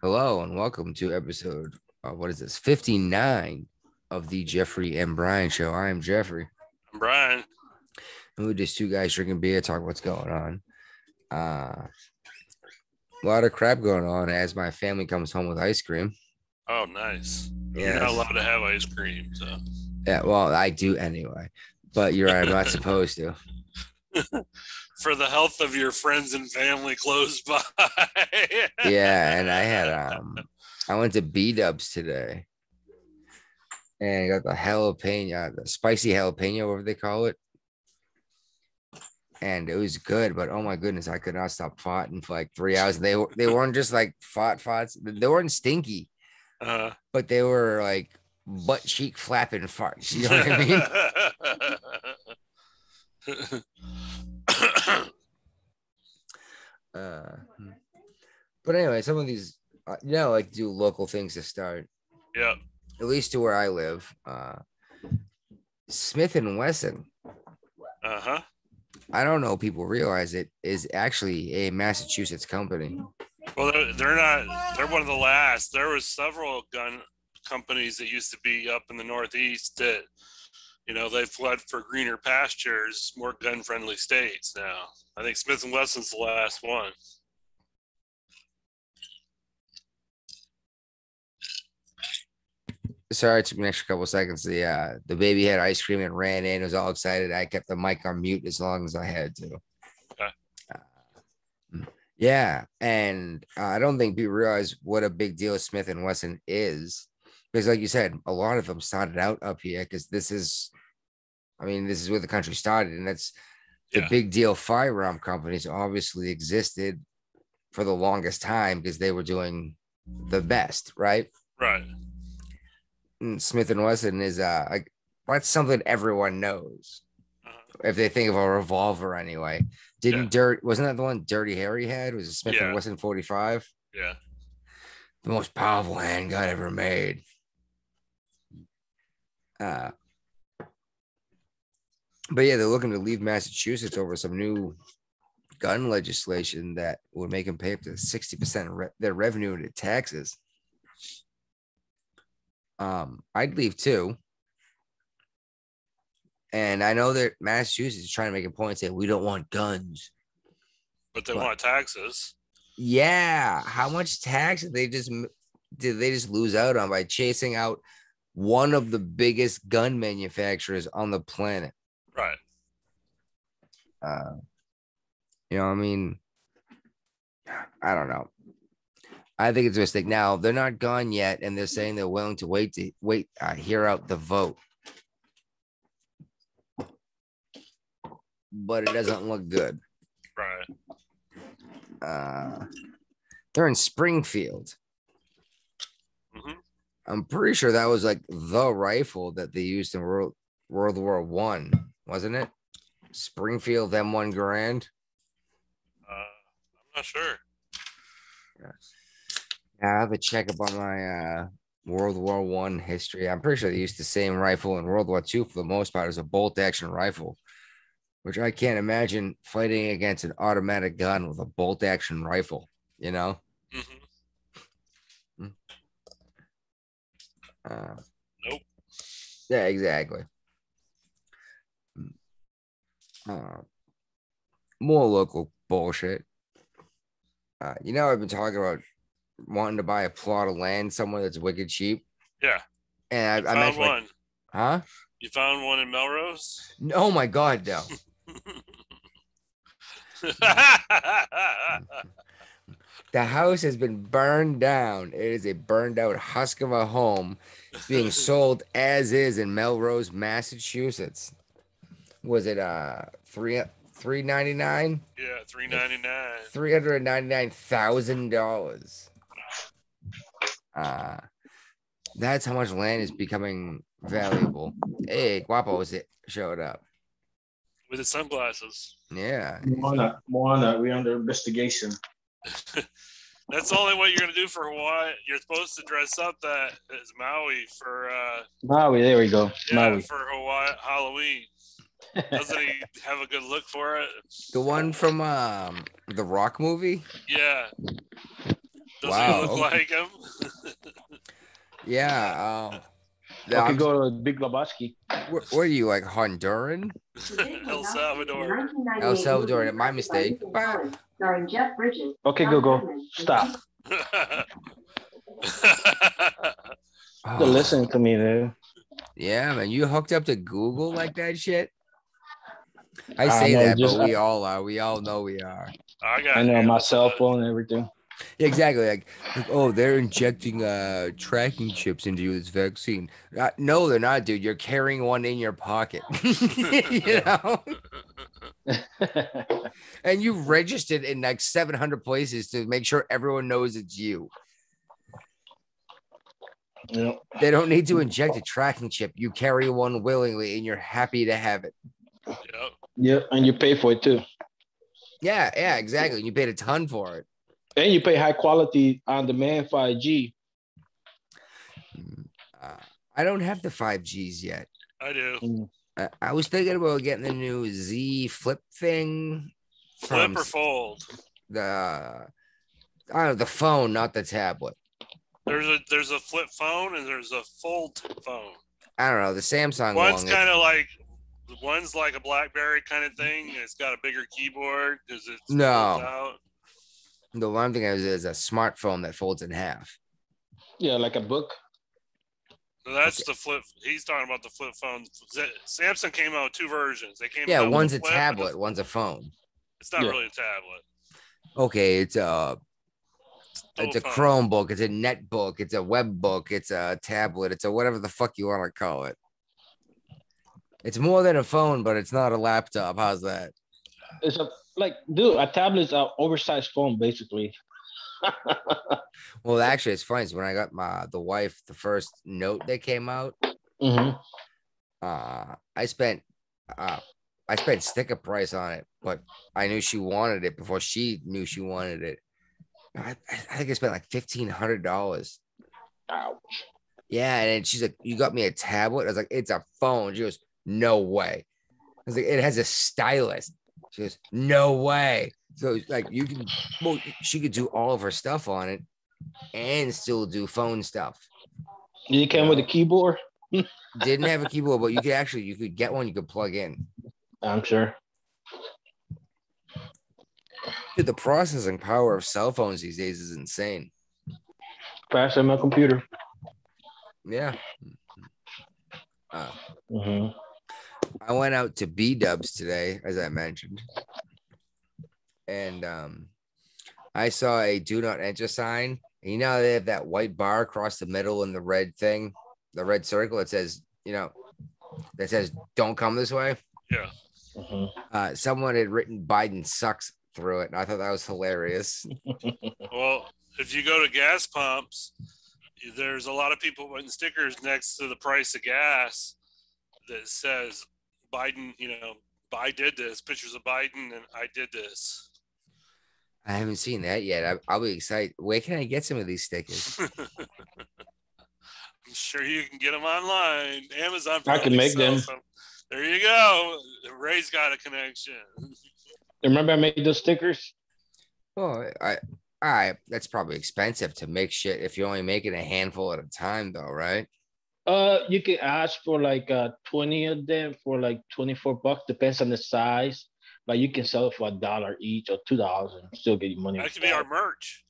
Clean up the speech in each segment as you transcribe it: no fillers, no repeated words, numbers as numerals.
Hello and welcome to episode, what is this, 59 of the Jeffrey and Brian Show. I am Jeffrey. I'm Brian. And we're just two guys drinking beer, talking what's going on. A lot of crap going on as my family comes home with ice cream. Oh, nice. You're not Yes. allowed to have ice cream, so. Yeah, well, I do anyway. But you're right, I'm not supposed to. For the health of your friends and family close by. Yeah, and I went to B-Dubs today and got the jalapeno, the spicy jalapeno, whatever they call it. And it was good, but oh my goodness, I could not stop farting for like 3 hours. They weren't just like farts. They weren't stinky, but they were like butt cheek flapping farts. You know what I mean? But anyway, some of these, like do local things to start. Yeah. At least to where I live, Smith and Wesson. I don't know. People realize it is actually a Massachusetts company. Well, they're not. They're one of the last. There was several gun companies that used to be up in the Northeast that, they fled for greener pastures, more gun-friendly states now. I think Smith and Wesson's the last one. Sorry, it took me an extra couple of seconds. The baby had ice cream and ran in. Was all excited. I kept the mic on mute as long as I had to. Okay. Yeah, and I don't think people realize what a big deal Smith and Wesson is, because, like you said, a lot of them started out up here because this is where the country started, and that's the big deal. Firearm companies obviously existed for the longest time because they were doing the best, right? Right. Smith and Wesson is like that's something everyone knows. If they think of a revolver anyway. Wasn't that the one Dirty Harry had? Was it Smith and Wesson 45? Yeah. The most powerful handgun ever made. But yeah, they're looking to leave Massachusetts over some new gun legislation that would make them pay up to 60% of their revenue into taxes. I'd leave too. And I know that Massachusetts is trying to make a point saying we don't want guns. But they want taxes. Yeah. How much tax did they just lose out on by chasing out one of the biggest gun manufacturers on the planet? Right. I don't know. I think it's a mistake. Now they're not gone yet, and they're saying they're willing to wait hear out the vote, but it doesn't look good. Right. They're in Springfield. Mm-hmm. I'm pretty sure that was like the rifle that they used in World War I, wasn't it? Springfield M1 Garand. I'm not sure. Yeah. I have to check up on my World War I history. I'm pretty sure they used the same rifle in World War II for the most part as a bolt action rifle, which I can't imagine fighting against an automatic gun with a bolt action rifle, Mm-hmm. Nope. Yeah, exactly. More local bullshit. I've been talking about wanting to buy a plot of land somewhere that's wicked cheap. Yeah. And I found one. Huh? You found one in Melrose? Oh my God, no. The house has been burned down. It is a burned out husk of a home. It's being sold as is in Melrose, Massachusetts. Was it $399? Yeah, $399. $399,000. That's how much land is becoming valuable. Hey, Guapo showed up with his sunglasses. Yeah. Moana, we're under investigation. That's only what you're gonna do for Hawaii. You're supposed to dress up that as Maui for Maui. There we go. Yeah, Maui. for Hawaii Halloween. Doesn't he have a good look for it? The one from the Rock movie? Yeah. Does he Wow. look like him? Yeah. Okay, go to Big Lebowski. What are you, like Honduran? El Salvador. El Salvador. My mistake. Okay, go. Stop. They're listening to me, dude. Yeah, man. You hooked up to Google like that shit? I I say know, that, just- but we all are. We all know we are. I know my cell phone and everything. Yeah, exactly. Like, oh, they're injecting tracking chips into you with this vaccine. No, they're not, dude. You're carrying one in your pocket. You know? And you registered in like 700 places to make sure everyone knows it's you. Yep. They don't need to inject a tracking chip. You carry one willingly and you're happy to have it. Yep, and you pay for it too. Yeah, exactly. You paid a ton for it. And you pay high quality on demand 5G. I don't have the 5Gs yet. I do. I was thinking about getting the new Z Flip thing. Flip or fold? The phone, not the tablet. There's a flip phone and there's a fold phone. I don't know. The Samsung one's one. Kind of like one's like a BlackBerry kind of thing. It's got a bigger keyboard because it's no. out. The one thing is a smartphone that folds in half. Yeah, like a book. So that's the flip. He's talking about the flip phone. Samsung came out with two versions. They came. Yeah, out one's with a tablet, one's a phone. It's not really a tablet. Okay, it's a phone. Chromebook, it's a netbook, it's a web book, it's a tablet, it's a whatever the fuck you want to call it. It's more than a phone, but it's not a laptop. How's that? It's a tablet's an oversized phone, basically. Well, actually, it's funny. So when I got the first note that came out, I spent sticker price on it, but I knew she wanted it before she knew she wanted it. I think I spent like $1,500. Ouch. Yeah, and she's like, "You got me a tablet?" I was like, "It's a phone." She goes, "No way." I was like, "It has a stylus." She goes, "No way." So like she could do all of her stuff on it and still do phone stuff. Did it come with a keyboard? Didn't have a keyboard, but you could get one you could plug in. I'm sure. Dude, the processing power of cell phones these days is insane. Faster than my computer. Yeah. I went out to B-Dubs today, as I mentioned. And I saw a do not enter sign. And you know, they have that white bar across the middle and the red thing, the red circle. It says, that says, "Don't come this way." Yeah. Someone had written "Biden sucks" through it. And I thought that was hilarious. Well, if you go to gas pumps, there's a lot of people putting stickers next to the price of gas that says Biden, I did this, pictures of Biden, and I did this. I haven't seen that yet. I'll be excited. Where can I get some of these stickers? I'm sure you can get them online. Amazon. I can make them. There you go. Ray's got a connection. Remember I made those stickers? Oh, that's probably expensive to make shit if you're only making a handful at a time, though, right? You can ask for like 20 of them for like $24. Depends on the size. But you can sell it for $1 each or $2 and still get your money. That could be our merch.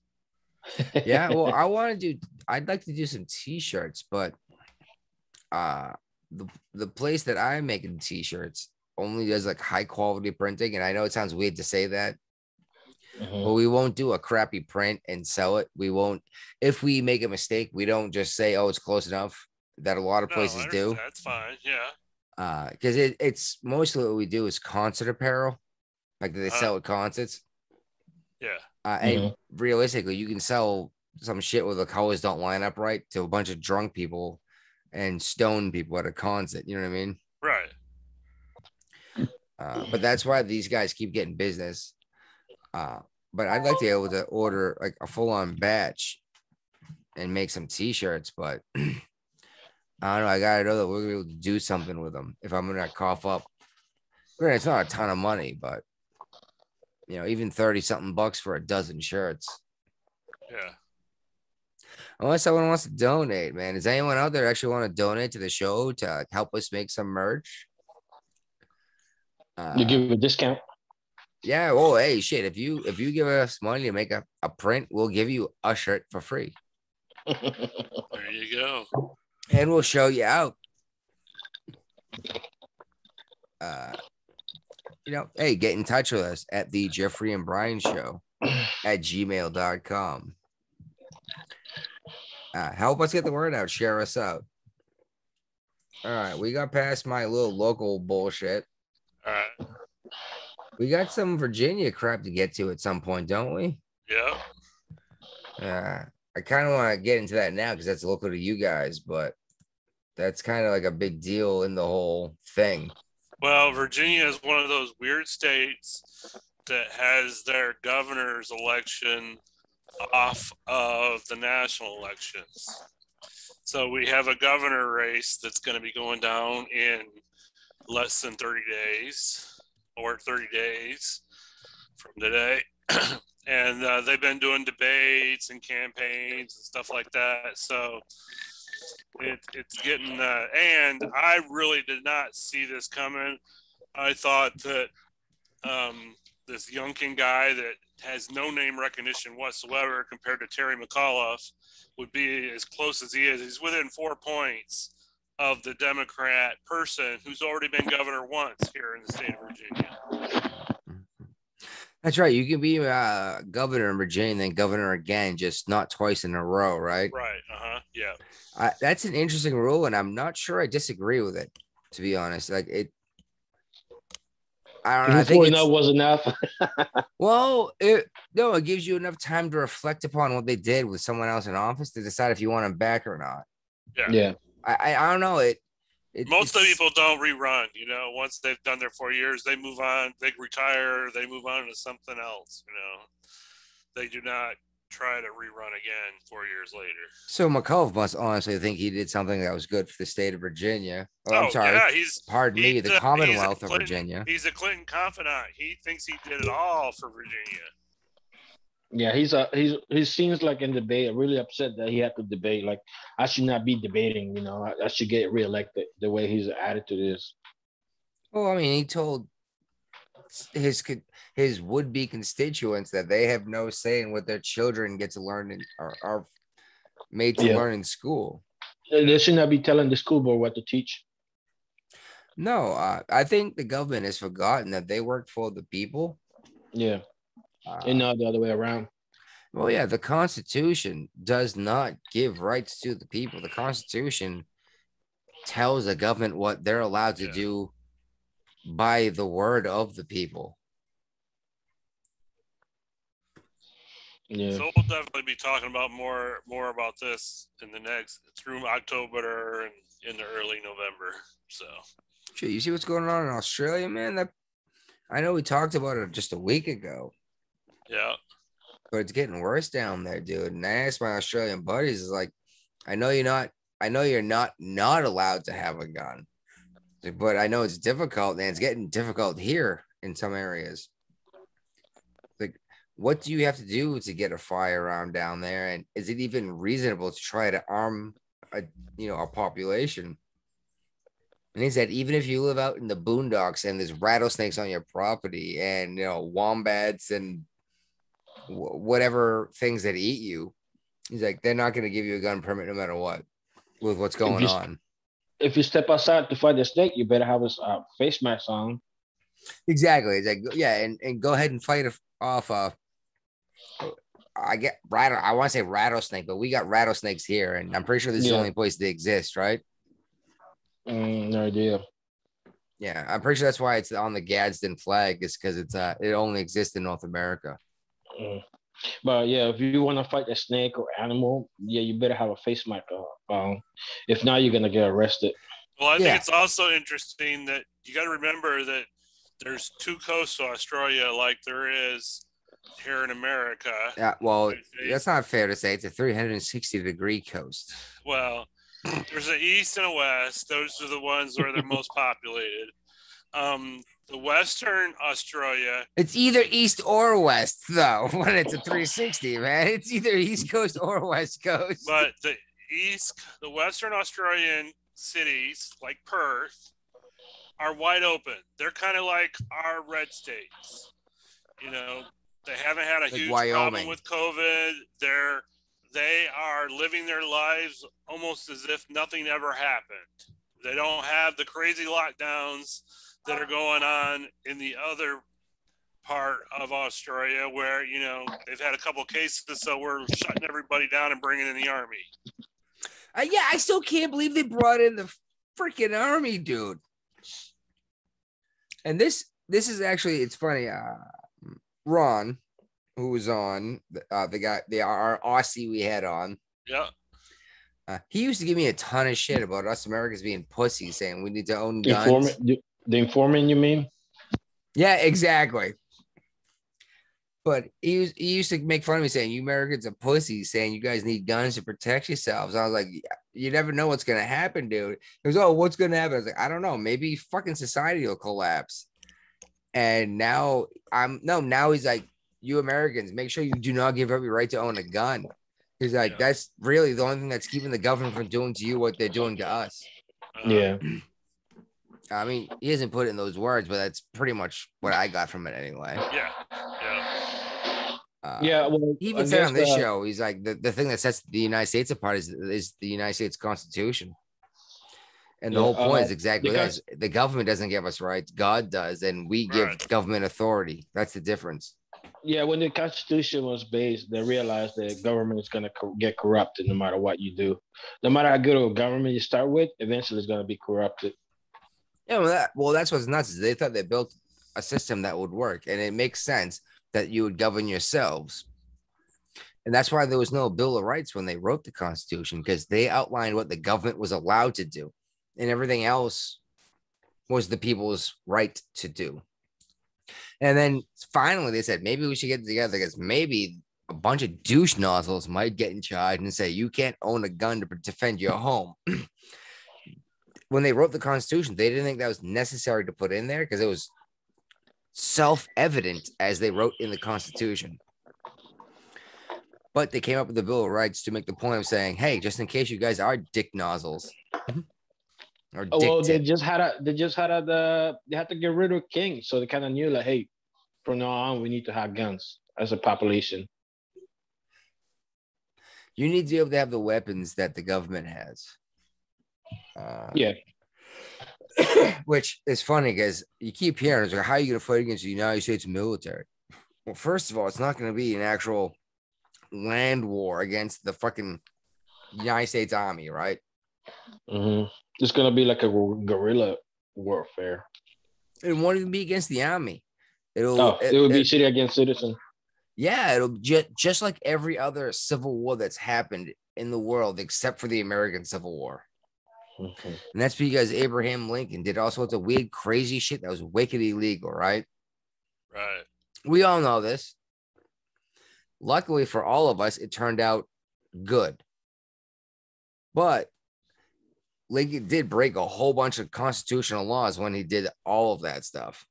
Yeah, well, I'd like to do some t-shirts, but the place that I'm making t-shirts only does like high quality printing, and I know it sounds weird to say that, but we won't do a crappy print and sell it. We won't. If we make a mistake, we don't just say, "Oh, it's close enough," that a lot of places do. That's fine. Yeah. Because it's mostly what we do is concert apparel, like they sell at concerts. Yeah. And realistically, you can sell some shit where the colors don't line up right to a bunch of drunk people and stoned people at a concert. You know what I mean? Right. But that's why these guys keep getting business. But I'd like to be able to order like a full-on batch and make some t-shirts, but I don't know. I gotta know that we're gonna be able to do something with them if I'm gonna cough up. Granted, it's not a ton of money, but even $30-something for a dozen shirts. Yeah. Unless someone wants to donate, man. Does anyone out there actually want to donate to the show to help us make some merch? You give a discount. Yeah. Oh, hey, shit. If you give us money to make a print, we'll give you a shirt for free. There you go. And we'll show you out. Hey, get in touch with us at the Jeffrey and Brian Show at gmail.com. Help us get the word out. Share us out. All right. We got past my little local bullshit. All right. We got some Virginia crap to get to at some point, don't we? Yeah. I kind of want to get into that now because that's local to you guys, but that's kind of like a big deal in the whole thing. Well, Virginia is one of those weird states that has their governor's election off of the national elections. So we have a governor race that's going to be going down in less than 30 days or 30 days from today. And they've been doing debates and campaigns and stuff like that. So it's getting, and I really did not see this coming. I thought that this Youngkin guy that has no name recognition whatsoever compared to Terry McAuliffe would be as close as he is. He's within 4 points of the Democrat person who's already been governor once here in the state of Virginia. That's right. You can be governor in Virginia and then governor again, just not twice in a row, right? Right. Yeah. That's an interesting rule, and I'm not sure I disagree with it, to be honest. Like it, I don't know. I think enough was enough. Well, it gives you enough time to reflect upon what they did with someone else in office to decide if you want them back or not. Yeah. I don't know. Most of the people don't rerun. Once they've done their 4 years, they move on. They retire. They move on to something else. They do not try to rerun again 4 years later. So McAuliffe must honestly think he did something that was good for the state of Virginia. I'm sorry. Yeah, the Commonwealth of Virginia. He's a Clinton confidant. He thinks he did it all for Virginia. Yeah, he seems like in debate, really upset that he had to debate. Like, I should not be debating. I should get reelected. The way his attitude is. Well, I mean, he told his would-be constituents that they have no say in what their children get to learn and are made to learn in school. They should not be telling the school board what to teach. No, I think the government has forgotten that they work for the people. Yeah. And not the other way around. Well, yeah, the Constitution does not give rights to the people. The Constitution tells the government what they're allowed to do by the word of the people. Yeah. So we'll definitely be talking about more about this through October and into early November. So, Shit, you see what's going on in Australia, man? I know we talked about it just a week ago. Yeah. But it's getting worse down there, dude. And I asked my Australian buddies, is like, I know you're not allowed to have a gun, but I know it's difficult, and it's getting difficult here in some areas. Like, what do you have to do to get a firearm down there? And is it even reasonable to try to arm a population? And he said, even if you live out in the boondocks and there's rattlesnakes on your property and, wombats and whatever things that eat you, he's like, they're not going to give you a gun permit no matter what with what's going on. If you step outside to fight the snake, you better have a face mask on. Exactly. It's like, yeah, and go ahead and fight off. I want to say rattlesnake, but we got rattlesnakes here, and I'm pretty sure this is the only place they exist, right? No idea. Yeah, I'm pretty sure that's why it's on the Gadsden flag, is because it only exists in North America. But yeah, if you want to fight a snake or animal, you better have a face mask on. If not, you're gonna get arrested. Well, I think it's also interesting that you got to remember that there's two coasts to Australia, like there is here in America. Yeah, well, that's not fair to say. It's a 360-degree coast. Well, there's an east and a west. Those are the ones where they're most populated. the Western Australia. It's either east or west, though. When it's a 360, man, it's either east coast or west coast. But the Western Australian cities like Perth are wide open. They're kind of like our red states. You know, they haven't had a huge problem with COVID. They are living their lives almost as if nothing ever happened. They don't have the crazy lockdowns that are going on in the other part of Australia where, you know, they've had a couple of cases, so we're shutting everybody down and bringing in the army. Yeah, I still can't believe they brought in the freaking army, dude. And this is actually, it's funny. Ron, who was on, our Aussie we had on. Yeah. He used to give me a ton of shit about us Americans being pussies, saying we need to own guns. The informant, you mean? Yeah, exactly. But he used to make fun of me saying, you Americans are pussies, saying you guys need guns to protect yourselves. I was like, you never know what's going to happen, dude. He goes, oh, what's going to happen? I was like, I don't know. Maybe fucking society will collapse. And now he's like, you Americans, make sure you do not give up your right to own a gun. He's like, that's really the only thing that's keeping the government from doing to you what they're doing to us. Yeah. I mean, he hasn't put it in those words, but that's pretty much what I got from it anyway. Yeah. Well, he even said on this show, he's like, the thing that sets the United States apart is the United States Constitution. And the whole point is exactly that. The government doesn't give us rights. God does. And we give government authority. That's the difference. Yeah, when the Constitution was based, they realized that government is going to get corrupted no matter what you do. No matter how good of a government you start with, eventually it's going to be corrupted. Yeah, well, that's what's nuts. Is they thought they built a system that would work. And it makes sense that you would govern yourselves. And that's why there was no Bill of Rights when they wrote the Constitution, because they outlined what the government was allowed to do. And everything else was the people's right to do. And then finally they said, maybe we should get together because maybe a bunch of douche nozzles might get in charge and say, you can't own a gun to defend your home. When they wrote the Constitution, they didn't think that was necessary to put in there because it was self-evident as they wrote in the Constitution. But they came up with the Bill of Rights to make the point of saying, hey, just in case you guys are dick nozzles. Well, they had to get rid of King, so they kind of knew, like, hey, from now on, we need to have guns as a population. You need to be able to have the weapons that the government has. Which is funny because you keep hearing, like, how are you going to fight against the United States military? Well, first of all, it's not going to be an actual land war against the fucking United States Army, right? Mm-hmm. It's going to be like a guerrilla warfare. It won't even be against the army. It will be city against citizen. Yeah, it'll just like every other civil war that's happened in the world, except for the American Civil War. Mm-hmm. And that's because Abraham Lincoln did all sorts of weird, crazy shit that was wicked illegal, right? Right. We all know this. Luckily for all of us, it turned out good. But Lincoln did break a whole bunch of constitutional laws when he did all of that stuff.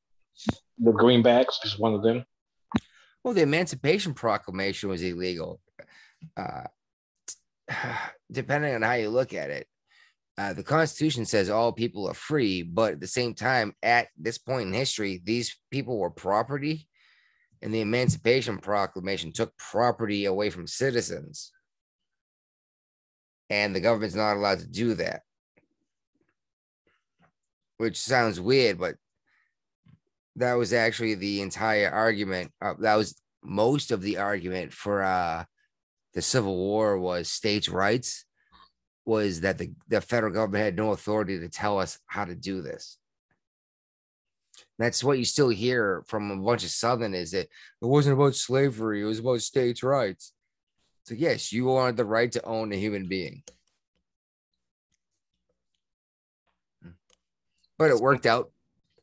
The greenbacks is one of them. Well, the Emancipation Proclamation was illegal. Depending on how you look at it. The Constitution says all people are free, but at the same time, at this point in history, these people were property, and the Emancipation Proclamation took property away from citizens. And the government's not allowed to do that. Which sounds weird, but that was actually the entire argument. That was most of the argument for the Civil War was states' rights, was that the federal government had no authority to tell us how to do this. That's what you still hear from a bunch of Southerners, that it wasn't about slavery, it was about states' rights. So yes, you wanted the right to own a human being. But it worked out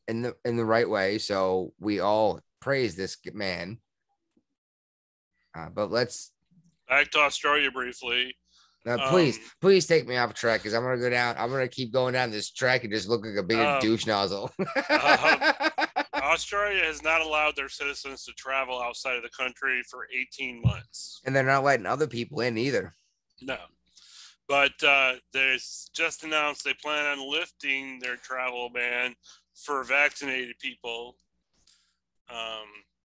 in the right way, so we all praise this man. But let's back to Australia briefly. Please take me off track, because I'm gonna go down. I'm gonna keep going down this track and just look like a bigger douche nozzle. Australia has not allowed their citizens to travel outside of the country for 18 months. And they're not letting other people in either. No. But they just announced they plan on lifting their travel ban for vaccinated people.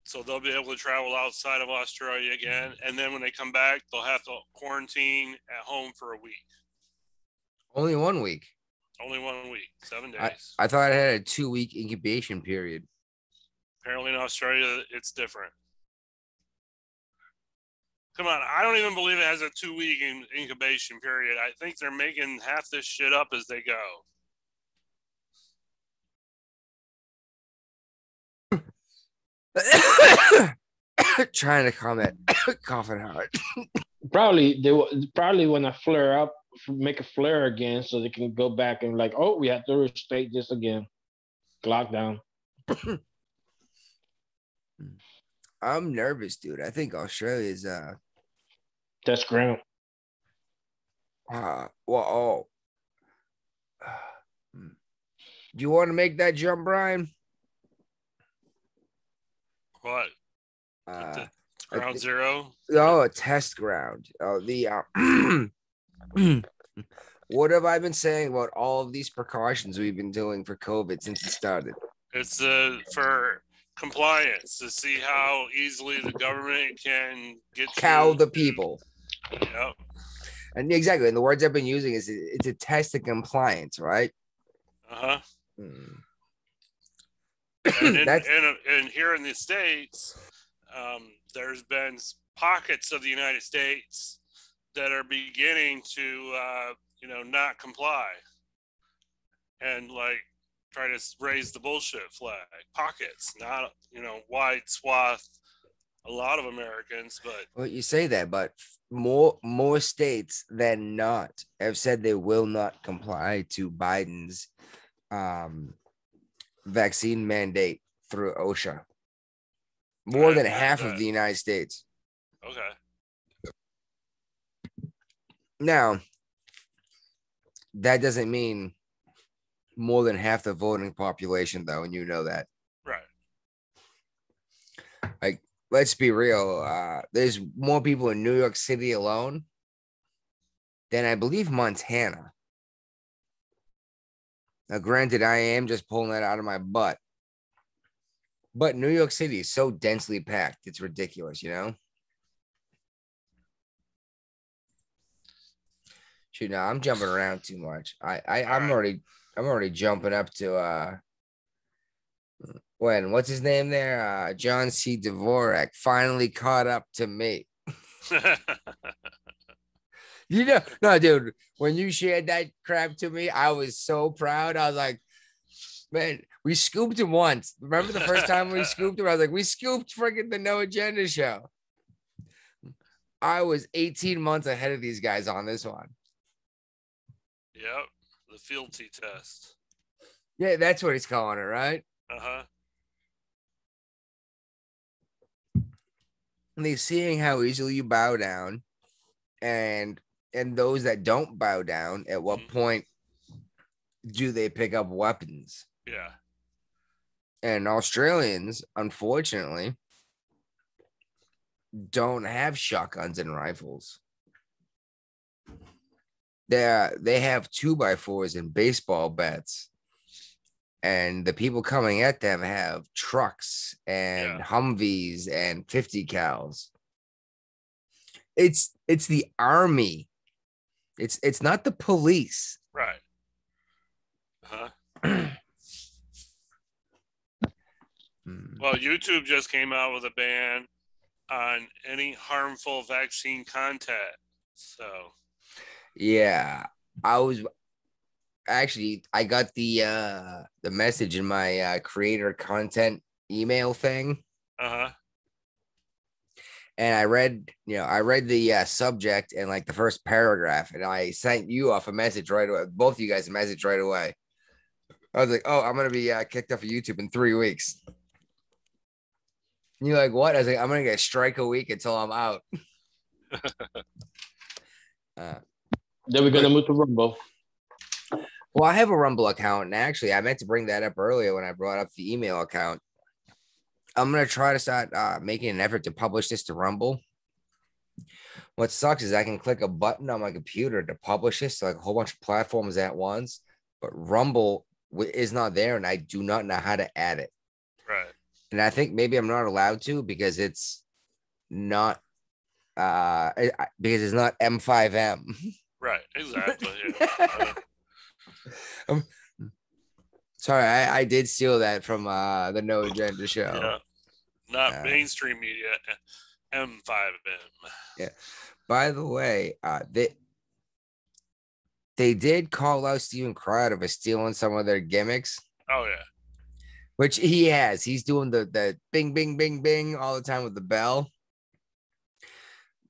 So they'll be able to travel outside of Australia again. And then when they come back, they'll have to quarantine at home for a week. Only 1 week. Only 1 week, 7 days. I thought it had a 2-week incubation period. Apparently in Australia, it's different. Come on, I don't even believe it has a 2-week incubation period. I think they're making half this shit up as they go. Trying to comment, coughing hard. Probably they want to flare up, make a flare again, so they can go back and like, oh, we have to restate this again. Lockdown. I'm nervous, dude. I think Australia's That's ground. Do you want to make that jump, Brian? What? Ground zero? Oh, a test ground. Oh, what have I been saying about all of these precautions we've been doing for COVID since it started? It's for compliance, to see how easily the government can get cow the people. Yep. And exactly, and the words I've been using is it's a test of compliance, right? Uh-huh. And here in the States, there's been pockets of the United States that are beginning to, not comply and like try to raise the bullshit flag. Pockets, not, wide swath, a lot of Americans, but. Well, you say that, but more states than not have said they will not comply to Biden's vaccine mandate through OSHA. More than half of the United States. Okay. Now, that doesn't mean more than half the voting population, though, and you know that. Right. Like, let's be real. There's more people in New York City alone than I believe Montana. Now, granted, I am just pulling that out of my butt. But New York City is so densely packed. It's ridiculous, Shoot, no, I'm jumping around too much. I'm already jumping up to what's his name there? John C. Dvorak finally caught up to me. No, dude, when you shared that crap to me, I was so proud. I was like, man, we scooped him once. Remember the first time we scooped him? I was like, we scooped freaking the No Agenda show. I was 18 months ahead of these guys on this one. Yep, the fealty test. Yeah, that's what he's calling it, right? Uh-huh. And they're seeing how easily you bow down, and those that don't bow down, at what point do they pick up weapons? Yeah. And Australians, unfortunately, don't have shotguns and rifles. They have 2x4s and baseball bats, and the people coming at them have trucks and Humvees and 50 cals. It's the army. It's not the police. Right. Uh-huh. Well, YouTube just came out with a ban on any harmful vaccine content. So. Yeah, I got the message in my creator content email thing. Uh-huh. And I read the subject and like the first paragraph, and I sent you off a message right away. Both of you guys a message right away. I was like, oh, I'm going to be kicked off of YouTube in 3 weeks. And you're like, what? I was like, I'm going to get a strike a week until I'm out. Then we're going to move to Rumble. Well, I have a Rumble account, and actually, I meant to bring that up earlier when I brought up the email account. I'm gonna try to start making an effort to publish this to Rumble. What sucks is I can click a button on my computer to publish this to like a whole bunch of platforms at once, but Rumble is not there, and I do not know how to add it. Right. And I think maybe I'm not allowed to because it's not because it's not M5M. Right. Exactly. Yeah. Um, sorry, I did steal that from the No Agenda show. Yeah. Not mainstream media. M5M. Yeah. By the way, they did call out Steven Crowder for stealing some of their gimmicks. Oh yeah. Which he has. He's doing the bing, bing, bing, bing all the time with the bell.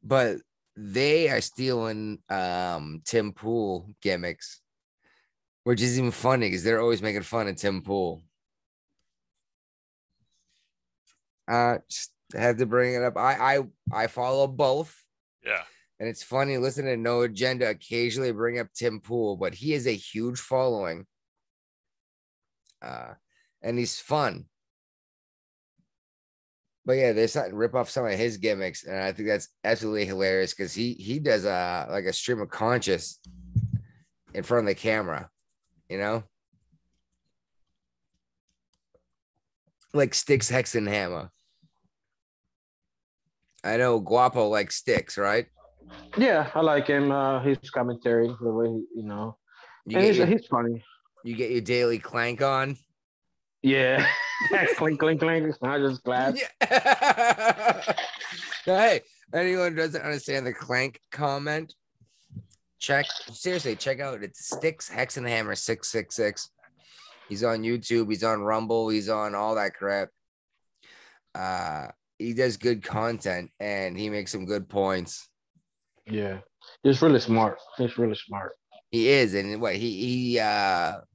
But they are stealing Tim Pool gimmicks, which is even funny because they're always making fun of Tim Pool. Just had to bring it up. I follow both. Yeah. And it's funny listening to No Agenda occasionally bring up Tim Pool, but he has a huge following. And he's fun. But yeah, they're starting to rip off some of his gimmicks, and I think that's absolutely hilarious because he does like a stream of conscious in front of the camera, you know, like Sticks, Hex, and Hammer. I know Guapo likes Sticks, right? Yeah, I like him. His commentary, the way he's funny. You get your daily clank on. Yeah, clink, clink, clink. I just glass. Yeah. Hey, anyone who doesn't understand the clank comment, check out it's Sticks, Hex, and Hammer 666. He's on YouTube, he's on Rumble, he's on all that crap. He does good content and he makes some good points. Yeah, he's really smart. He is, and what he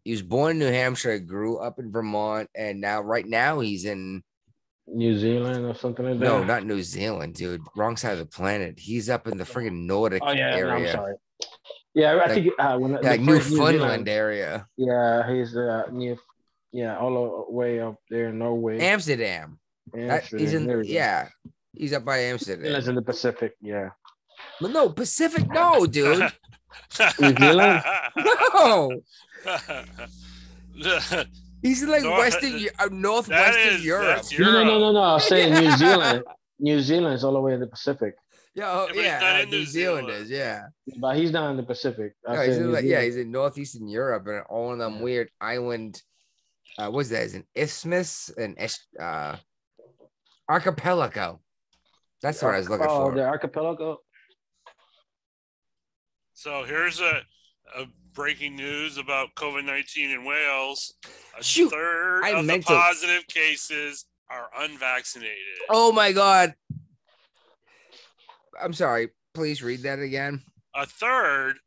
was born in New Hampshire, grew up in Vermont, and right now he's in New Zealand or something like that. No, not New Zealand, dude. Wrong side of the planet. He's up in the freaking Nordic area. No, I'm sorry. Yeah, I think like Newfoundland area. Yeah, he's all the way up there in Norway. Amsterdam. He's up by Amsterdam. He lives in the Pacific. Yeah. But no, Pacific, no, dude. New Zealand? No. He's in like northwestern Europe. No. I'm saying New Zealand. New Zealand is all the way in the Pacific. New Zealand is, yeah. But he's not in the Pacific. He's in northeastern Europe and all of them weird island. What's that? Is an isthmus and archipelago. That's what I was looking for. The archipelago. So here's a breaking news about COVID-19 in Wales. A third of the positive cases are unvaccinated. Oh my God. I'm sorry. Please read that again. A third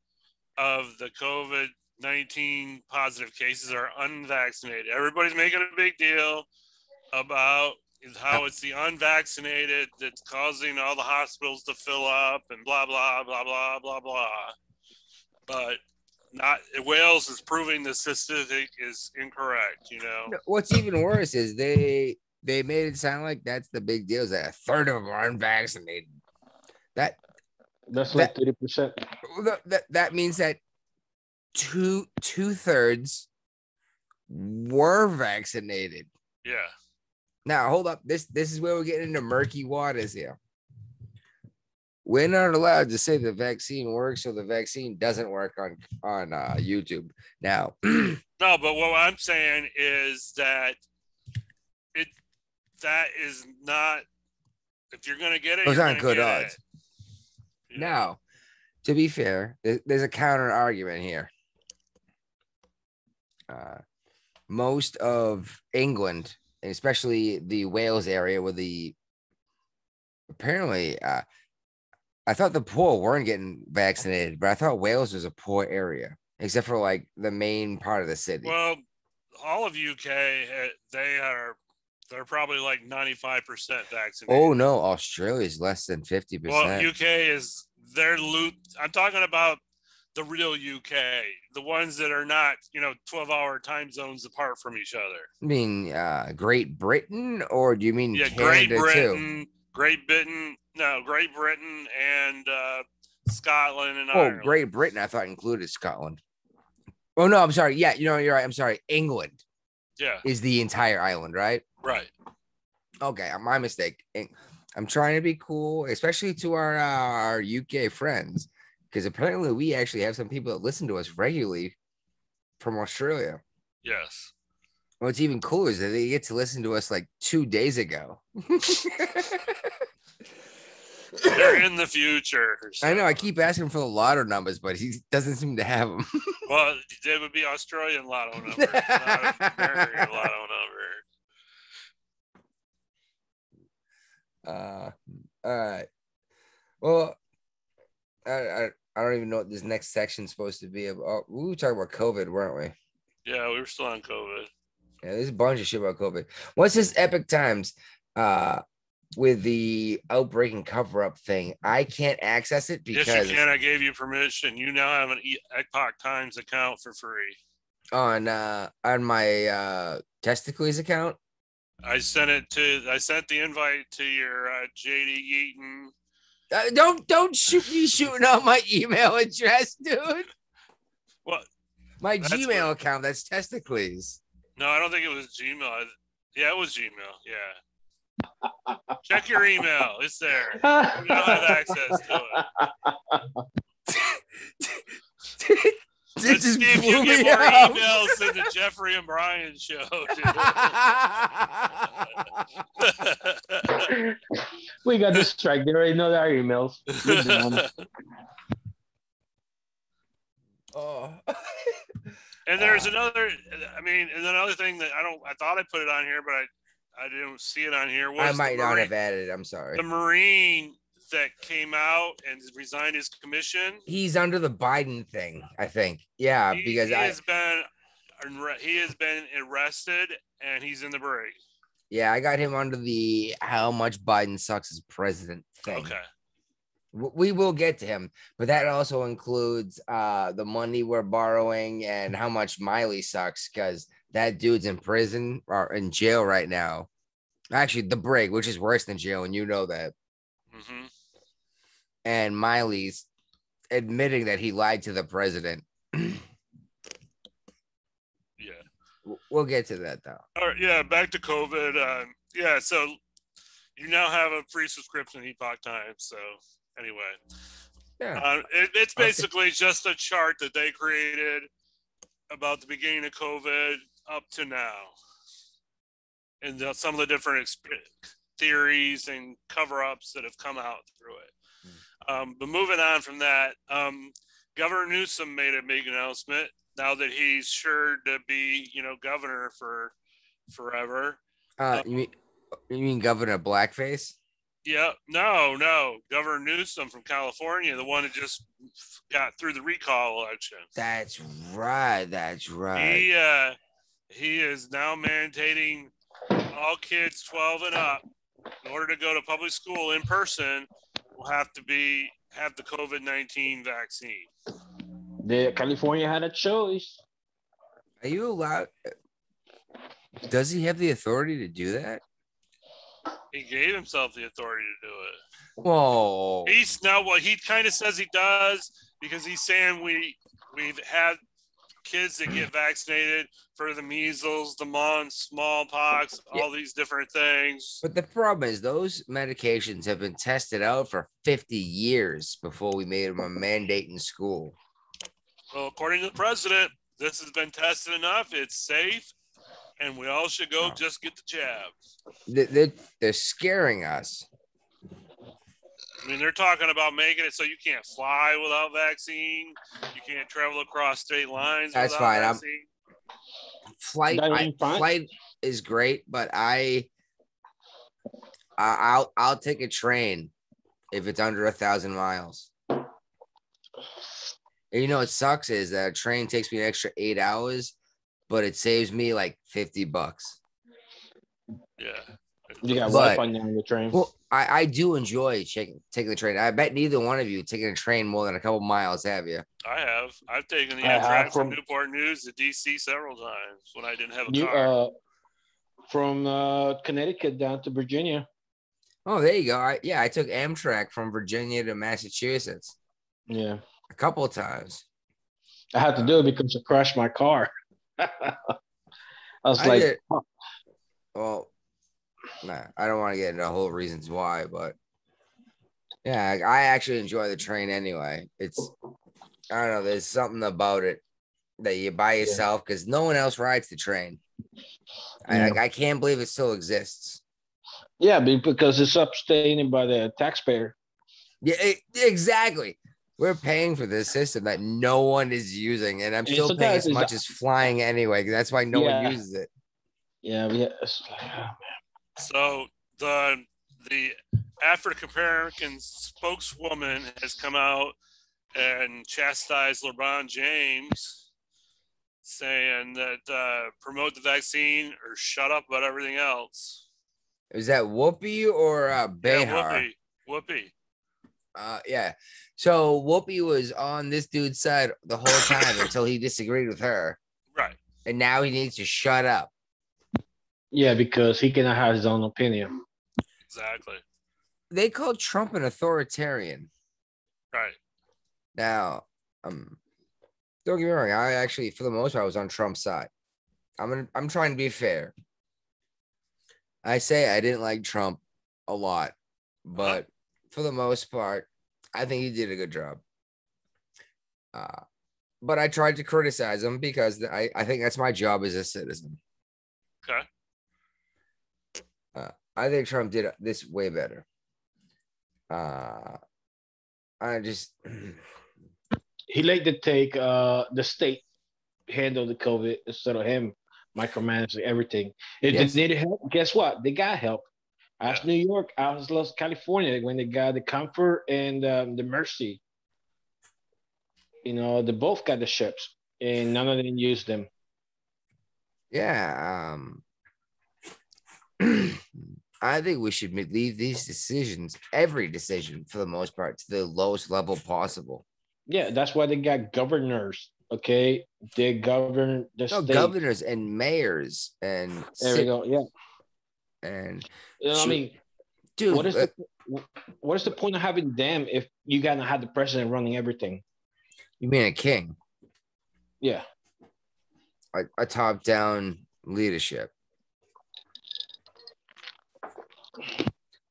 of the COVID-19 positive cases are unvaccinated. Everybody's making a big deal about how it's the unvaccinated that's causing all the hospitals to fill up and blah, blah, blah, blah, blah, blah. But Wales is proving the statistic is incorrect, you know. What's even worse is they made it sound like that's the big deal, is that a third of them are unvaccinated. That's like 30%. That means that two-thirds were vaccinated. Yeah. Now hold up. This is where we're getting into murky waters here. We're not allowed to say the vaccine works or the vaccine doesn't work on YouTube. Now, no, but what I'm saying is that that is not, if you're gonna get it, those aren't good odds. Yeah. Now, to be fair, there's a counter argument here. Most of England, especially the Wales area, where apparently I thought the poor weren't getting vaccinated, but I thought Wales was a poor area, except for like the main part of the city. Well, all of UK, they're probably like 95% vaccinated. Oh no, Australia is less than 50%. Well, UK is I'm talking about the real UK, the ones that are not, 12-hour time zones apart from each other. I mean, Great Britain, or do you mean Yeah, Canada too? Great Britain and Scotland and Oh, Ireland. Great Britain, I thought included Scotland. Oh no, I'm sorry. Yeah, you're right. I'm sorry. England is the entire island, right? Right. Okay, my mistake. I'm trying to be cool, especially to our UK friends, because apparently we actually have some people that listen to us regularly from Australia. Yes. What's even cooler is that they get to listen to us like 2 days ago. They're in the future. So. I know. I keep asking for the lotto numbers, but he doesn't seem to have them. Well, they would be Australian lotto number, not American lotto number. All right. Well, I don't even know what this next section's supposed to be about. We were talking about COVID, weren't we? Yeah, we were still on COVID. Yeah, there's a bunch of shit about COVID. What's this Epic Times with the outbreak and cover-up thing? I can't access it because yes, you can. I gave you permission. You now have an Epoch Times account for free on my testicles account. I sent the invite to your JD Eaton. Don't shoot me shooting out my email address, dude. What? My Gmail account. That's testicles. No, I don't think it was Gmail. Yeah, it was Gmail. Yeah. Check your email. It's there. You don't have access to it. Let's see if you get more emails than the Jeffrey and Brian show. We got distracted. They already know our emails. Oh. And there's another thing that I thought I put it on here, but I didn't see it on here. I might not have added it. I'm sorry. The Marine that came out and resigned his commission. He's under the Biden thing, I think. Yeah, because he has been arrested and he's in the brig. Yeah, I got him under the how much Biden sucks as president thing. Okay. We will get to him, but that also includes the money we're borrowing and how much Miley sucks because that dude's in prison or in jail right now. Actually, the brig, which is worse than jail, and you know that. Mm-hmm. And Miley's admitting that he lied to the president. Yeah. We'll get to that, though. All right, yeah, back to COVID. So you now have a free subscription to Epoch Times. So anyway, yeah, it's basically just a chart that they created about the beginning of COVID up to now. And some of the different theories and cover-ups that have come out through it. But moving on from that, Governor Newsom made a big announcement now that he's sure to be, governor for forever. You mean Governor Blackface? Yeah, no, Governor Newsom from California, the one that just got through the recall election. That's right. He is now mandating all kids 12 and up, in order to go to public school in person, will have to have the COVID-19 vaccine. California had a choice. Are you allowed? Does he have the authority to do that? He gave himself the authority to do it. Whoa. He kind of says he does because he's saying we've had kids that get vaccinated for the measles, the mumps, smallpox, all these different things. But the problem is those medications have been tested out for 50 years before we made them a mandate in school. Well, according to the president, this has been tested enough. It's safe, and we all should go just get the jab. They're scaring us. I mean, they're talking about making it so you can't fly without vaccine. You can't travel across state lines. That's without fine. vaccine. Flight is great, but I'll take a train if it's under 1,000 miles. And it sucks is that a train takes me an extra 8 hours, but it saves me like $50. Yeah. You got Wi-Fi now on the train. Well, I do enjoy taking the train. I bet neither one of you taken a train more than a couple miles, have you? I have. I've taken the I have Amtrak from Newport News to DC several times when I didn't have a car. From Connecticut down to Virginia. Oh, there you go. I took Amtrak from Virginia to Massachusetts. Yeah. A couple of times. I had to do it because I crashed my car. I was I like, did. Well, nah, I don't want to get into the whole reasons why, but yeah, I actually enjoy the train anyway. It's, I don't know, there's something about it that you by yourself because no one else rides the train. I can't believe it still exists. Yeah, because it's sustained by the taxpayer. Yeah, exactly. We're paying for this system that no one is using, and I'm still paying as much as flying anyway. That's why no one uses it. Yeah, So the African American spokeswoman has come out and chastised LeBron James, saying that promote the vaccine or shut up about everything else. Is that Whoopi or Behar? Yeah, Whoopi. Yeah. So Whoopi was on this dude's side the whole time until he disagreed with her. Right. And now he needs to shut up. Yeah, because he cannot have his own opinion. Exactly. They called Trump an authoritarian. Right. Now, don't get me wrong. I actually, for the most part, was on Trump's side. I'm trying to be fair. I say I didn't like Trump a lot, but for the most part, I think he did a good job. But I tried to criticize him because I think that's my job as a citizen. Okay. I think Trump did this way better. I just he like to take the state handle the COVID instead of him micromanaging everything. If they needed help, guess what? They got help. Ask New York, ask Los California when they got the Comfort and the Mercy. You know, they both got the ships, and none of them used them. Yeah. I think we should leave these decisions, every decision for the most part, to the lowest level possible. Yeah, that's why they got governors. Okay, they govern the state. Governors and mayors and there we go. Yeah, and you know, I mean, dude, what is the point of having them if you gotta have the president running everything? You mean a king? Yeah, a top-down leadership.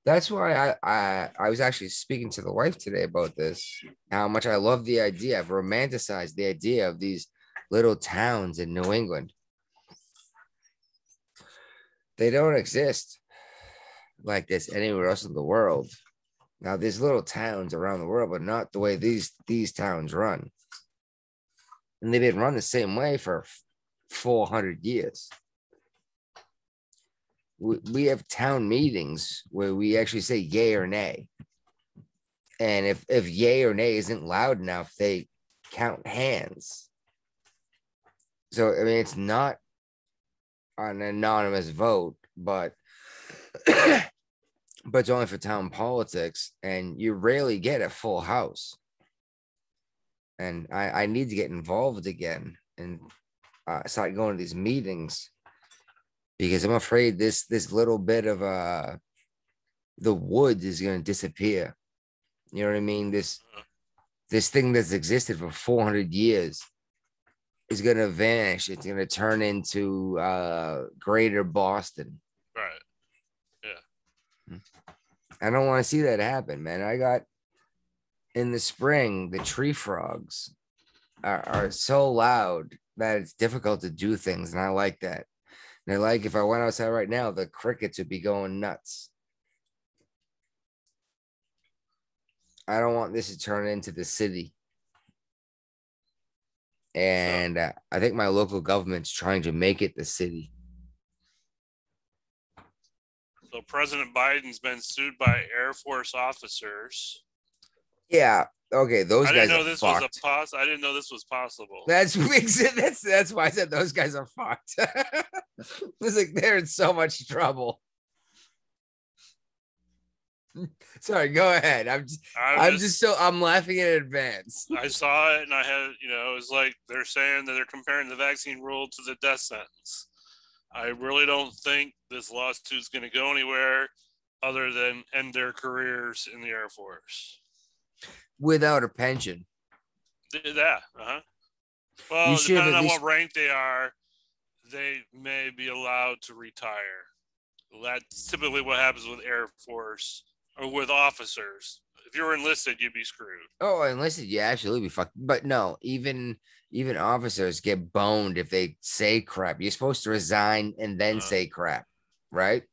That's why I was actually speaking to the wife today about this, how much I love the idea. I've romanticized the idea of these little towns in New England. They don't exist like this anywhere else in the world. Now, there's little towns around the world, but not the way these towns run. And they've been run the same way for 400 years. We have town meetings where we actually say yay or nay. And if yay or nay isn't loud enough, they count hands. So, I mean, it's not an anonymous vote, but it's only for town politics, and you rarely get a full house. And I need to get involved again and start going to these meetings, because I'm afraid this little bit of the wood is going to disappear. You know what I mean? This thing that's existed for 400 years is going to vanish. It's going to turn into greater Boston. Right. Yeah. I don't want to see that happen, man. I got in the spring, the tree frogs are so loud that it's difficult to do things. And I like that. And like, if I went outside right now, the crickets would be going nuts. I don't want this to turn into the city. And I think my local government's trying to make it the city. So President Biden's been sued by Air Force officers. Yeah. Okay. Those guys are fucked. I didn't know this was possible. That's why I said those guys are fucked. It's like they're in so much trouble. Sorry, go ahead. I'm laughing in advance. I saw it and I had, it was like they're saying that they're comparing the vaccine rule to the death sentence. I really don't think this lawsuit's going to go anywhere other than end their careers in the Air Force. Without a pension. Yeah. Well, depending on what rank they are, they may be allowed to retire. That's typically what happens with Air Force or with officers. If you're enlisted, you'd be screwed. Oh, enlisted, you absolutely be fucked. But no, even officers get boned if they say crap. You're supposed to resign and then say crap, right?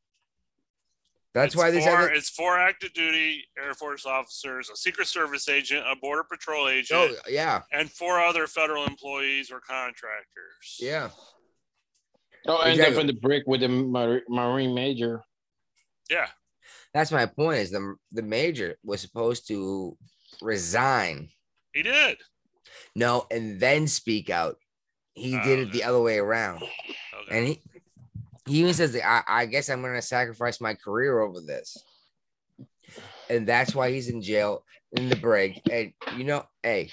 That's why it's for active duty Air Force officers, a Secret Service agent, a Border Patrol agent, and 4 other federal employees or contractors. Yeah. Oh, end up in the brick with the Marine major. Yeah. That's my point. Is the major was supposed to resign. He did. No, and then speak out. He did it the other way around. Okay. And he even says that I guess I'm going to sacrifice my career over this. And that's why he's in jail in the brig. And hey,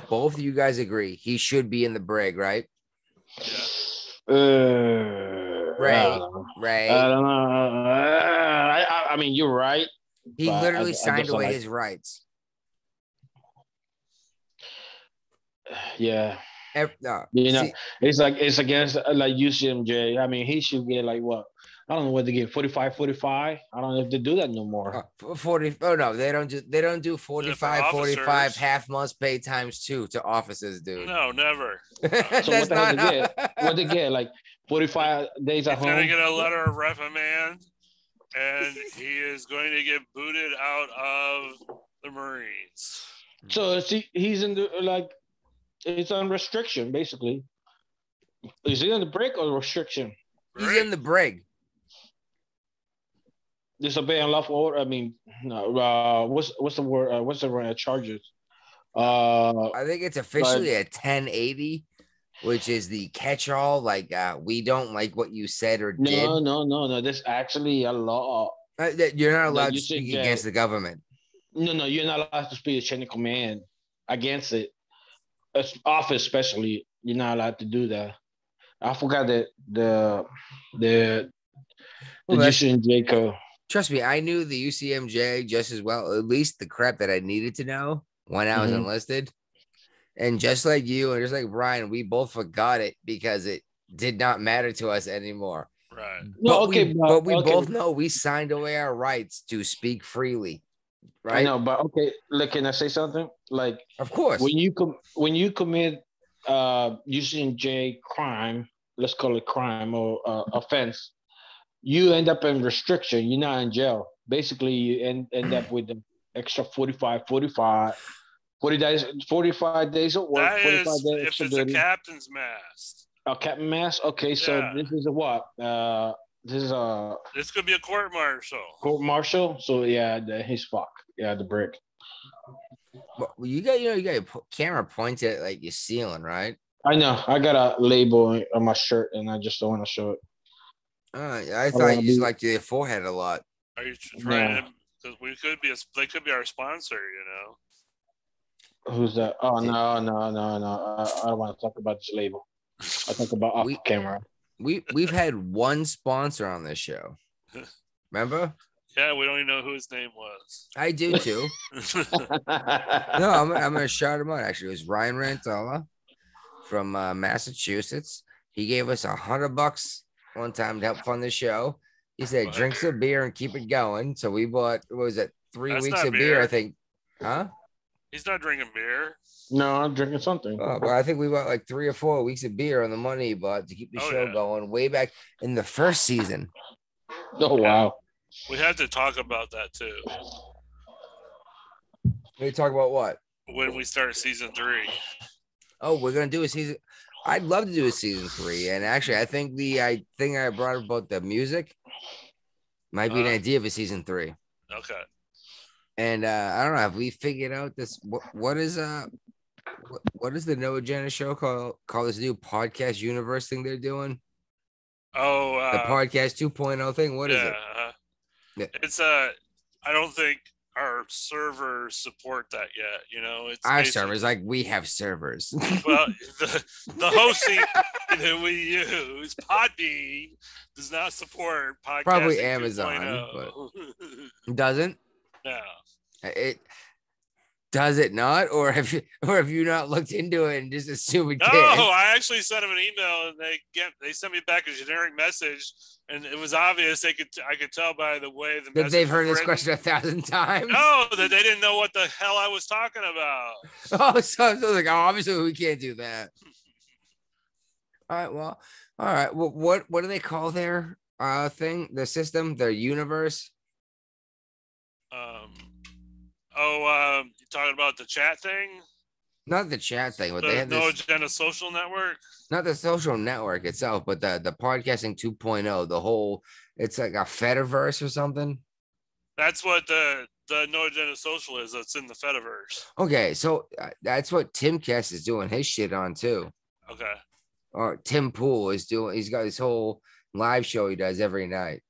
both of you guys agree he should be in the brig, right? Yeah. Right. I don't know. I mean, you're right. He literally signed away his rights. Yeah. It's against like UCMJ. I mean, he should get like what? I don't know what they get, 45. I don't know if they do that no more. 40. Oh no, they don't do 45 half months pay times 2 to officers, dude. No, never. So what the hell they get? What they get? Like 45 days at home. He's gonna get a letter of reprimand, and he is going to get booted out of the Marines. So he's in the it's on restriction, basically. Is he in the break or restriction? He's in the brig. Disobey unlawful order. I mean, no. What's the word? What's the charges? I think it's officially a 1080, which is the catch-all. Like, we don't like what you said or did. No. There's actually a law. You're not allowed to speak against the government. No, you're not allowed to speak a chain of command against it. Office, especially, you're not allowed to do that. I forgot that the UCMJ code. Trust me, I knew the UCMJ just as well, at least the crap that I needed to know when I was enlisted. And just like you and just like Brian, we both forgot it because it did not matter to us anymore. Right. But we both know we signed away our rights to speak freely. Right. I know, but okay. Look, can I say something? Like, of course, when you commit UCMJ crime, let's call it crime or offense, you end up in restriction. You're not in jail. Basically, you end up with the extra 45 days, 45 days of work. That 45 is, days if it's a captain's mast. A captain mast. Okay, so this is a what? This could be a court martial. Court martial. So yeah, he's fucked. Yeah, the brick. Well, you got your camera pointed at like your ceiling, right? I know. I got a label on my shirt, and I just don't want to show it. I thought you just liked your forehead a lot. Are you trying? Because they could be our sponsor. Who's that? Oh no! I don't want to talk about this label. I talk about off camera. We've had one sponsor on this show. Remember? Yeah, we don't even know who his name was. I do too. No, I'm gonna shout him out. Actually, it was Ryan Rantola from Massachusetts. He gave us $100 one time to help fund the show. He said, "Drink some beer and keep it going." So we bought, what was it, 3 weeks of beer, I think. Huh? He's not drinking beer. No, I'm drinking something. But I think we bought like 3 or 4 weeks of beer on the money he bought to keep the show going way back in the first season. Oh, wow. We have to talk about that too. We talk about what? When we start season 3. Oh, we're gonna do a season. I'd love to do a season 3. And actually, I think the thing I brought up about the music might be an idea of a season 3. Okay. And I don't know. Have we figured out this? What is the Noah Jenna show called this new podcast universe thing they're doing? Oh, the podcast 2.0 thing. What is it? It's I don't think our servers support that yet. You know, it's our servers, like we have servers. Well, the hosting that we use, Podbean, does not support podcasting. Probably Amazon, but doesn't. No. It does it not, or have you not looked into it and just assume it No, can? I actually sent them an email and they sent me back a generic message, and it was obvious I could tell by the way the that message they've heard was this written. question 1,000 times. No, that they didn't know what the hell I was talking about. Oh, so like, oh, obviously we can't do that. All right, well, what do they call their thing? The system, their universe? You talking about the chat thing? Not the chat thing, but they have No this Agenda Social Network. not the social network itself, but the podcasting 2.0, the whole, it's like a Fediverse or something. That's what the No Agenda Social is. That's in the Fediverse. Okay, so that's what Timcast is doing his shit on too. Okay. Or Tim Pool is doing. He's got this whole live show he does every night.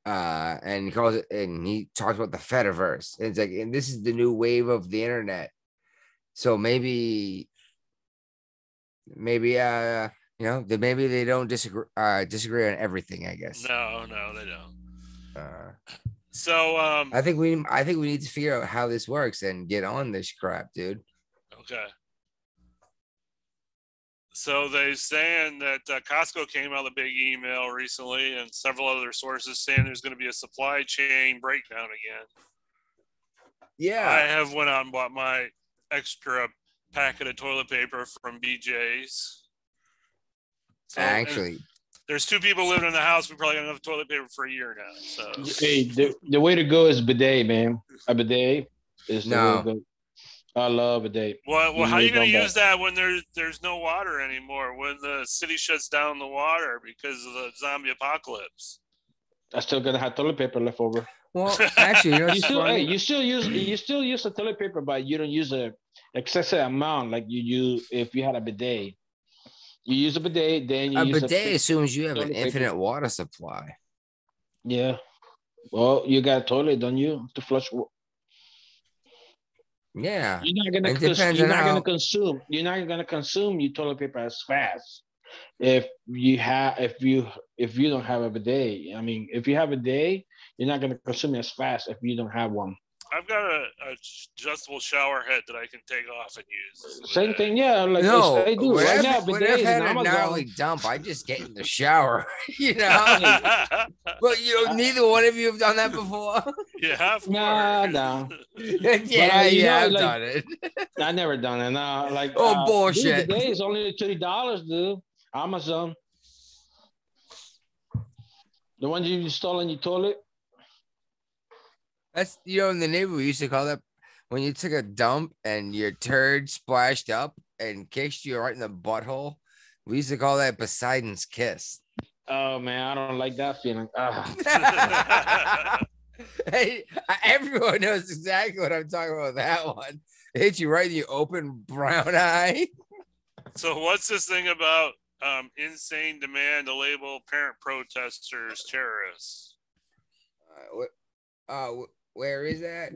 And he calls it, and he talks about the Fediverse. It's like, and this is the new wave of the internet. So maybe maybe they don't disagree on everything, I guess. No, they don't. So I think we need to figure out how this works and get on this crap, dude. Okay. So they're saying that Costco came out with a big email recently, and several other sources saying there's going to be a supply chain breakdown again. Yeah, I have went out and bought my extra packet of toilet paper from BJ's. So, actually, there's 2 people living in the house. We probably got enough toilet paper for a year now. So hey, the way to go is bidet, man. A bidet is the way to go. I love bidet. Well, how are you going to use that when there's no water anymore? When the city shuts down the water because of the zombie apocalypse? I'm still gonna have toilet paper left over. Well, actually, you still use the toilet paper, but you don't use a excessive amount like you use if you had a bidet. You use a bidet, then you use bidet assumes you have an infinite water supply. Yeah. Well, you got a toilet, don't you, to flush? Yeah. You're not gonna consume your toilet paper as fast if you don't have a bidet. I mean, if you have a bidet, you're not gonna consume it as fast if you don't have one. I've got a adjustable shower head that I can take off and use. Same thing, yeah. Like no, they do right now. When I've had a gnarly dump, I just get in the shower, you know. But neither one of you have done that before. Yeah, no. Yeah, I've done it. I never done it. No, like bullshit. Bidet is only $30, dude. Amazon. The one you install in your toilet. That's, in the neighborhood, we used to call that when you took a dump and your turd splashed up and kissed you right in the butthole. We used to call that Poseidon's kiss. Oh, man, I don't like that feeling. Hey, everyone knows exactly what I'm talking about. That one. It hit you right in the open brown eye. So what's this thing about insane demand to label parent protesters terrorists? Where is that?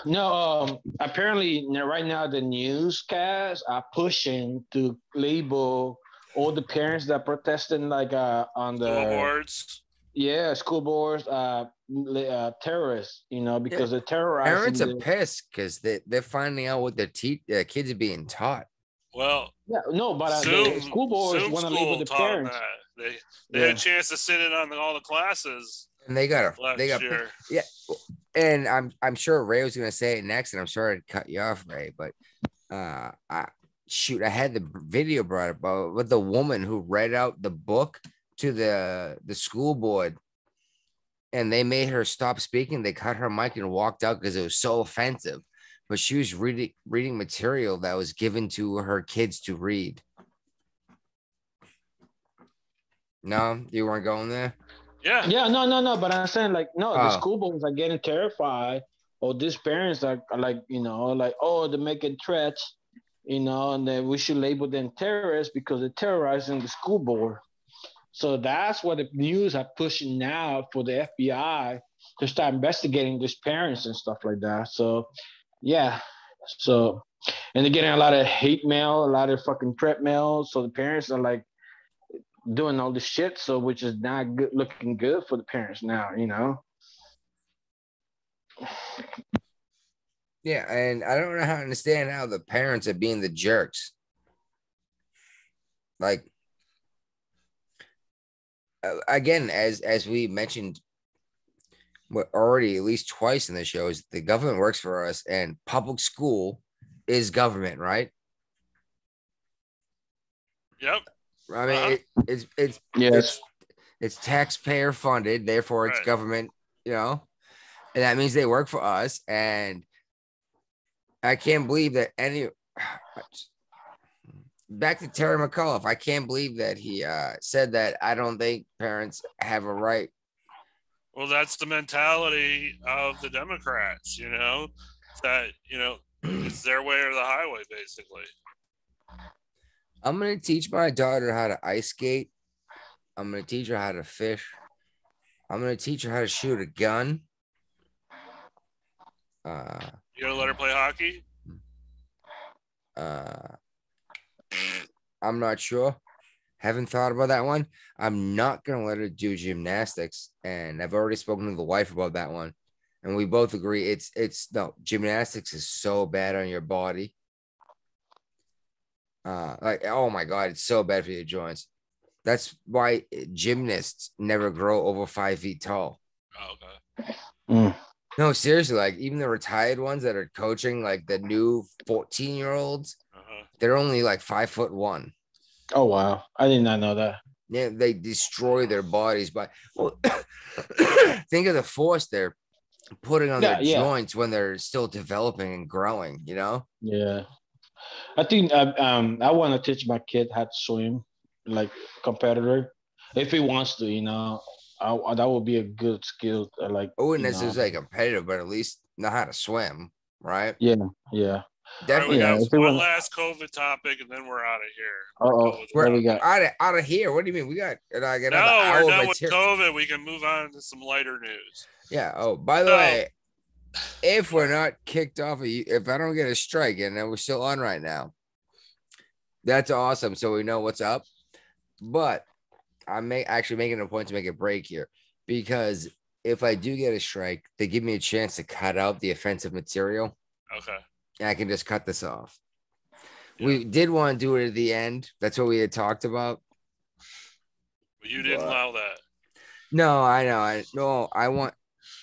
No, apparently right now the newscasts are pushing to label all the parents that protesting like on the school boards. Yeah, school boards, terrorists, because they're terrorizing. Parents are pissed because they're finding out what their kids are being taught. Well, yeah, no, but the school boards want to label the parents. They had a chance to sit in on all the classes. And they got yeah. And I'm sure Ray was gonna say it next, and I'm sorry to cut you off, Ray, but I had the video brought up with the woman who read out the book to the school board, and they made her stop speaking. They cut her mic and walked out because it was so offensive. But she was reading material that was given to her kids to read. No, you weren't going there? Yeah. Yeah, no. But I'm saying the school boards are getting terrified. Or these parents are like, they're making threats, and then we should label them terrorists because they're terrorizing the school board. So that's what the news are pushing now for the FBI to start investigating these parents and stuff like that. So yeah, so and they're getting a lot of hate mail, a lot of fucking threat mail. So the parents are like doing all this shit, so which is not good, looking good for the parents now. Yeah, and I don't know how to understand how the parents are being the jerks. Like, again, as we mentioned, already at least twice in the show, is the government works for us, and public school is government, right? Yep. I mean, Yes. it's taxpayer funded, therefore it's Right. government, and that means they work for us. And I can't believe that back to Terry McAuliffe, I can't believe that he said that I don't think parents have a right. Well, that's the mentality of the Democrats, that, it's their way or the highway, basically. I'm going to teach my daughter how to ice skate. I'm going to teach her how to fish. I'm going to teach her how to shoot a gun. You going to let her play hockey? I'm not sure. Haven't thought about that one. I'm not going to let her do gymnastics. And I've already spoken to the wife about that one. And we both agree no, gymnastics is so bad on your body. Like, oh my God, it's so bad for your joints. That's why gymnasts never grow over 5 feet tall. Oh, okay. No, seriously, like even the retired ones that are coaching, like the new 14-year-olds, they're only like 5'1". Oh wow, I did not know that. Yeah, they destroy their bodies by think of the force they're putting on their joints when they're still developing and growing, Yeah. I think I want to teach my kid how to swim, like competitor, if he wants to. That would be a good skill. I wouldn't necessarily say competitive, but at least know how to swim, right? Yeah. Definitely. All right, we got one last COVID topic, and then we're out of here. What we got? Out of here. What do you mean? We got like another hour. We're done with COVID. We can move on to some lighter news. Yeah. Oh, by the way, if we're not kicked off, if I don't get a strike, and then we're still on right now, that's awesome. So we know what's up. But I'm actually making a point to make a break here, because if I do get a strike, they give me a chance to cut out the offensive material. Okay. And I can just cut this off. Yeah. We did want to do it at the end. That's what we had talked about. But you didn't allow that. No, I know. I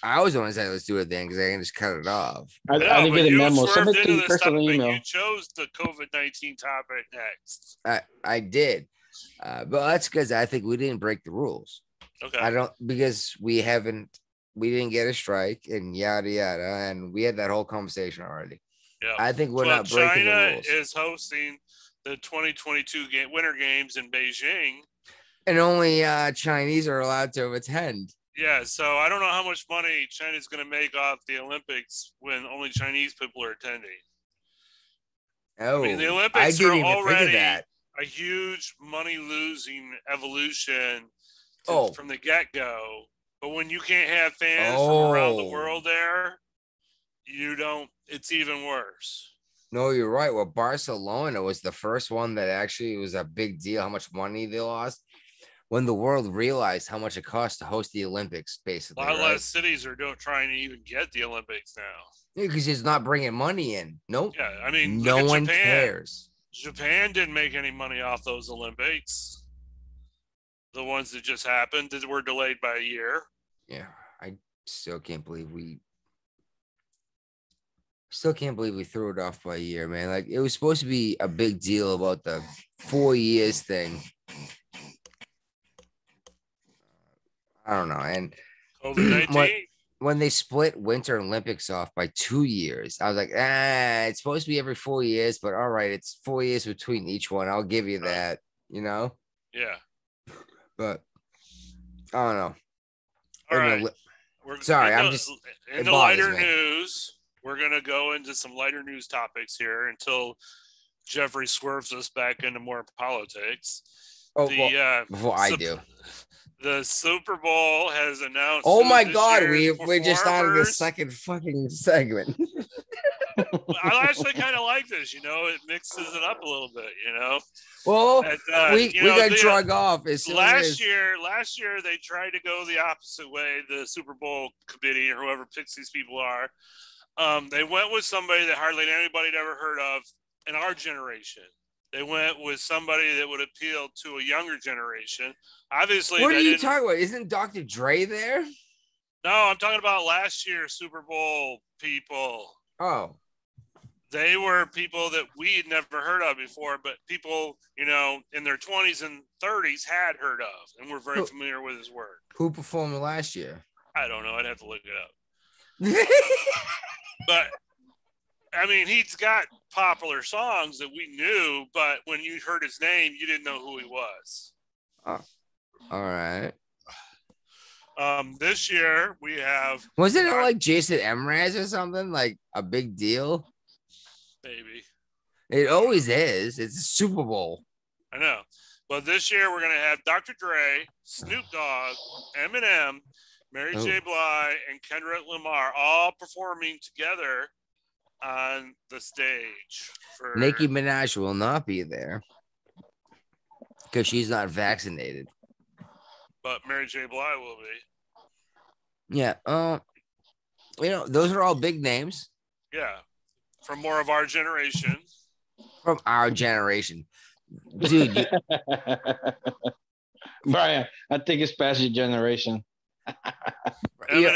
always want to say let's do it then because I can just cut it off. I didn't get a memo. Somebody into this topic. Email. You chose the COVID-19 topic next. I did. But that's because I think we didn't break the rules. Okay. Because we didn't get a strike and yada yada, and we had that whole conversation already. Yeah. I think we're not breaking the rules. China is hosting the 2022 Winter Games in Beijing, and only Chinese are allowed to attend. Yeah, so I don't know how much money China's going to make off the Olympics when only Chinese people are attending. Oh, I mean, the Olympics are already a huge money-losing evolution from the get-go. But when you can't have fans from around the world there, it's even worse. No, you're right. Well, Barcelona was the first one that actually was a big deal, how much money they lost. When the world realized how much it costs to host the Olympics, basically. A lot less cities are trying to even get the Olympics now. Yeah, because it's not bringing money in. Nope. Yeah, I mean, no one cares. Japan didn't make any money off those Olympics. The ones that just happened that were delayed by a year. Yeah, I still can't believe we threw it off by a year, man. Like, it was supposed to be a big deal about the 4 years thing. I don't know. And COVID-19. When they split Winter Olympics off by 2 years, I was like, it's supposed to be every 4 years, but all right, it's 4 years between each one. I'll give you that, Yeah. But I don't know. All right. Sorry, I'm just in the lighter news. We're gonna go into some lighter news topics here until Jeffrey swerves us back into more politics. before I do. The Super Bowl has announced. Oh my God, we just started the second fucking segment. I actually kind of like this. It mixes it up a little bit. Well, we got drug off last year they tried to go the opposite way. The Super Bowl committee or whoever picks these people are, they went with somebody that hardly anybody had ever heard of in our generation. They went with somebody that would appeal to a younger generation. Obviously, what are you talking about? Isn't Dr. Dre there? No, I'm talking about last year's Super Bowl people. Oh. They were people that we had never heard of before, but people, in their 20s and 30s had heard of and were very familiar with his work. Who performed last year? I don't know. I'd have to look it up. But, I mean, he's got popular songs that we knew, but when you heard his name, you didn't know who he was. Oh, all right. This year, we have... Wasn't it like Jason Mraz or something? Like a big deal? Maybe. It always is. It's a Super Bowl. I know. But this year we're going to have Dr. Dre, Snoop Dogg, Eminem, Mary J. Blige, and Kendrick Lamar all performing together on the stage. Nicki Minaj will not be there because she's not vaccinated. But Mary J. Blige will be. Yeah. Those are all big names. Yeah. From more of our generation. From our generation. Dude. Brian, I think it's past your generation. You're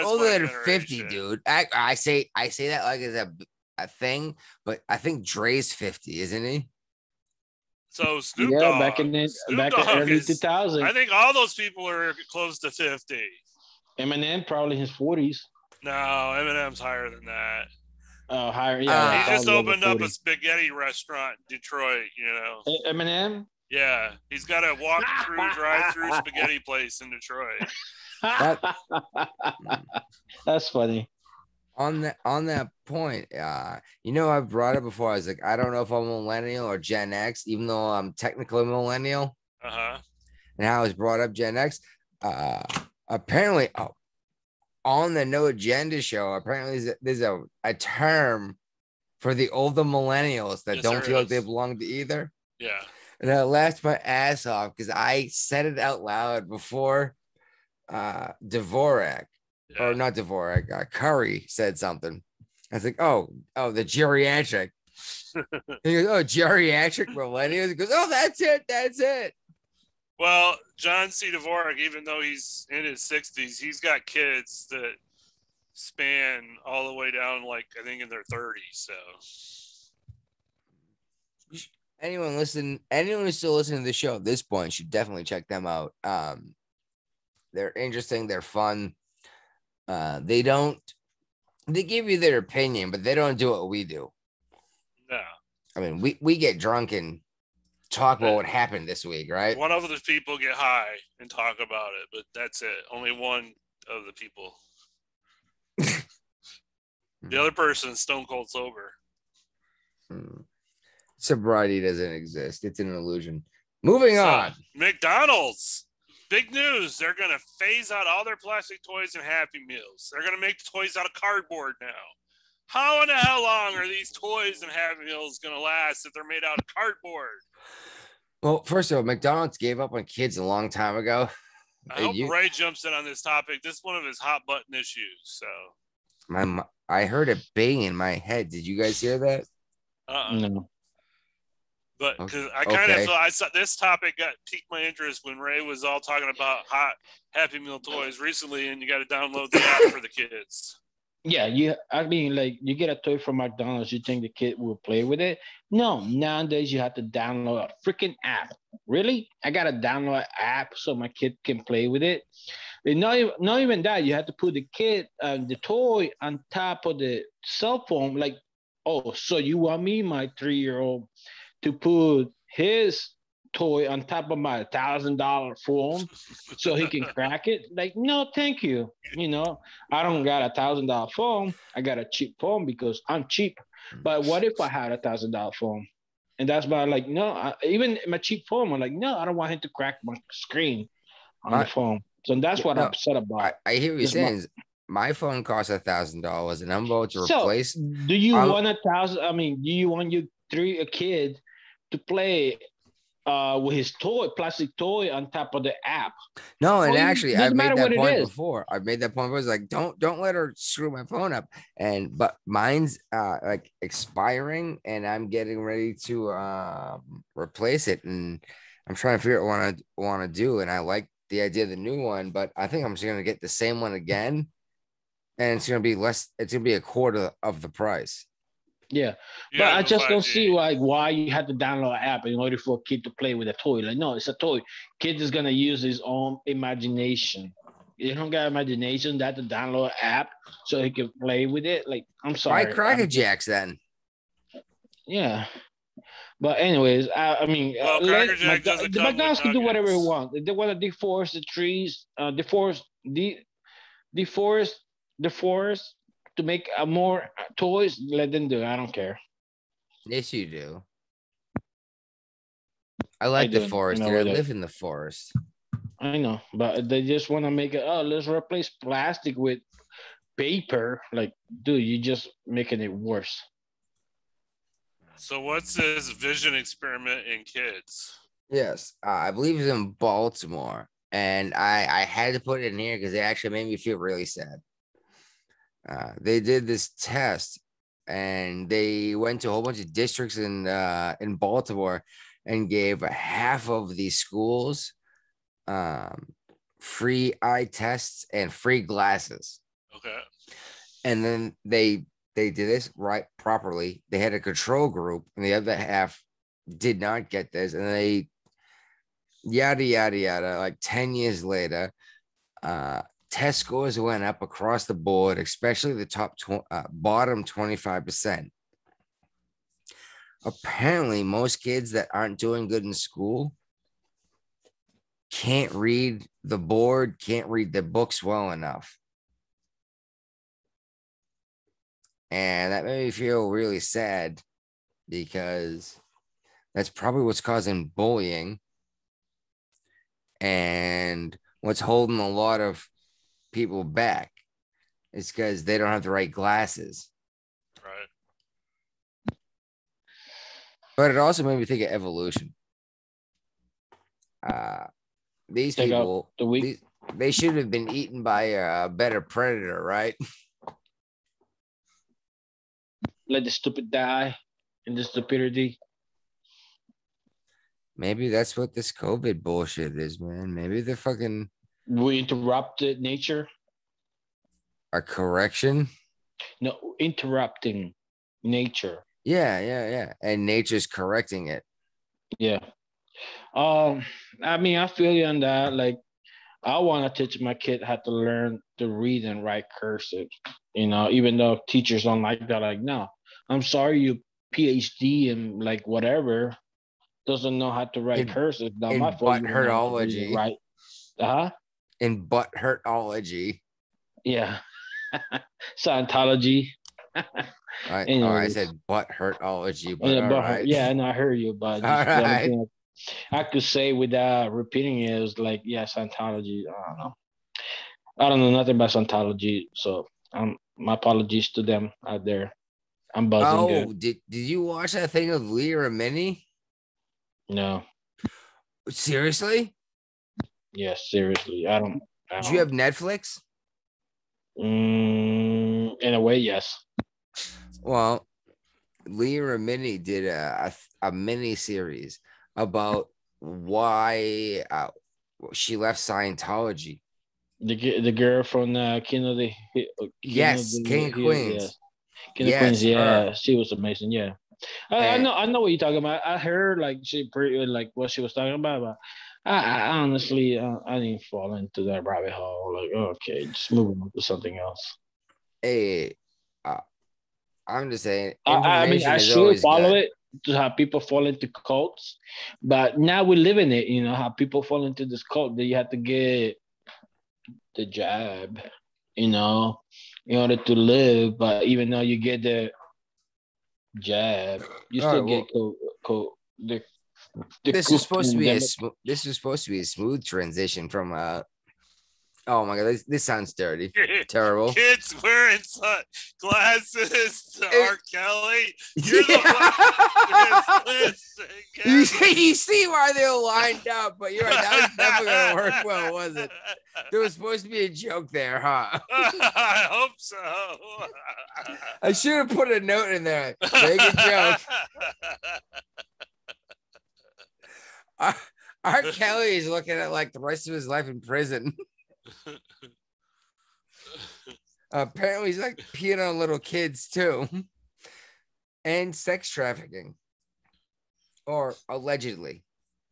older than 50, dude. I say that like it's a thing, but I think Dre's 50, isn't he? So Snoop Dogg. Back in early 2000. I think all those people are close to 50. Eminem probably his 40s. No, Eminem's higher than that. Oh, higher. Yeah. He just opened up a spaghetti restaurant in Detroit, Eminem? Yeah. He's got a drive-through spaghetti place in Detroit. That's funny. On that point, I brought it before. I was like, I don't know if I'm a millennial or Gen X, even though I'm technically a millennial. Uh-huh. And how I was brought up Gen X. Apparently, on the No Agenda show, apparently there's a term for the older millennials that don't feel like they belong to either. Yeah. And I laughed my ass off because I said it out loud before Dvorak, or not Dvorak, Curry said something. I was like, oh, the geriatric. He goes, oh, geriatric millennials. He goes, oh, that's it. Well, John C. Dvorak, even though he's in his 60s, he's got kids that span all the way down, like, I think in their 30s. So anyone who's still listening to the show at this point should definitely check them out. They're interesting. They're fun. They give you their opinion, but they don't do what we do. No. I mean, we get drunk and talk about what happened this week, right? One of the people get high and talk about it, but that's it. Only one of the people. The other person's stone cold sober. Sobriety doesn't exist. It's an illusion. Moving on. McDonald's. Big news. They're going to phase out all their plastic toys and Happy Meals. They're going to make toys out of cardboard now. How in the hell long are these toys and Happy Meals going to last if they're made out of cardboard? Well, first of all, McDonald's gave up on kids a long time ago. I hope Ray jumps in on this topic. This is one of his hot button issues. So, I heard a bang in my head. Did you guys hear that? No. But because I kind of thought this topic piqued my interest when Ray was all talking about hot Happy Meal toys recently, and you got to download the app for the kids. Yeah, I mean, like, you get a toy from McDonald's, you think the kid will play with it? No, nowadays you have to download a freaking app. Really? I got to download an app so my kid can play with it. And not even that, you have to put the toy on top of the cell phone. Like, oh, so you want me, my 3-year-old, to put his toy on top of my $1,000 phone so he can crack it? Like, no, thank you. I don't got a $1,000 phone. I got a cheap phone because I'm cheap. But what if I had a $1,000 phone? And that's why, like, no, even my cheap phone, I'm like, no, I don't want him to crack my screen on the My phone. So that's what I'm no, upset about. I hear what you're This my, saying. My phone costs $1,000, and I'm about to so replace. do you I'm want 1,000? I mean, do you want your a kid to play with his plastic toy on top of the app? no, and Well, actually, I've doesn't made matter what that it point is. before. I've made that point before. It's like, don't let her screw my phone up. And but mine's like expiring, and I'm getting ready to replace it, and I'm trying to figure out what I want to do. And I like the idea of the new one, but I think I'm just gonna get the same one again, and it's gonna be less. It's gonna be a quarter of the price. Yeah, You but gotta I go just don't 5G. see like why you had to download an app in order for a kid to play with a toy. Like, no, it's a toy. Kid is gonna use his own imagination. You don't got imagination that to download an app so he can play with it. Like, I'm Buy sorry. Cracker Jacks then. Yeah. But anyways, I mean, Well, Cracker Jack doesn't the come with McDonald's can do whatever they nuggets. want. If they want to deforest the trees, deforest the forest to make more toys. Let them do it. I don't care. Yes, you do. I I like the do. You forest, know dude. I with it. live in the forest. I know, but they just want to make it. Oh, let's replace plastic with paper. Like, dude, you just making it worse. So what's this vision experiment in kids? Yes, I believe it's in Baltimore, and I had to put it in here because it actually made me feel really sad. They did this test, and they went to a whole bunch of districts in Baltimore, and gave half of the schools free eye tests and free glasses. Okay. And then they did this right properly. They had a control group, and the other half did not get this, and they yada yada yada. Like 10 years later, test scores went up across the board, especially the bottom 25%. Apparently, most kids that aren't doing good in school can't read the board, can't read the books well enough. And that made me feel really sad because that's probably what's causing bullying and what's holding a lot of people back. It's because they don't have the right glasses. Right. But it also made me think of evolution. These Take out people, the week. they should have been eaten by a better predator, right? Let the stupid die in the stupidity. Maybe that's what this COVID bullshit is, man. Maybe they're fucking We interrupted nature. a correction. No, interrupting nature. Yeah. And nature's correcting it. Yeah. I mean, I feel you on that. Like, I want to teach my kid how to learn to read and write cursive. You know, even though teachers don't like that. Like, no, I'm sorry, you PhD and like whatever doesn't know how to write In cursive. Not my in fault. You butt don't know how to read and hurtology. write. Uh huh. In butt hurtology. Yeah. Scientology. I Anyways, said butt hurtology, but yeah, all but right. yeah, I know I heard you, but All just the only right. thing I could say without repeating it is like, yeah, Scientology. I don't know. I don't know nothing about Scientology, so my apologies to them out there. I'm buzzing good. Oh, did you watch that thing of Lear and Minnie? No, Seriously? yes, seriously, I don't. I Did you have don't. Netflix? In a way, yes. Well, Lear and Minnie did a mini series about why she left Scientology. The girl from King of Yes, the King of Hill, yeah, Queens. King of Queens, Yes, her. yeah, she was amazing, yeah. And I know what you're talking about. I heard like she pretty like what she was talking about, but I honestly I didn't fall into that rabbit hole. Like, okay, just moving on to something else. hey, uh, I'm just saying, I mean, information I is still always follow good. it to have people fall into cults, but now we live in it. You know how people fall into this cult that you have to get the jab, you know, in order to live. But even though you get the jab, you All right, still get well, COVID. This was supposed to be a smooth transition from oh my god, this sounds dirty. Terrible. Kids wearing glasses to R. Kelly. You're the one. You see why they're lined up, but you're right. That was never gonna work well, was it? There was supposed to be a joke there, huh? I hope so. I should have put a note in there. Make a joke. R. Kelly is looking at like the rest of his life in prison. Apparently, he's like peeing on little kids too, and sex trafficking, or allegedly.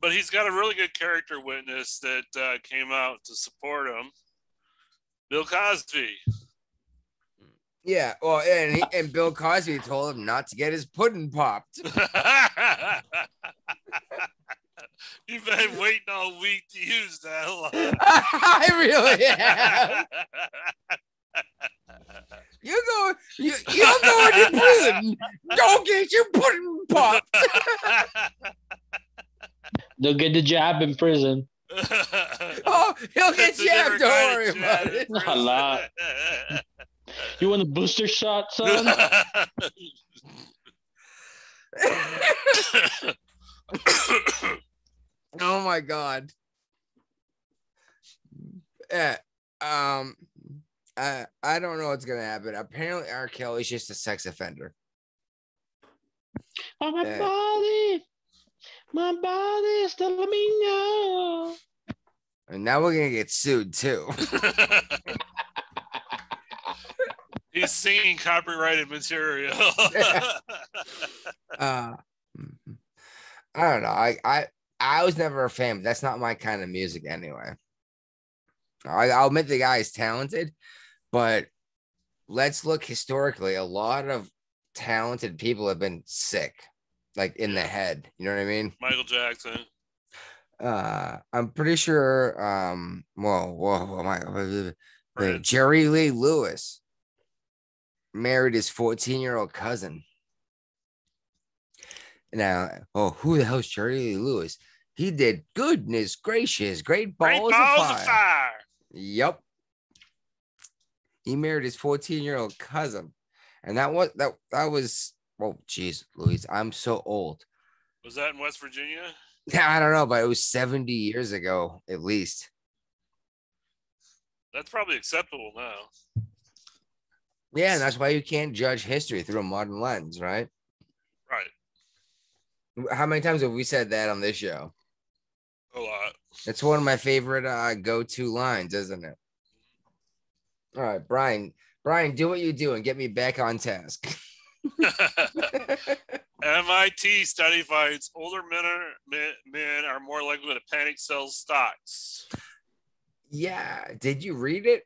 But he's got a really good character witness that came out to support him, Bill Cosby. Yeah, well, and Bill Cosby told him not to get his pudding popped. You've been waiting all week to use that line. I really have. You're going to prison. Don't get your pudding popped. They'll get the jab in prison. Oh, he'll get jabbed. Don't worry about it. A lot. You want a booster shot, son? Oh my god. I don't know what's gonna happen. Apparently, R. Kelly's just a sex offender. Oh, my body is telling me no. And now we're gonna get sued too. He's singing copyrighted material. I don't know. I was never a fan, but that's not my kind of music anyway. I'll admit the guy is talented, but let's look historically. A lot of talented people have been sick, like in the head. You know what I mean? Michael Jackson. I'm pretty sure. Jerry Lee Lewis married his 14-year-old cousin. Now, who the hell's Jerry Lee Lewis? He did goodness gracious, great balls of fire. Yep. He married his 14-year-old cousin. And that was oh geez, Louise, I'm so old. Was that in West Virginia? I don't know, but it was 70 years ago, at least. That's probably acceptable now. Yeah, and that's why you can't judge history through a modern lens, right? Right. How many times have we said that on this show? A lot. It's one of my favorite go-to lines, isn't it? All right, Brian, do what you do and get me back on task. MIT study finds older men are more likely to panic sell stocks. Yeah, did you read it?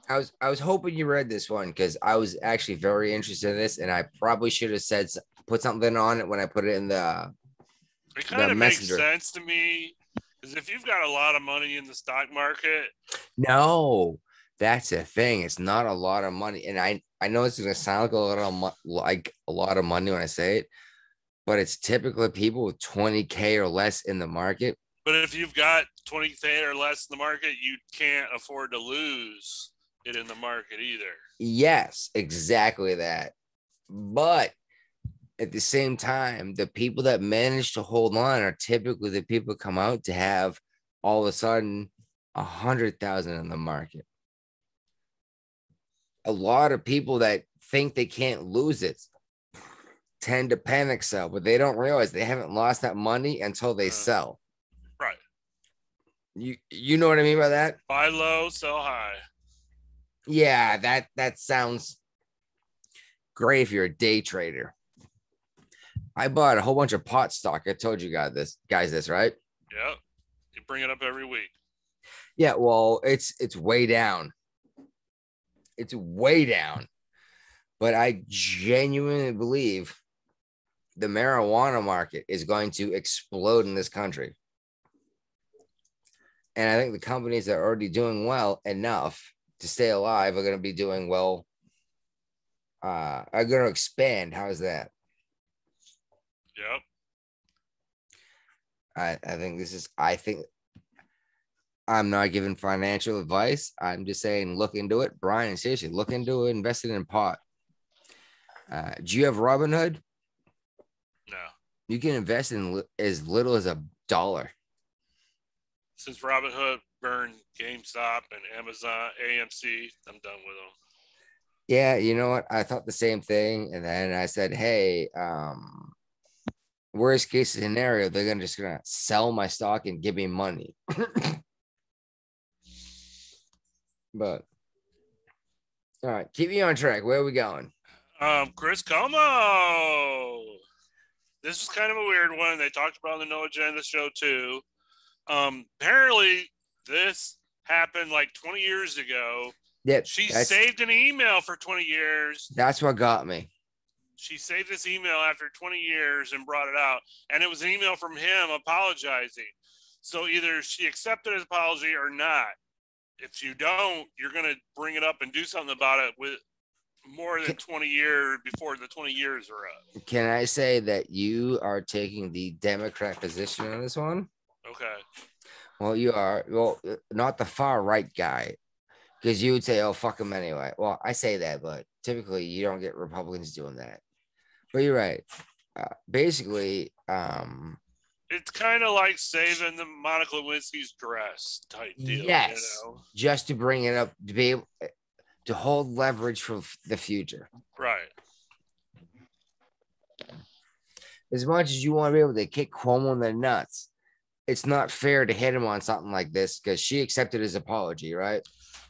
I was hoping you read this one because I was actually very interested in this, and I probably should have put something on it when I put it in the. It kind of makes sense to me because if you've got a lot of money in the stock market, no, that's the thing. It's not a lot of money, and I know it's gonna sound like a lot of money when I say it, but it's typically people with 20K or less in the market. But if you've got 20K or less in the market, you can't afford to lose it in the market either. Yes, exactly that. But at the same time, the people that manage to hold on are typically the people come out to have all of a sudden 100,000 in the market. A lot of people that think they can't lose it tend to panic sell, but they don't realize they haven't lost that money until they sell. Right. You know what I mean by that? Buy low, sell high. Yeah, that sounds great if you're a day trader. I bought a whole bunch of pot stock. I told you guys this, right? Yep. You bring it up every week. Yeah, well, it's way down. It's way down. But I genuinely believe the marijuana market is going to explode in this country. And I think the companies that are already doing well enough to stay alive are going to be doing well. Are going to expand. How is that? Yep. I think I'm not giving financial advice. I'm just saying, look into it. Brian, seriously, look into it, invest it in pot. Do you have Robinhood? No. You can invest in as little as $1. Since Robinhood burned GameStop and Amazon, AMC, I'm done with them. Yeah, you know what? I thought the same thing. And then I said, hey, worst case scenario, they're just gonna sell my stock and give me money. But all right, keep me on track. Where are we going? Chris Como. This is kind of a weird one. They talked about on the No Agenda show too. Apparently this happened like 20 years ago. Yep, she saved an email for 20 years. That's what got me. She saved this email after 20 years and brought it out. And it was an email from him apologizing. So either she accepted his apology or not. If you don't, you're going to bring it up and do something about it with more than 20 years before the 20 years are up. Can I say that you are taking the Democrat position on this one? Okay. Well, you are. Well, not the far right guy, because you would say, oh, fuck him anyway. Well, I say that, but typically you don't get Republicans doing that. But you're right. Basically, it's kind of like saving the Monica Lewinsky's dress type deal. Yes, you know? Just to bring it up, to be able to hold leverage for the future. Right. As much as you want to be able to kick Cuomo in the nuts, it's not fair to hit him on something like this because she accepted his apology, right?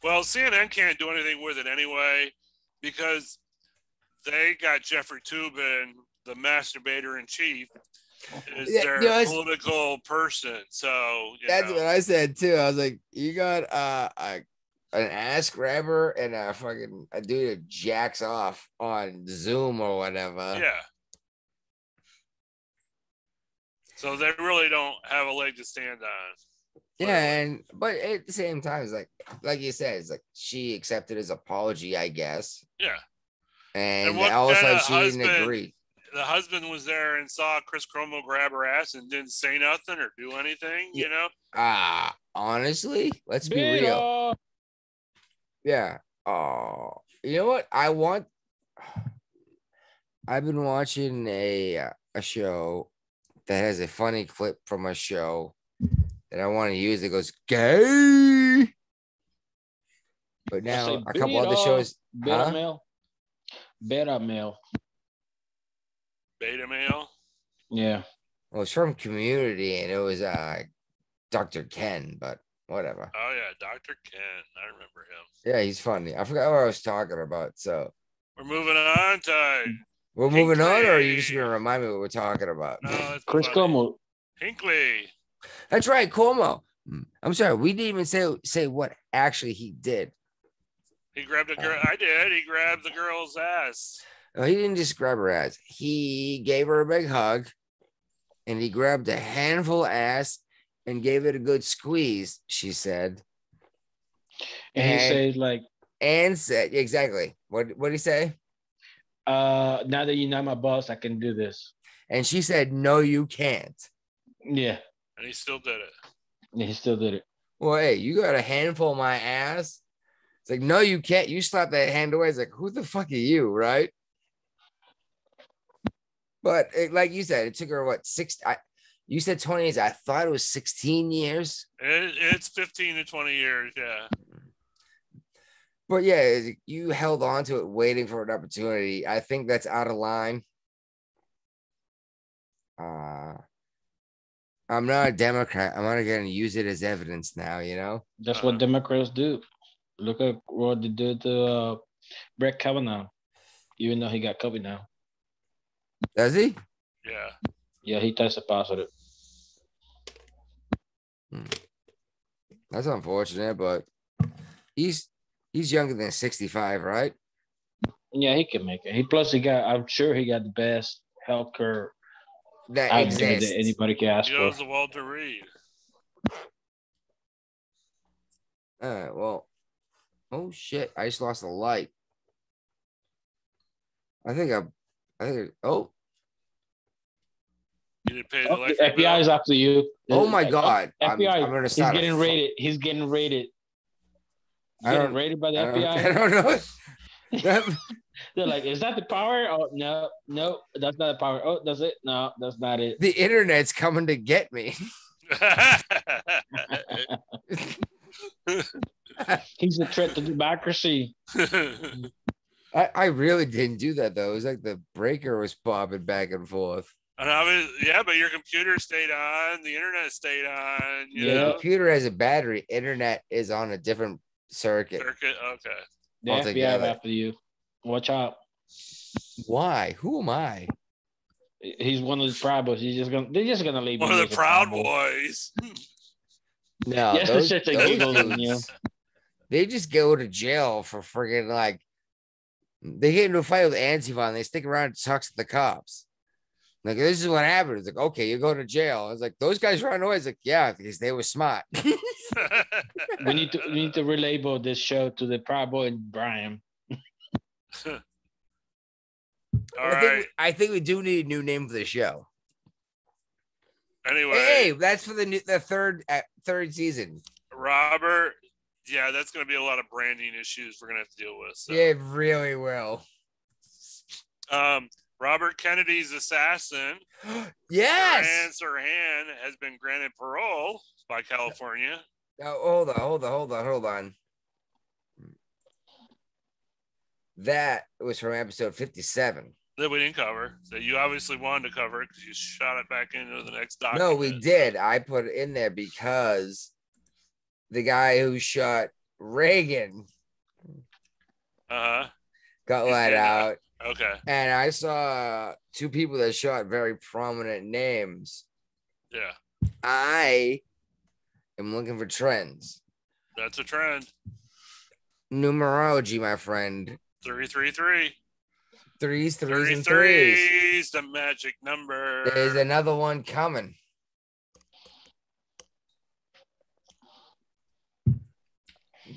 Well, CNN can't do anything with it anyway because they got Jeffrey Toobin, the masturbator in chief, is their political person. So that's what I said too. I was like, you got an ass grabber and a fucking a dude that jacks off on Zoom or whatever. Yeah. So they really don't have a leg to stand on. Yeah, but at the same time, it's like you said, it's like she accepted his apology, I guess. Yeah. And all of a sudden she didn't agree. The husband was there and saw Chris Cuomo grab her ass and didn't say nothing or do anything, you know? Honestly, let's be real. Yeah. Oh, you know what? I've been watching a show that has a funny clip from a show that I want to use that goes gay. But now a couple other shows. Beta male. Beta male? Yeah. Well, it's from Community and it was Dr. Ken, but whatever. Oh yeah, Dr. Ken. I remember him. Yeah, he's funny. I forgot what I was talking about. So we're moving on to moving on, or are you just gonna remind me what we're talking about? No, Chris Cuomo. Hinckley. That's right, Cuomo. I'm sorry, we didn't even say what actually he did. He grabbed a girl. I did. He grabbed the girl's ass. No, he didn't just grab her ass. He gave her a big hug, and he grabbed a handful of ass and gave it a good squeeze. She said, and he said like, and said exactly what did he say? Now that you're not my boss, I can do this. And she said, no, you can't. Yeah. And he still did it. Yeah, he still did it. Well, hey, you got a handful of my ass. It's like, no, you can't. You slap that hand away. It's like, who the fuck are you, right? But like you said, it took her what, you said 20 years. I thought it was 16 years. It's 15 to 20 years, yeah. But yeah, you held on to it waiting for an opportunity. I think that's out of line. I'm not a Democrat. I'm not going to use it as evidence now, you know? That's what Democrats do. Look at what they did to Brett Kavanaugh, even though he got COVID now. Does he? Yeah. Yeah, he tested positive. That's unfortunate, but he's younger than 65, right? Yeah, he can make it. I'm sure he got the best healthcare that exists that anybody can ask for. He goes to Walter Reed. All right, well, oh shit, I just lost a light. You didn't pay the Oh, the electric FBI is bill? after you. Oh my God. FBI. I'm gonna He's start getting raided. He's getting raided. I Getting don't raided by the I don't, FBI. I don't know. They're like, is that the power? Oh no, that's not the power. Oh, that's it. No, that's not it. The internet's coming to get me. He's a threat to democracy. I really didn't do that though. It was like the breaker was popping back and forth. And yeah, but your computer stayed on, the internet stayed on. You The know? computer has a battery. Internet is on a different circuit. Okay. The FBI Altogether. after you. Watch out. Why? Who am I? He's one of the Proud Boys. They're just gonna leave One him of as the a Proud Boy. Boys. No, Yeah, those it's just a giggle on you. dudes, they just go to jail for friggin' like they get into a fight with Antifa and they stick around and talk to the cops. Like, this is what happened. It's like, okay, you go to jail. I was like, those guys ran away. It's like, yeah, because they were smart. We need to relabel this show to the Proud Boy and Brian. I think we do need a new name for the show. Anyway, Hey, that's for the third season. Robert, yeah, that's going to be a lot of branding issues we're going to have to deal with. So. Yeah, it really will. Robert Kennedy's assassin, Yes. Sirhan, has been granted parole by California. Oh, hold on. That was from episode 57. That we didn't cover. That you obviously wanted to cover it because you shot it back into the next document. No, we did. I put it in there because the guy who shot Reagan got let out. Okay. And I saw two people that shot very prominent names. Yeah. I am looking for trends. That's a trend. Numerology, my friend. 333. Threes, and 33 threes. is the magic number. There's another one coming.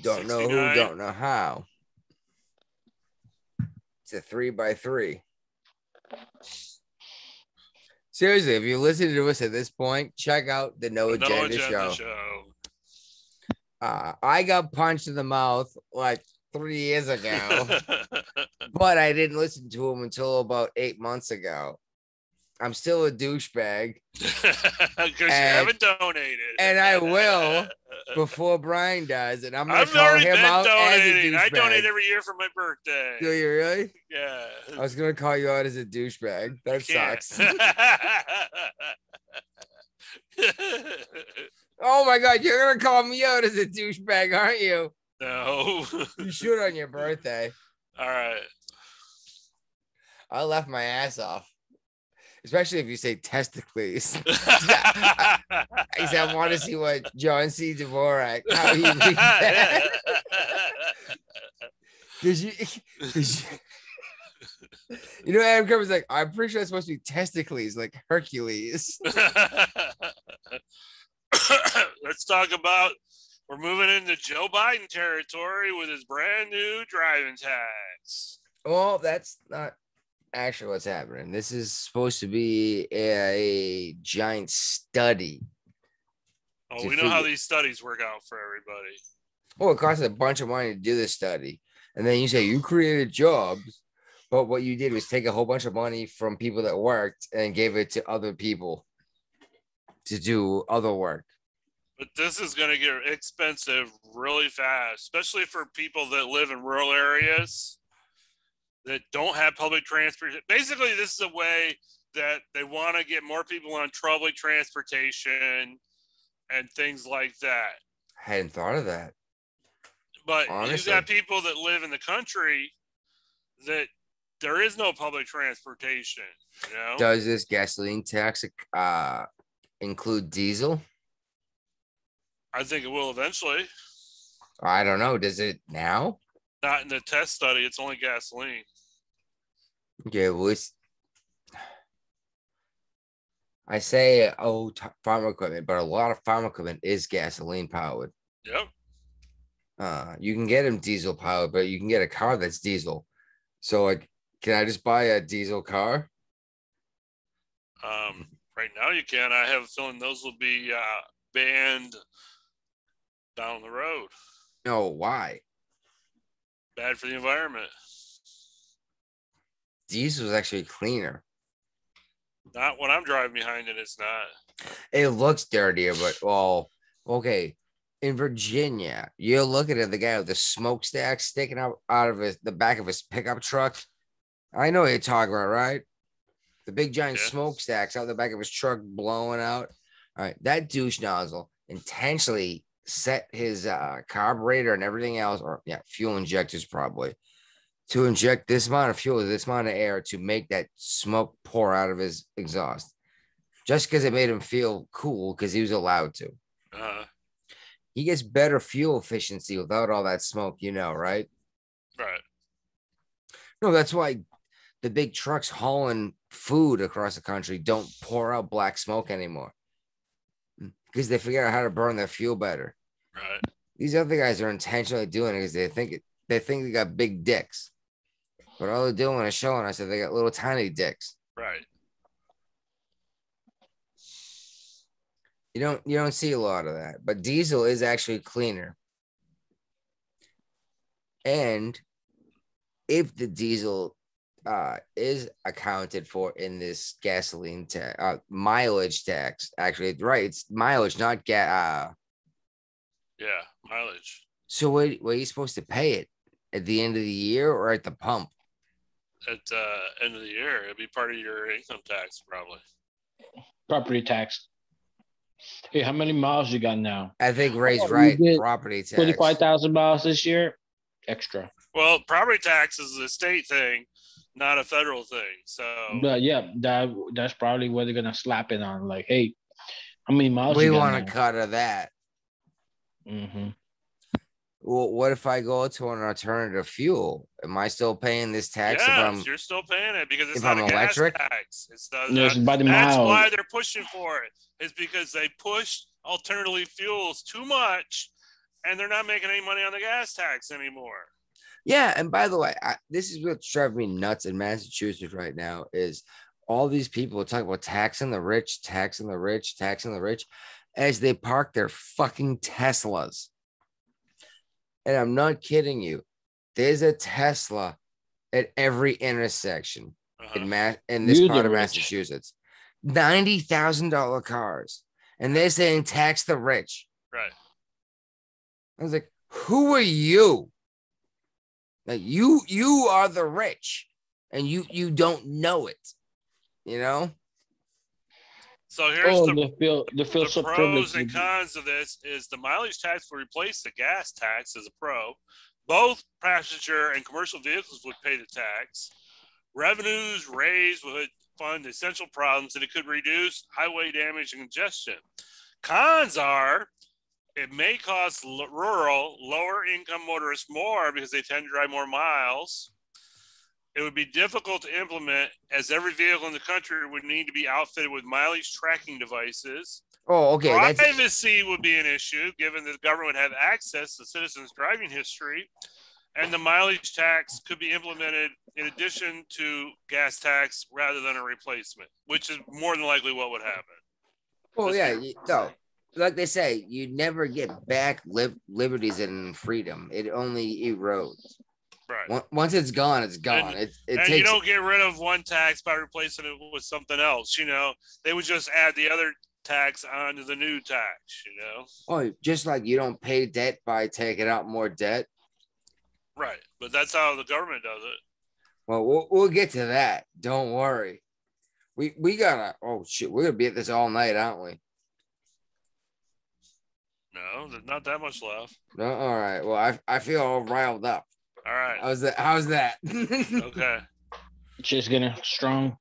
Don't know 69. who, don't know how. It's a 3x3. Seriously, if you listen to us at this point, check out the No Agenda show. I got punched in the mouth like 3 years ago, but I didn't listen to him until about 8 months ago. I'm still a douchebag. Because you haven't donated. And I will before Brian does. And I'm going to I've call already him been out donating. as a douchebag. I donate every year for my birthday. Do you really? Yeah. I was going to call you out as a douchebag. That sucks. Oh my God, you're going to call me out as a douchebag, aren't you? No. You should on your birthday. All right. I left my ass off. Especially if you say testicles. I said, I want to see what John C. Dvorak, how he reads that. You know, Adam Kerber's like, I'm pretty sure it's supposed to be testicles, like Hercules. Let's talk about, we're moving into Joe Biden territory with his brand new driving tax. Well, that's not actually what's happening. This is supposed to be a giant study. Oh, we know how these studies work out for everybody. Well, it costs a bunch of money to do this study. And then you say you created jobs, but what you did was take a whole bunch of money from people that worked and gave it to other people to do other work. But this is going to get expensive really fast, especially for people that live in rural areas that don't have public transportation. Basically, this is a way that they want to get more people on public transportation and things like that. I hadn't thought of that. But honestly, you got people that live in the country that there is no public transportation. You know? Does this gasoline tax include diesel? I think it will eventually. I don't know. Does it now? Not in the test study. It's only gasoline. Okay, well, I say farm equipment, but a lot of farm equipment is gasoline powered. Yep. You can get them diesel powered, but you can get a car that's diesel. So, like, can I just buy a diesel car? Right now you can. I have a feeling those will be banned down the road. No, why? Bad for the environment. Diesel is actually cleaner. Not when I'm driving behind it, it's not. It looks dirtier, but well, okay. In Virginia, you're looking at the guy with the smokestack sticking out of the back of his pickup truck. I know what you're talking about, right? The big giant smokestacks out the back of his truck blowing out. All right, that douche nozzle intentionally set his carburetor and everything else, or fuel injectors probably, to inject this amount of fuel, this amount of air to make that smoke pour out of his exhaust. Just because it made him feel cool because he was allowed to. He gets better fuel efficiency without all that smoke, right? Right. No, that's why the big trucks hauling food across the country don't pour out black smoke anymore because they figure out how to burn their fuel better. Right. These other guys are intentionally doing it because they think they got big dicks, but all they're doing is showing us that they got little tiny dicks. Right. You don't see a lot of that, but diesel is actually cleaner. And if the diesel is accounted for in this gasoline mileage tax, actually, right? It's mileage, not mileage. So where are you supposed to pay it? At the end of the year or at the pump? At the end of the year, it'll be part of your income tax, probably. Property tax. Hey, how many miles you got now? I think Ray's right. Property tax. 25,000 miles this year, extra. Well, property tax is a state thing, not a federal thing. So, but yeah, that's probably what they're gonna slap it on. Like, hey, how many miles? We want a cut of that. Mm-hmm. Well, what if I go to an alternative fuel? Am I still paying this tax? Yeah, you're still paying it because it's not a gas tax. It's by the mile. That's why they're pushing for it. It's because they push alternative fuels too much, and they're not making any money on the gas tax anymore. Yeah, and by the way, this is what's driving me nuts in Massachusetts right now is all these people talk about taxing the rich, taxing the rich, taxing the rich, as they park their fucking Teslas. And I'm not kidding you. There's a Tesla at every intersection in this part of Massachusetts. $90,000 cars. And they're saying tax the rich. Right. I was like, who are you? Like you are the rich and you don't know it, So here's the pros and cons of this is the mileage tax will replace the gas tax as a pro. Both passenger and commercial vehicles would pay the tax. Revenues raised would fund essential problems, and it could reduce highway damage and congestion. Cons are it may cost rural, lower-income motorists more because they tend to drive more miles. It would be difficult to implement as every vehicle in the country would need to be outfitted with mileage tracking devices. Oh, okay. Privacy would be an issue given that the government would have access to citizens' driving history. And the mileage tax could be implemented in addition to gas tax rather than a replacement, which is more than likely what would happen. Well, so like they say, you never get back liberties and freedom. It only erodes. Right. Once it's gone, it's gone. And you don't get rid of one tax by replacing it with something else. They would just add the other tax onto the new tax. Oh, just like you don't pay debt by taking out more debt. Right, but that's how the government does it. Well, we'll get to that. Don't worry. We gotta. Oh shit, we're gonna be at this all night, aren't we? No, there's not that much left. No, all right. Well, I feel all riled up. All right. How's that? Okay. Just getting strong.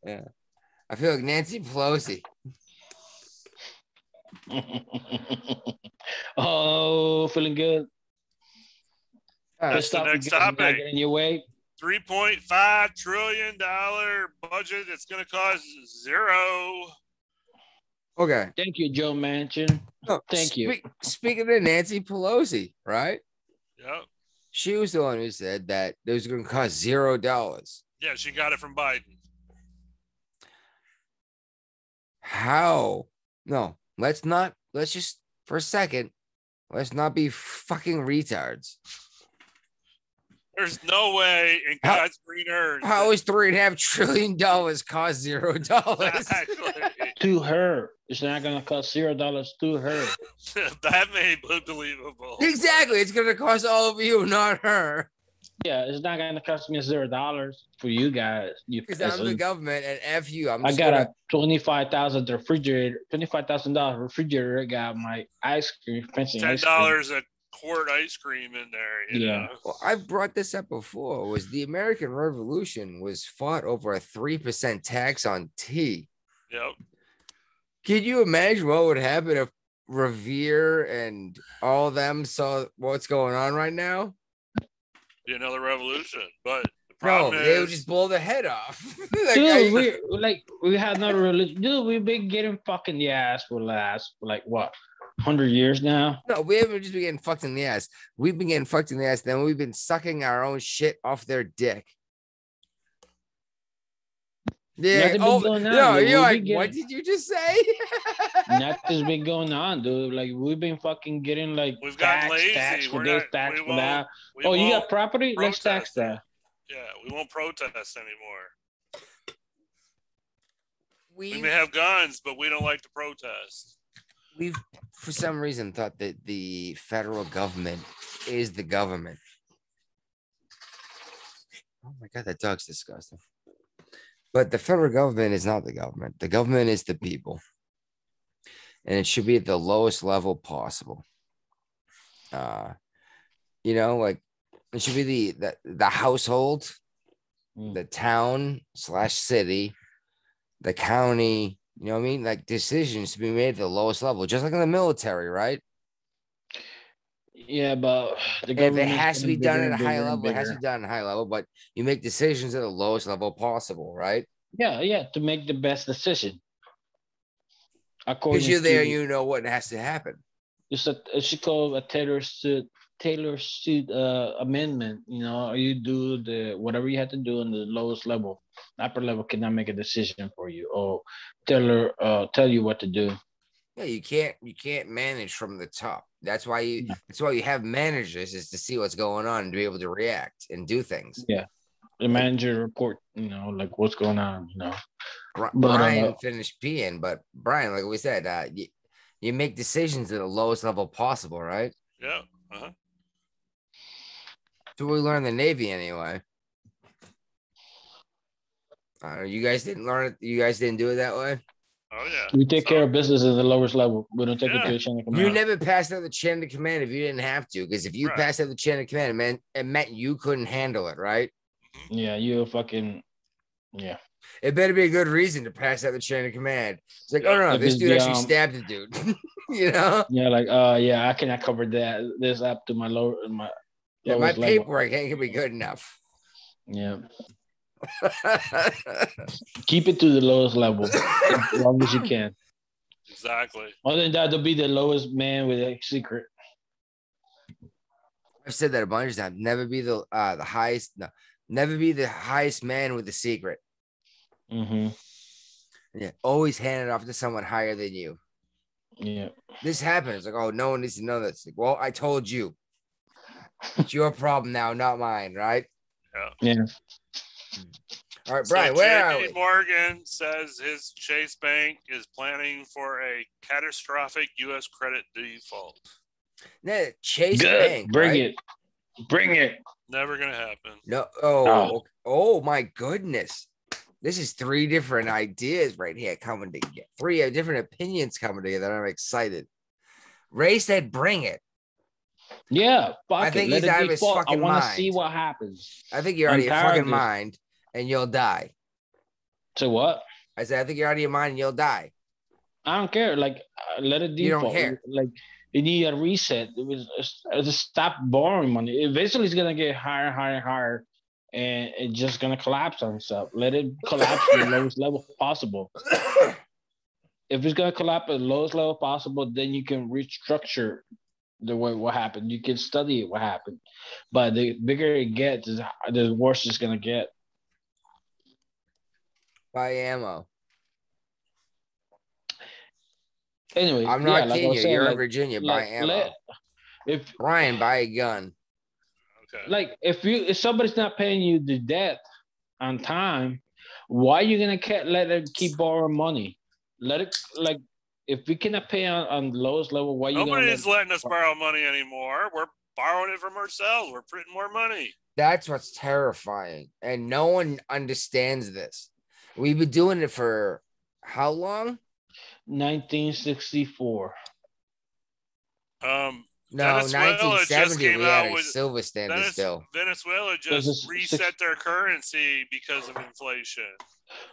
Yeah. I feel like Nancy Pelosi. Oh, feeling good. That's the next topic. In your way. $3.5 trillion budget that's going to cost zero. Okay. Thank you, Joe Manchin. No, Thank you. Speaking of Nancy Pelosi, right? Yep. She was the one who said that it was going to cost $0. Yeah, she got it from Biden. how? No, let's just for a second, let's not be fucking retards. There's no way in God's green earth. How is $3.5 trillion cost $0? Exactly. To her. It's not gonna cost $0 to her. That may be believable. Exactly. It's gonna cost all of you, not her. Yeah, it's not gonna cost me $0 for you guys. Because I'm the government and F you. I got a $25,000 refrigerator, $25,000 refrigerator. I got my ice cream, fancy $10 a quart ice cream in there. You know? Well, I've brought this up before. Was the American Revolution was fought over a 3% tax on tea. Yep. Can you imagine what would happen if Revere and all of them saw what's going on right now? Be another revolution, but the No, problem they is, would just blow their head off. Dude, we had no religion. Dude, we've been getting fucking the ass for the last like what 100 years now. No, we haven't just been getting fucked in the ass. We've been getting fucked in the ass. Then we've been sucking our own shit off their dick. Yeah. Oh, no, you're like, what did you just say? Nothing's been going on, dude. Like we've been fucking getting like we've gotten lazy. Tax for this, tax for that. We Oh, you got property? Let's tax protest that. Yeah, we won't protest anymore. We We may have guns, but we don't like to protest. We've, for some reason, thought that the federal government is the government. Oh my God, that dog's disgusting. But the federal government is not the government. The government is the people. And it should be at the lowest level possible. You know, like it should be the household, the town / city, the county, you know what I mean? Like decisions to be made at the lowest level, just like in the military, right? Yeah, but the government, if it has to be done at a high level, it has to be done at a high level, but you make decisions at the lowest level possible, right? Yeah, to make the best decision. Because you're there, you know what has to happen. It's called a Taylor suit amendment. You know, you do the whatever you have to do on the lowest level. Upper level cannot make a decision for you or tell you what to do. Yeah, you can't manage from the top. That's why you have managers, is to see what's going on and to be able to react and do things. Yeah. The manager report, you know, like what's going on, you know. Brian finished peeing, but Brian, like we said, you make decisions at the lowest level possible, right? Yeah. Uh-huh. So we learned in the Navy anyway. You guys didn't learn it. You guys didn't do it that way. Oh yeah. We take care of business at the lowest level. We don't take it to the chain of command. You never passed out the chain of command if you didn't have to, because if you passed out the chain of command, it meant you couldn't handle it, right? Yeah, you fucking It better be a good reason to pass out the chain of command. It's like, oh no, this dude actually stabbed the dude. You know? Yeah, like I cannot cover this up to my my paperwork ain't gonna be good enough. Yeah. Keep it to the lowest level as long as you can. Exactly. Other than that, they'll be the lowest man with a secret. I've said that a bunch of times. Never be the highest. No, never be the highest man with the secret. Mm-hmm. Yeah, always hand it off to someone higher than you. Yeah. This happens. Like, oh, no one needs to know this. Like, well, I told you. It's your problem now, not mine, right? Yeah. All right, Brian, where are we? JP Morgan says his Chase Bank is planning for a catastrophic U.S. credit default. No, Chase Bank, Bring it. Never gonna happen. No. Oh my goodness. This is 3 different ideas right here coming together. 3 different opinions coming together. I'm excited. Ray said, "Bring it." Yeah, I think he's out of his fucking mind. I want to see what happens. I think you're out of your fucking mind, and you'll die. So what? I said, I think you're out of your mind, and you'll die. I don't care. Like, let it default. You don't care. Like, you need a reset. Just stop borrowing money. Eventually, it's gonna get higher, and it's just gonna collapse on itself. Let it collapse to the lowest level possible. If it's gonna collapse at the lowest level possible, then you can restructure the way what happened. You can study what happened. But the bigger it gets, the worse it's gonna get. Buy ammo. Anyway, I'm yeah, not like I kidding was you. saying, You're in like Virginia. Buy ammo. if Brian, buy a gun. Okay. like if somebody's not paying you the debt on time, why are you gonna let them keep borrowing money? Let it like if we cannot pay on the lowest level, why are you gonna let? Nobody's letting us borrow money anymore. We're borrowing it from ourselves. We're printing more money. That's what's terrifying. And no one understands this. We've been doing it for how long? 1964. No, Venezuela just 1970. came We had out a with silver standard still. Venezuela Because just it's reset their currency because of inflation.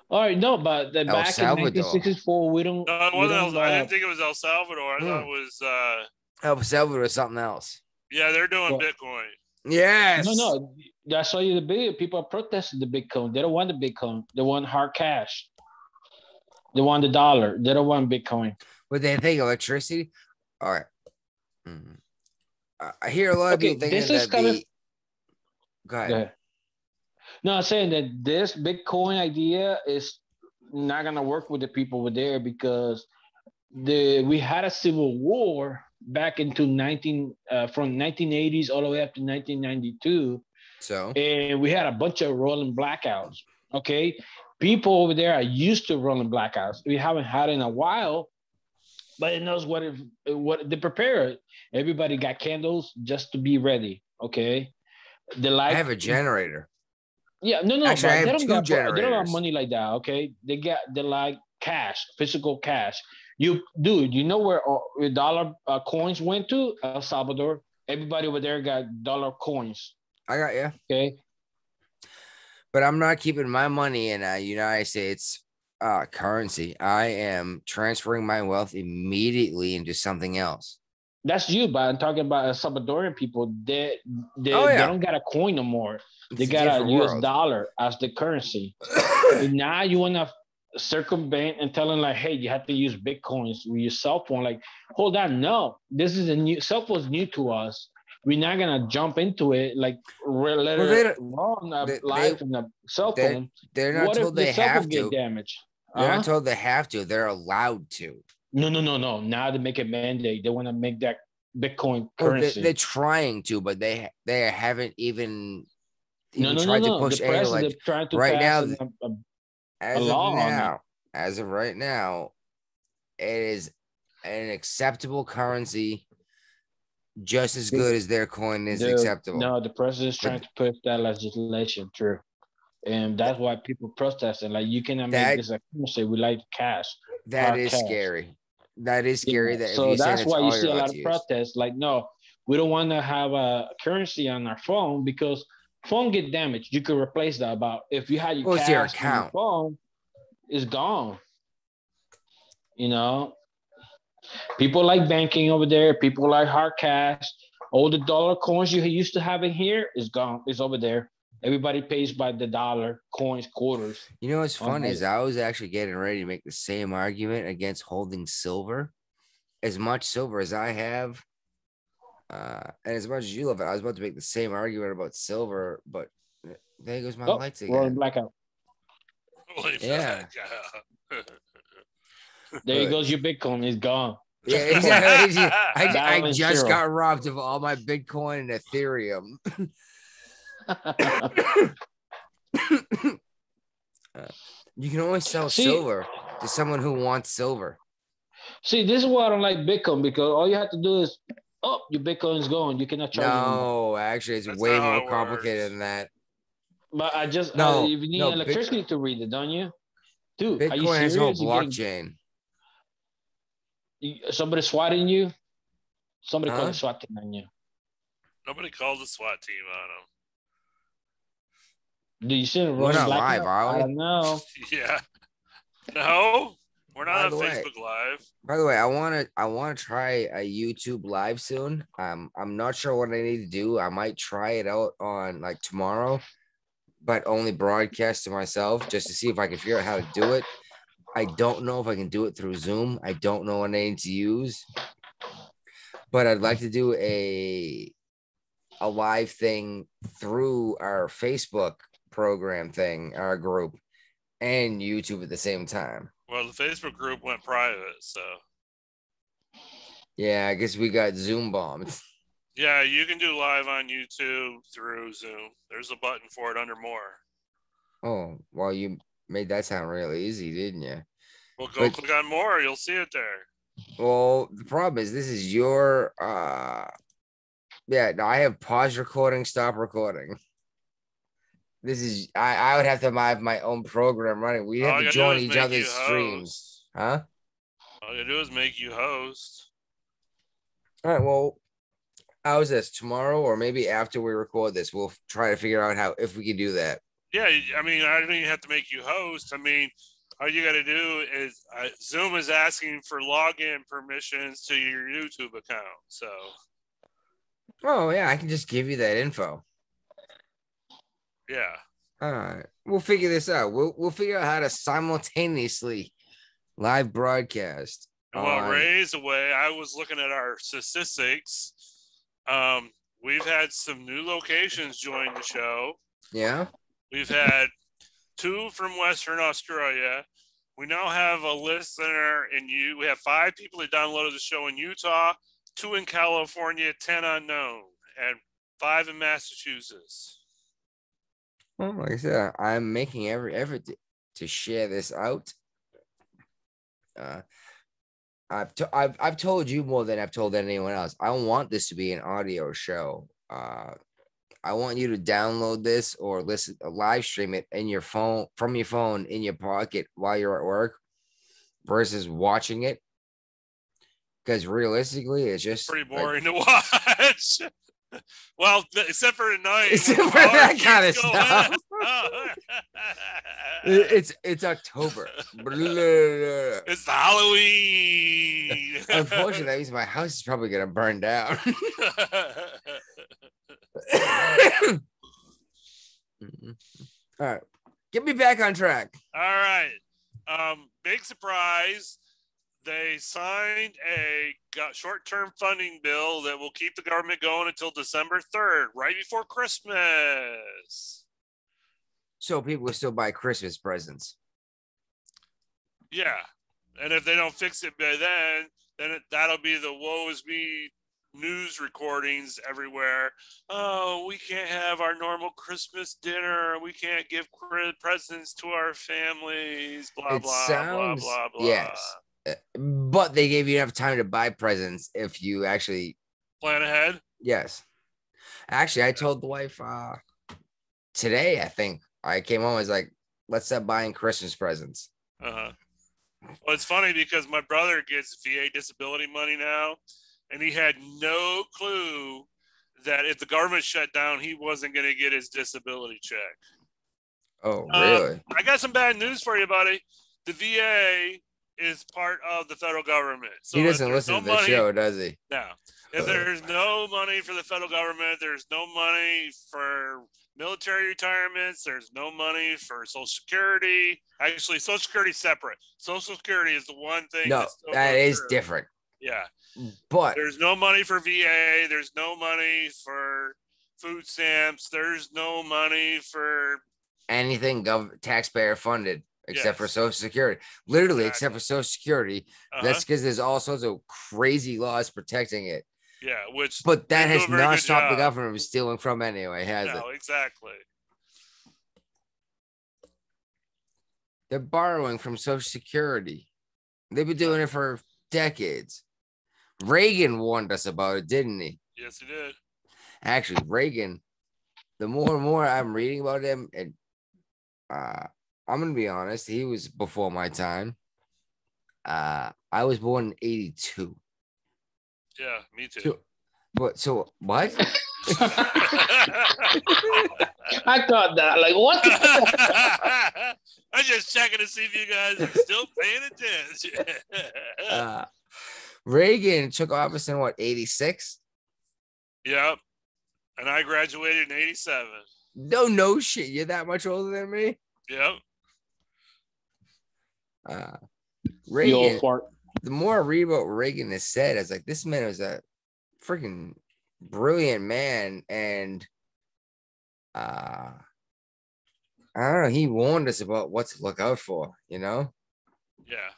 All right, no, but El back in Salvador. 1964, we don't. No, it We wasn't. don't. I didn't think it was El Salvador. I thought it was. El Salvador is something else. Yeah, they're doing Well, Bitcoin. Yes. No. I saw you the video. People are protesting the Bitcoin. They don't want the Bitcoin. They want hard cash. They want the dollar. They don't want Bitcoin. But they think electricity. All right. I hear a lot of people thinking that the. Go ahead. No, I'm saying that this Bitcoin idea is not gonna work with the people over there because we had a civil war back into from 1980s all the way up to 1992. So and we had a bunch of rolling blackouts. Okay, people over there are used to rolling blackouts. We haven't had it in a while, but it knows what they prepare. Everybody got candles just to be ready. Okay, I have a generator. Yeah, no, Actually, but I have they don't got generators. money like that. Okay, they like cash, physical cash. You where dollar coins went to? El Salvador. Everybody over there got dollar coins. I got you. Okay, but I'm not keeping my money in United States currency. I am transferring my wealth immediately into something else. That's you, but I'm talking about Salvadorian people. They don't got a coin no more. They got a US dollar as the currency. And now you want to circumvent and tell them like, hey, you have to use Bitcoins with your cell phone. Like, hold on, no, this is a new cell phone's new to us. We're not gonna jump into it like let it run live in the cell phone. They're not told they have to. Get damaged. They're not told they have to. They're allowed to. No. Now they make a mandate. They want to make that Bitcoin currency. They're trying to, but they haven't even tried to push any like trying to right now. As of right now, it is an acceptable currency, just as good as their coin is acceptable. No, the president's trying to push that legislation through, and that's why people protesting. Like, you cannot make this a currency. We like cash. That is scary. That is scary. Yeah. So that's why you see a lot of protests. Like, no, we don't want to have a currency on our phone because phone get damaged. You could replace that. About if you had your cash on your phone, it's gone. People like banking over there. People like hard cash. All the dollar coins you used to have in here is gone. It's over there. Everybody pays by the dollar, coins, quarters. You know what's funny is I was actually getting ready to make the same argument against holding silver. As much silver as I have, and as much as you love it, I was about to make the same argument about silver, but there goes my lights again. Rolling blackout. Yeah. There goes your Bitcoin. It's gone. Yeah, exactly. I just got robbed of all my Bitcoin and Ethereum. You can only sell silver to someone who wants silver. See, this is why I don't like Bitcoin, because all you have to do is, your Bitcoin is gone. You cannot charge it. No, actually, it's way more complicated than that. But you need electricity to read it, don't you? Dude, Bitcoin are you serious? has a whole blockchain. Somebody swatting you? Somebody called the SWAT team on you. Nobody called the SWAT team on them. Do you see it? We're not live, are we? I don't know. Yeah. No, we're not on Facebook Live. By the way, I want to try a YouTube Live soon. I'm not sure what I need to do. I might try it out on like tomorrow, but only broadcast to myself just to see if I can figure out how to do it. I don't know if I can do it through Zoom. I don't know what I need to use, but I'd like to do a live thing through our Facebook program thing, our group, and YouTube at the same time. Well, the Facebook group went private, so Yeah, I guess we got Zoom bombed. Yeah, you can do live on YouTube through Zoom. There's a button for it under more. Oh, well, you made that sound really easy, didn't you? Well, go click on more. You'll see it there. Well, the problem is this is your yeah, no, I have pause recording, stop recording. This is I would have to have my own program running. We have to join each other's streams. Huh? All you do is make you host. All right, well, how's this? Tomorrow or maybe after we record this, we'll try to figure out how if we can do that. Yeah, I mean, I don't even have to make you host. I mean, all you got to do is Zoom is asking for login permissions to your YouTube account. So. Oh yeah, I can just give you that info. Yeah. All right, we'll figure this out. We'll figure out how to simultaneously live broadcast. And while Ray's away, I was looking at our statistics. We've had some new locations join the show. Yeah. We've had 2 from Western Australia. We now have a listener we have 5 people that downloaded the show in Utah, 2 in California, 10 unknown, and 5 in Massachusetts. Well, like I said, I'm making every effort to share this out. I've told you more than I've told anyone else. I don't want this to be an audio show. I want you to download this or listen, live stream it in your phone from your phone in your pocket while you're at work, versus watching it. Because realistically, it's just pretty boring to watch. Well, except for tonight. Except for that kind of stuff. It's October. It's Halloween. Unfortunately, that means my house is probably gonna burn down. All right, get me back on track. All right, big surprise. They signed a short-term funding bill that will keep the government going until December 3rd, right before Christmas. So people will still buy Christmas presents. Yeah, and if they don't fix it by then that'll be the woe is me news recordings everywhere. Oh, we can't have our normal Christmas dinner. We can't give presents to our families. Blah, blah, blah. Yes. But they gave you enough time to buy presents if you actually plan ahead. Yes. Actually, I told the wife today, I think I came home, I was like, let's start buying Christmas presents. Well, it's funny because my brother gets VA disability money now, and he had no clue that if the government shut down, he wasn't going to get his disability check. Oh, really? I got some bad news for you, buddy. The VA is part of the federal government. So he doesn't listen to the show, does he? No. If there's no money for the federal government, there's no money for military retirements, there's no money for Social Security. Actually, Social Security is separate. Social Security is the one thing. No, that is different. Yeah. But there's no money for VA. There's no money for food stamps. There's no money for anything taxpayer funded. Except for Social Security, literally, except for Social Security. That's because there's all sorts of crazy laws protecting it. Yeah, but that has not stopped the government from stealing from anyway, has it? No, exactly. They're borrowing from Social Security. They've been doing it for decades. Reagan warned us about it, didn't he? Yes, he did. Actually, Reagan. The more and more I'm reading about him, and I'm gonna be honest, he was before my time. I was born in 82. Yeah, me too. So what? I thought that, like, what? I'm just checking to see if you guys are still paying attention. Reagan took office in what, 86? Yep. And I graduated in 87. No shit. You're that much older than me? Yep. Reagan, the more I read about Reagan has said, it's like this man was a freaking brilliant man, and I don't know, he warned us about what to look out for, you know? Yeah.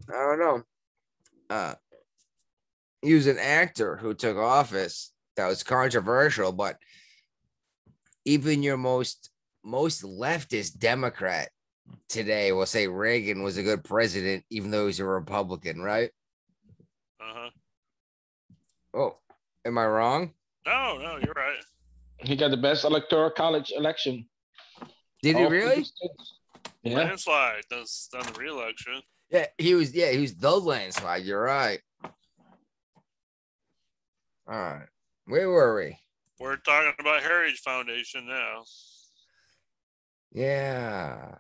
I don't know. He was an actor who took office that was controversial, but even your most leftist Democrat today will say Reagan was a good president, even though he's a Republican, right? Uh-huh. Oh, am I wrong? No, you're right. He got the best electoral college election. Did he really? Yeah. Landslide does on the re-election. Yeah, he was the landslide. You're right. All right. Where were we? We're talking about Heritage Foundation now. Yeah.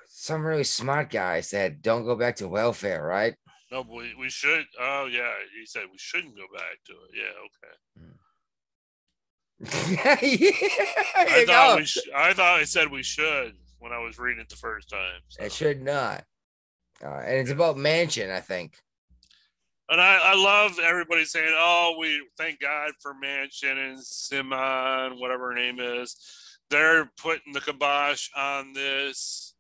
Some really smart guy said, don't go back to welfare, right? No, but we should. Oh, yeah. He said we shouldn't go back to it. Yeah, okay. I thought I said we should when I was reading it the first time. So. It should not. And it's about Manchin, I think. And I love everybody saying, oh, we thank God for Manchin and Simon, whatever her name is. They're putting the kibosh on this,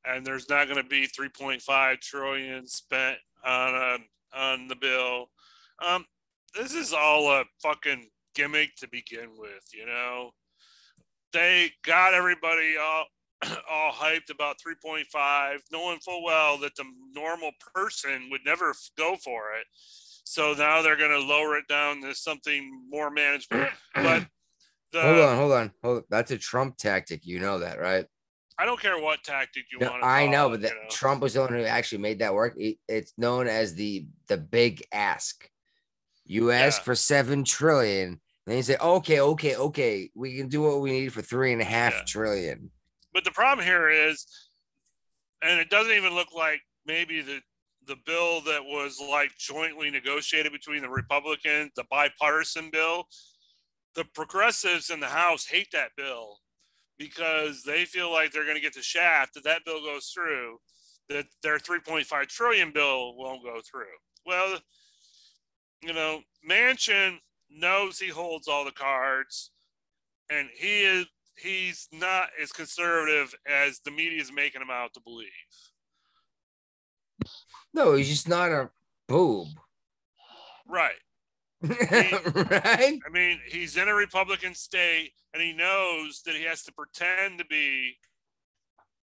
and there's not going to be 3.5 trillion spent on the bill. This is all a fucking gimmick to begin with, you know. They got everybody all hyped about 3.5, knowing full well that the normal person would never go for it. So now they're going to lower it down to something more manageable. But hold on. That's a Trump tactic. You know that, right? I don't care what tactic you want to I know, it, but that Trump was the one who actually made that work. It's known as the big ask. You ask for 7 trillion, then you say, okay, we can do what we need for 3.5 trillion. But the problem here is, and it doesn't even look like maybe the bill that was like jointly negotiated between the Republicans, the bipartisan bill, the progressives in the House hate that bill because they feel like they're going to get the shaft if that bill goes through, that their 3.5 trillion bill won't go through. Well, you know, Manchin knows he holds all the cards, and he's not as conservative as the media is making him out to believe. No, he's just not a boob. Right. Right? I mean, he's in a Republican state, and he knows that he has to pretend to be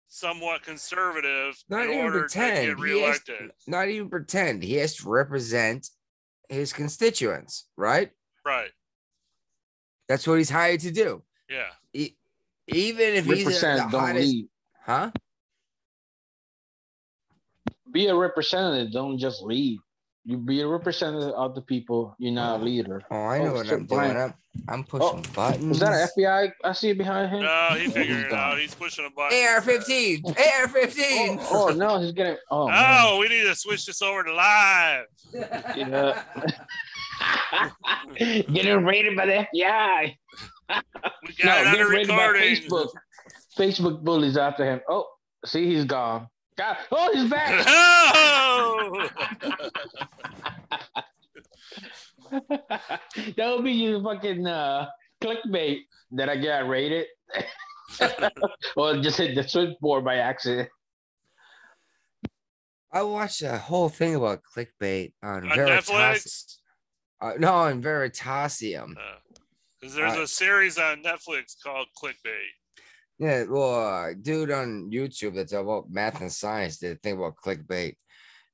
somewhat conservative in order to get reelected. Not even pretend. He has to represent his constituents, right? Right. That's what he's hired to do. Yeah. Even if he's the hottest, lead. Huh? Be a representative. Don't just lead. You be a representative of the people. You're not a leader. Oh, I know what I'm doing. I'm pushing buttons. Is that an FBI? I see it behind him. No, he figured it out. He's pushing a button. AR-15. AR-15. Oh no, he's getting. Oh, man. We need to switch this over to live. Yeah. Getting raided by the FBI. We got it under recording. Facebook bullies after him. Oh, see, he's gone. God. Oh, he's back. Oh! That would be your fucking clickbait that I got rated. Or just hit the switchboard by accident. I watched a whole thing about clickbait on Netflix. No, on Veritasium. Because there's a series on Netflix called Clickbait. Yeah, well, dude on YouTube that's about math and science did a thing about clickbait.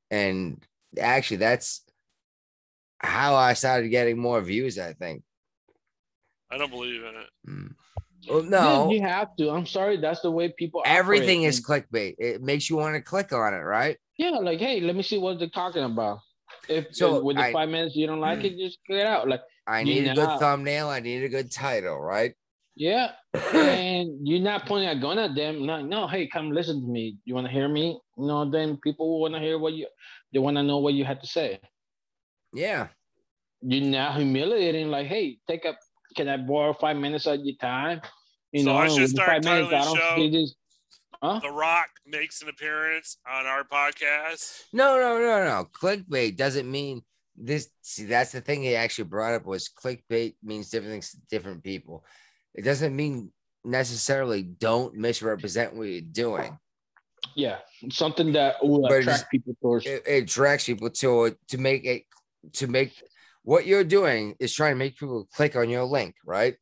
And actually, that's how I started getting more views, I think. I don't believe in it. Well, no. You have to. I'm sorry. That's the way people Everything operate. is clickbait. It makes you want to click on it, right? Yeah, like, hey, let me see what they're talking about. If with the 5 minutes you don't like it, just get out. Like, I need a good thumbnail. I need a good title, right? Yeah. And you're not pointing a gun at them. Like, no, hey, come listen to me. You want to hear me? No, then people want to hear they want to know what you had to say. Yeah. You're now humiliating, like, hey, can I borrow 5 minutes of your time? I should start titling the show. This. Huh? The Rock makes an appearance on our podcast. No. Clickbait doesn't mean this. See, that's the thing he actually brought up was clickbait means different things to different people. It doesn't mean necessarily don't misrepresent what you're doing. Yeah, something that will But attract people towards. it attracts people to make it to make what you're doing is trying to make people click on your link, right?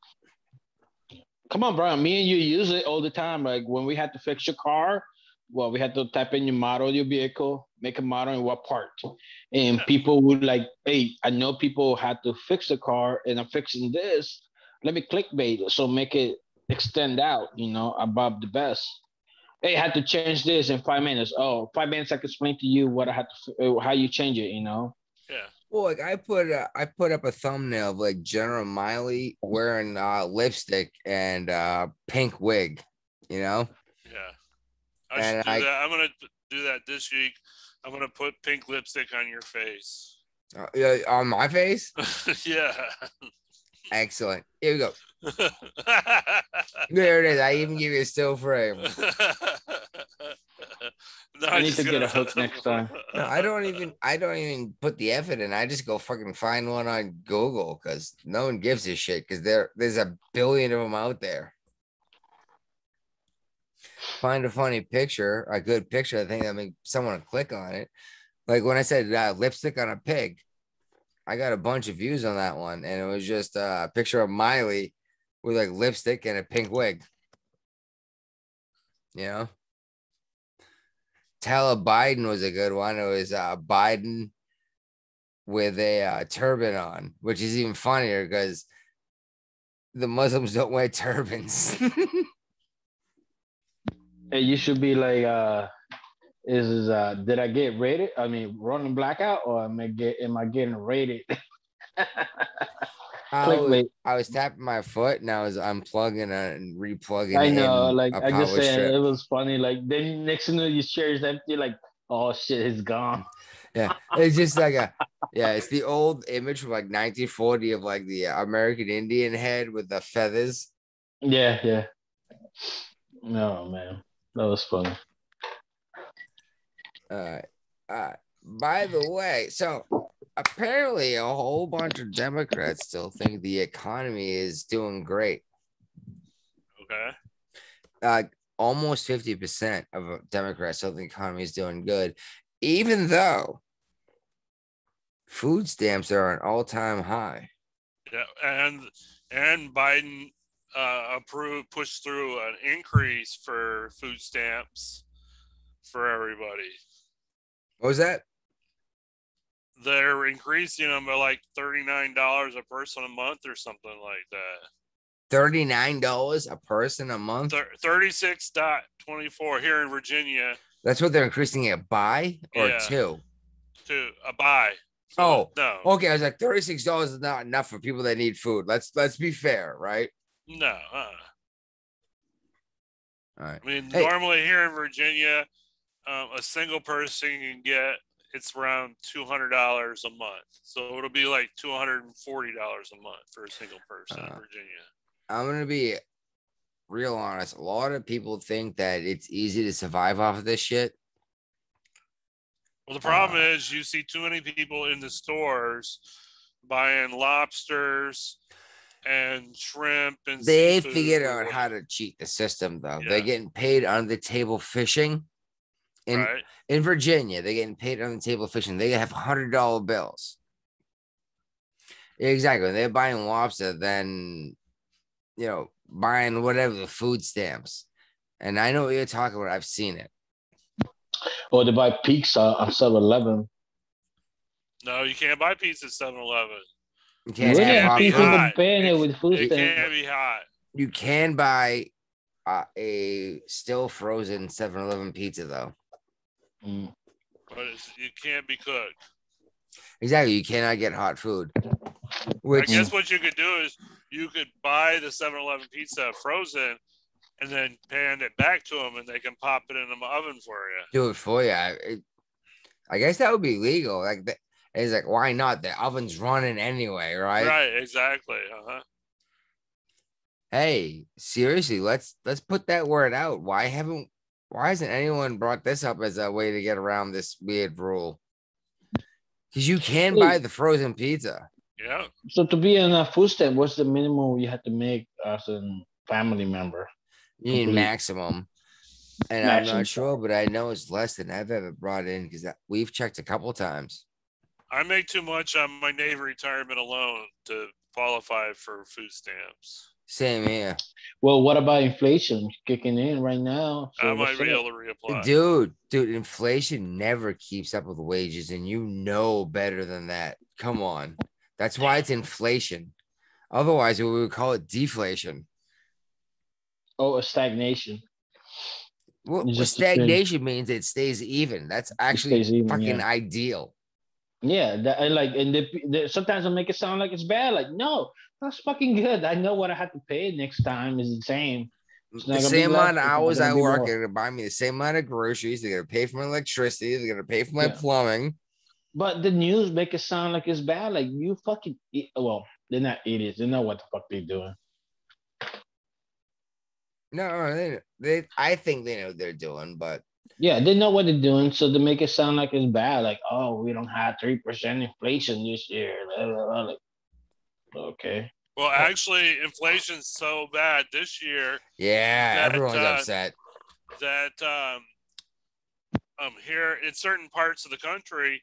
Come on, Brian. Me and you use it all the time. Like when we had to fix your car, well, we had to type in your model of your vehicle, make a model and what part. And people would like, hey, I know people had to fix the car and I'm fixing this. Let me clickbait it. So make it extend out, above the best. Hey, I had to change this in 5 minutes. Oh, 5 minutes I can explain to you what I had to how you change it, Yeah. Well, like I put up a thumbnail of like General Miley wearing lipstick and pink wig, Yeah. I should do that. I'm gonna do that this week. I'm gonna put pink lipstick on your face. On my face? Yeah. Excellent. Here we go. There it is. I even give you a still frame. No, I need to get a hook next time. No, I don't even put the effort in. I just go fucking find one on Google because no one gives a shit because there's a billion of them out there. Find a funny picture, a good picture. I think that make someone click on it. Like when I said lipstick on a pig, I got a bunch of views on that one, and it was just a picture of Miley with like lipstick and a pink wig. Tell Biden was a good one. It was Biden with a turban on, which is even funnier because the Muslims don't wear turbans. Hey, you should be like, did I get rated? I mean, running blackout, or am I getting rated? I was tapping my foot and I was unplugging and replugging. I know, like I just said, it was funny. Like then next thing you know, your chair is empty. Like, oh shit, it's gone. Yeah, it's just like it's the old image from like 1940 of like the American Indian head with the feathers. Yeah. No, man, that was funny. By the way, so apparently a whole bunch of Democrats still think the economy is doing great. Okay. Almost 50% of Democrats still think the economy is doing good, even though food stamps are an all-time high. Yeah, and Biden pushed through an increase for food stamps for everybody. What was that? They're increasing them by like $39 a person a month or something like that. $39 a person a month? 36.24 here in Virginia. That's what they're increasing it by or to? To a buy. So no. Okay, I was like, $36 is not enough for people that need food. Let's be fair, right? No. All right. I mean, normally here in Virginia, a single person can get it's around $200 a month. So it'll be like $240 a month for a single person in Virginia. I'm gonna be real honest. A lot of people think that it's easy to survive off of this shit. Well, the problem is you see too many people in the stores buying lobsters and shrimp and they figured out how to cheat the system though. Yeah. They're getting paid under the table fishing. In Virginia, they're getting paid on the table fishing. They have $100 bills. Exactly. They're buying lobster, then buying whatever the food stamps. And I know what you're talking about. I've seen it. Or they buy pizza on 7-Eleven. No, you can't buy pizza at 7-Eleven. You can't have be hot food. It with food stamps. It can't be hot. You can buy a still frozen 7-Eleven pizza though. But it can't be cooked. Exactly. You cannot get hot food. I guess what you could do is you could buy the 7-Eleven pizza frozen and then hand it back to them and they can pop it in the oven for you. Do it for you. I guess that would be legal. Like, it's like, why not? The oven's running anyway, right? Right, exactly. Hey, seriously, let's put that word out. Why hasn't anyone brought this up as a way to get around this weird rule? Because you can buy the frozen pizza. Yeah. So to be in a food stamp, what's the minimum you have to make as a family member? You need maximum. And I'm not sure, but I know it's less than I've ever brought in because we've checked a couple times. I make too much on my Navy retirement alone to qualify for food stamps. Same here. Well, what about inflation kicking in right now? So I might be able to reapply. Dude, inflation never keeps up with wages, and you know better than that. Come on. That's why it's inflation. Otherwise, we would call it deflation. Oh, a stagnation. Well, stagnation means it stays even. That's actually fucking ideal. Yeah, and sometimes I make it sound like it's bad. Like, no, that's fucking good. I know what I have to pay next time is the same. The same amount of hours I work, they're gonna buy me the same amount of groceries. They're gonna pay for my electricity. They're gonna pay for my plumbing. But the news make it sound like it's bad. Like you fucking well, they're not idiots. They know what the fuck they're doing. No, they I think they know what they're doing, but yeah, they know what they're doing. So they make it sound like it's bad. Like, oh, we don't have 3% inflation this year. Like, okay. Well, actually, inflation's so bad this year. Yeah, everyone's upset. That here in certain parts of the country,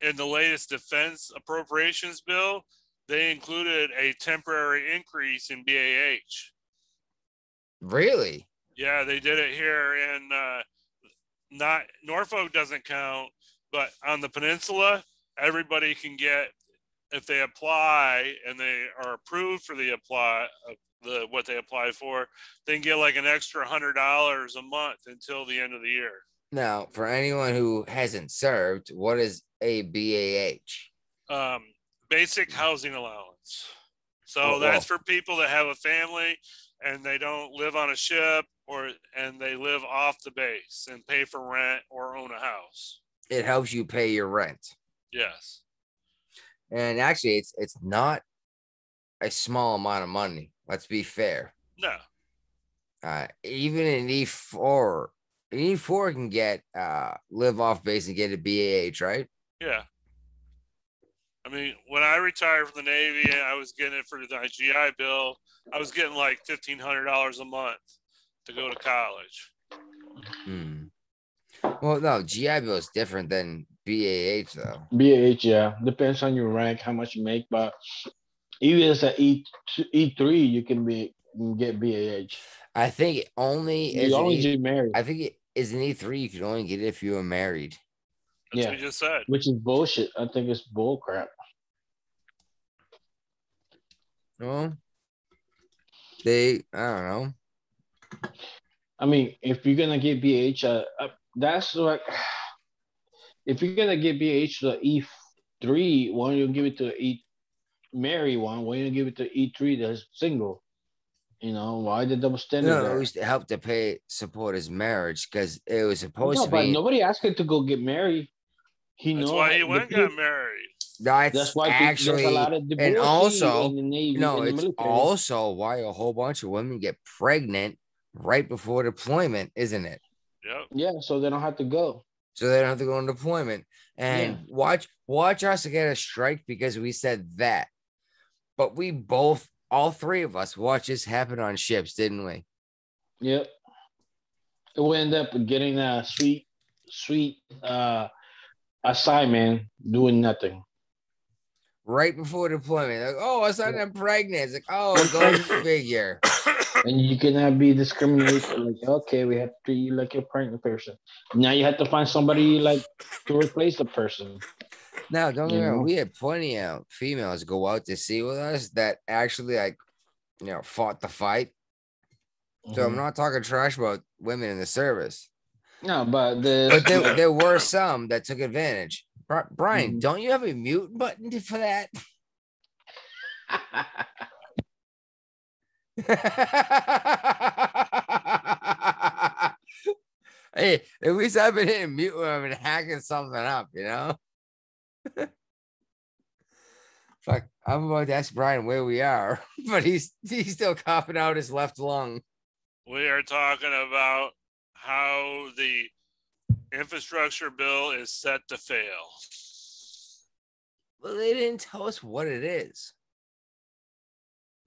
in the latest defense appropriations bill, they included a temporary increase in BAH. Really? Yeah, they did it here in not Norfolk doesn't count, but on the peninsula, everybody can get, if they apply and they are approved for what they applied for, they can get like an extra $100 a month until the end of the year. Now, for anyone who hasn't served, what is a BAH? Basic housing allowance. So that's for people that have a family and they don't live on a ship and they live off the base and pay for rent or own a house. It helps you pay your rent. Yes. And actually, it's not a small amount of money. Let's be fair. No. Even in E4, can get live off base and get a BAH, right? Yeah. I mean, when I retired from the Navy and I was getting it for the GI Bill, I was getting like $1,500 a month to go to college. Well, no, GI Bill is different than BAH, though. BAH, yeah. Depends on your rank, how much you make, but even as an E3, you can get BAH. I think it only is only married. I think it is an E3. You can only get it if you were married. That's what you just said. Which is bullshit. I think it's bull crap. Well, I don't know. I mean, if you're gonna get BAH, that's like, if you're gonna get BAH to E3, why don't you give it to married one? Why don't you give it to E3 that's single? You know, why the double standard? No, it was to help to support his marriage because it was supposed to be. But nobody asked him to go get married. That's why he went and got married. That's why actually, there's a lot of and also, in the Navy, it's also why a whole bunch of women get pregnant right before deployment, isn't it? Yep. Yeah, so they don't have to go. So they don't have to go on deployment. And watch us get a strike because we said that. But we both, all three of us, watched this happen on ships, didn't we? Yep. We end up getting a sweet assignment doing nothing. Right before deployment. Like, oh, I said I'm pregnant. It's like, oh, go figure. And you cannot be discriminated. Like, okay, we have to treat you like a pregnant person. Now you have to find somebody like to replace the person. Now, don't get me wrong. We had plenty of females go out to sea with us that actually, fought the fight. Mm-hmm. So I'm not talking trash about women in the service. No, but there were some that took advantage. Brian, don't you have a mute button for that? Hey, at least I've been hitting mute when I've been hacking something up, you know? Fuck, I'm about to ask Brian where we are, but he's still coughing out his left lung. We are talking about how the infrastructure bill is set to fail. Well, they didn't tell us what it is.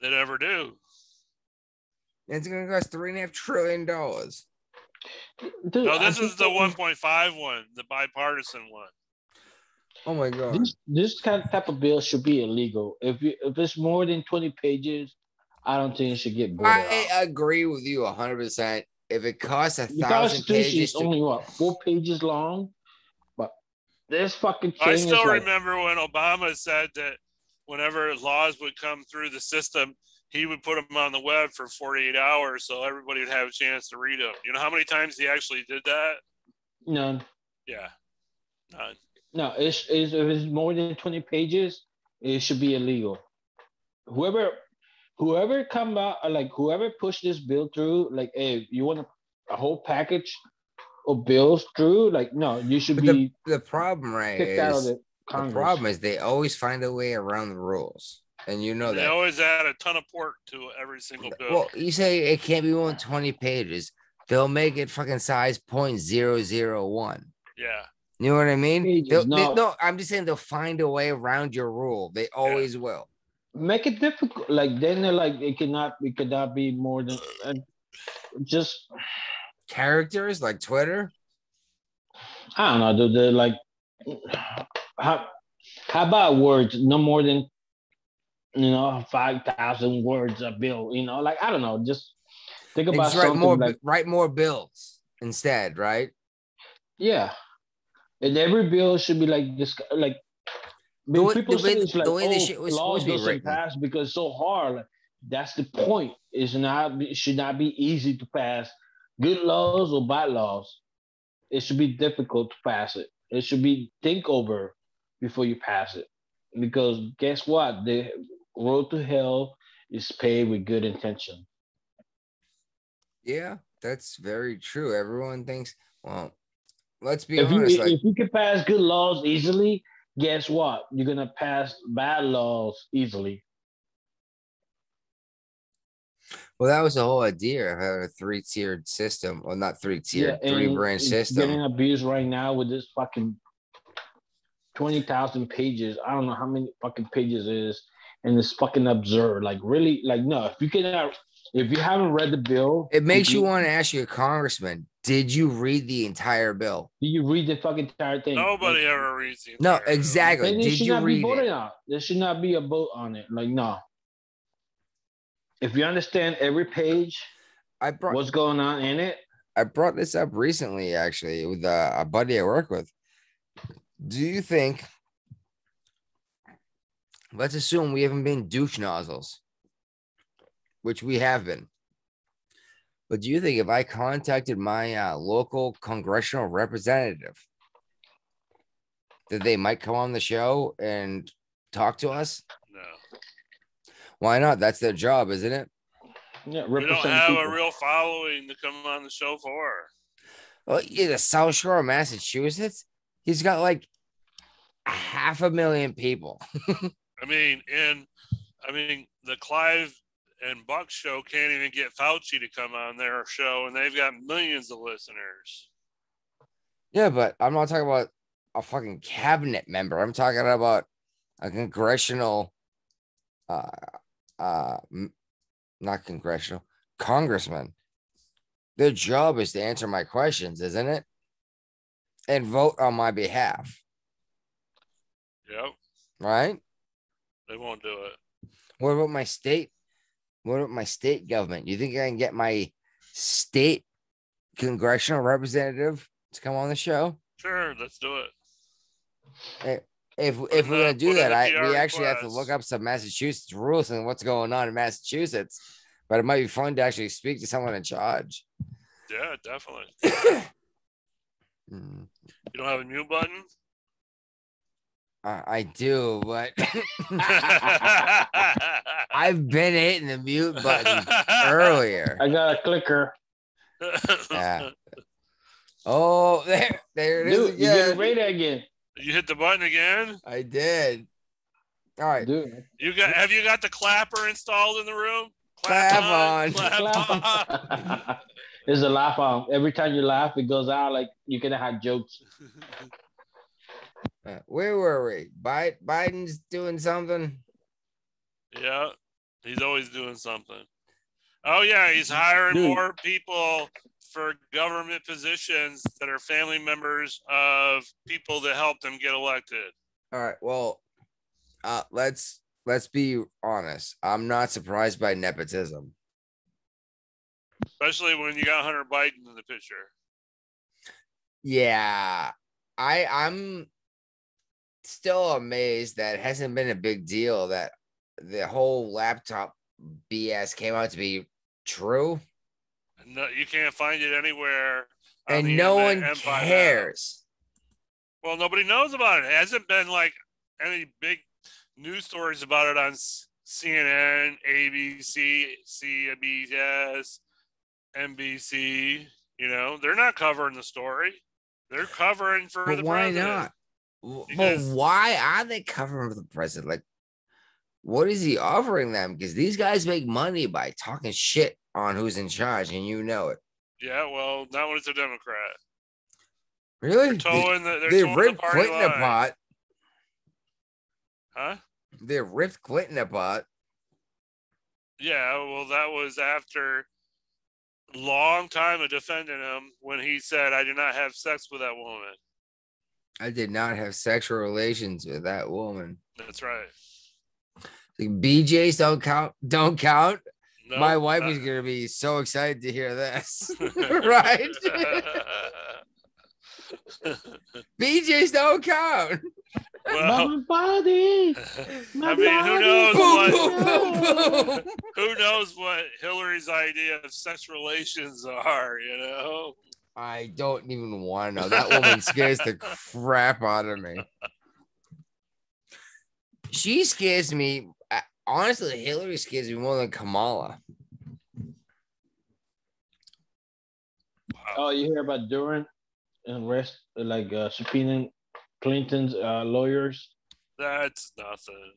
They never do. It's going to cost $3.5 trillion. Dude, No, this is the 1.5 one, the bipartisan one. Oh my god. This kind of type of bill should be illegal. If it's more than 20 pages, I don't think it should get voted I out. agree with you 100%. If it costs The 1,000 Constitution pages is only what 4 pages long, but this fucking I thing still is like remember when Obama said that whenever laws would come through the system, he would put them on the web for 48 hours so everybody would have a chance to read them. You know how many times he actually did that? none. Yeah, none. No, if it's more than 20 pages, it should be illegal. Whoever come out like whoever pushed this bill through, like, hey, you want a whole package of bills through, like, no, you should But be the problem, right, kicked out of is the the Congress. problem is they always find a way around the rules. And you know They that. always add a ton of pork to every single bill. Well, you say it can't be more than 20 pages. They'll make it fucking size 0.001. Yeah. You know what I mean? Pages, no. No, I'm just saying they'll find a way around your rule. They always will. Make it difficult. Like then they're like it cannot be more than just Characters like Twitter. I don't know. They're like how about words? No more than 5,000 words a bill. Like I don't know. Just think about Just something write more bills instead, right? Yeah, and every bill should be like this. Like people say it's like, the way this shit was laws supposed to be doesn't written. pass because it's so hard. Like, that's the point. It should not be easy to pass good laws or bad laws. It should be difficult to pass it. It should be think over before you pass it. Because guess what? The road to hell is paved with good intention. Yeah, that's very true. Everyone thinks, well, let's be honest. If you can pass good laws easily, guess what? You're gonna pass bad laws easily. Well, that was the whole idea of having a three-tiered system. Well, not three-tiered, three-branch system. Getting abused right now with this fucking 20,000 pages. I don't know how many fucking pages it is, and it's fucking absurd. Like really, like no. If you haven't read the bill, it makes you want to ask your congressman, did you read the entire bill? Do you read the fucking entire thing? Nobody ever reads the entire bill. Exactly. Then did you read it? On. There should not be a vote on it. Like no. If you understand every page, what's going on in it. I brought this up recently, actually, with a buddy I work with. Do you think, let's assume we haven't been douche nozzles, which we have been. But do you think if I contacted my local congressional representative, that they might come on the show and talk to us? No. Why not? That's their job, isn't it? Yeah, we don't have a real following to come on the show for. Well, in the South Shore of Massachusetts, he's got like 500,000 people. I mean, the Clive and Buck show can't even get Fauci to come on their show, and they've got millions of listeners. Yeah, but I'm not talking about a fucking cabinet member. I'm talking about a congressional, not congressional, congressman. Their job is to answer my questions, isn't it? And vote on my behalf. Yep. Right? They won't do it. What about my state? What about my state government? You think I can get my state congressional representative to come on the show? Sure, let's do it. If we're gonna do that, we actually have to look up some Massachusetts rules and what's going on in Massachusetts. But it might be fun to actually speak to someone in charge. Yeah, definitely. You don't have a mute button? I do, but I've been hitting the mute button earlier. I got a clicker. Yeah. Oh, there it is. Dude, you get ready again. You hit the button again? I did. All right. Dude. Have you got the clapper installed in the room? Clap on. Clap on. There's a laugh on. Every time you laugh, it goes out like you can have jokes. Where were we? Biden's doing something. Yeah, he's always doing something. Oh yeah, he's hiring Dude. more people for government positions that are family members of people that helped him get elected. All right. Well, let's be honest. I'm not surprised by nepotism. Especially when you got Hunter Biden in the picture. Yeah. I'm still amazed that it hasn't been a big deal that the whole laptop BS came out to be true. No, you can't find it anywhere. And no one cares. Well, nobody knows about it. It hasn't been like any big news stories about it on CNN, ABC, CBS, NBC. You know, they're not covering the story. They're covering for But the why president. not? Because, but why are they covering for the president? Like, what is he offering them? Because these guys make money by talking shit on who's in charge, and you know it. yeah, well, not when it's a Democrat. Really? They're towing ripped the party Clinton line. apart. Huh? They ripped Clinton apart. Yeah, well, that was after a long time of defending him when he said, "I did not have sex with that woman." I did not have sexual relations with that woman. That's right. Like, BJs don't count. Don't count. Nope, My wife is gonna be so excited to hear this, right? BJs don't count. Well, my body. I mean, who knows what? Who knows what Hillary's idea of sex relations are? You know. I don't even want to know. That woman scares the crap out of me. She scares me. Honestly, Hillary scares me more than Kamala. Oh, you hear about Durant and rest, like subpoenaing Clinton's lawyers? That's nothing.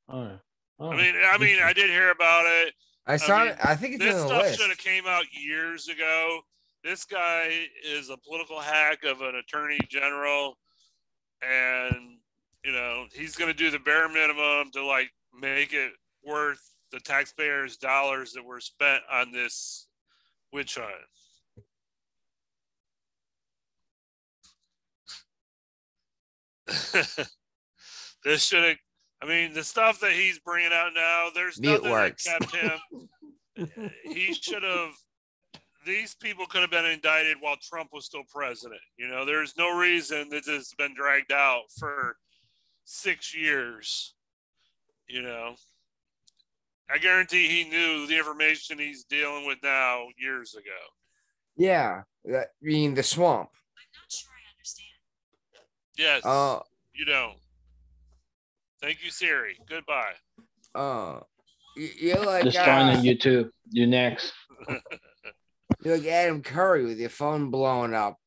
Oh, I mean, I did hear about it. I saw mean, it. I think it's this in the stuff list. should have came out years ago. This guy is a political hack of an attorney general, and you know he's going to do the bare minimum to like make it worth the taxpayers' dollars that were spent on this witch hunt. This should have. I mean, the stuff that he's bringing out now, there's nothing that kept him. He should have. These people could have been indicted while Trump was still president. You know, there's no reason that this has been dragged out for 6 years. You know, I guarantee he knew the information he's dealing with now years ago. Yeah, I mean the swamp. I'm not sure I understand. Yes, you don't. Thank you, Siri. Goodbye. You're like just finding you too. You next. You're like Adam Curry with your phone blowing up.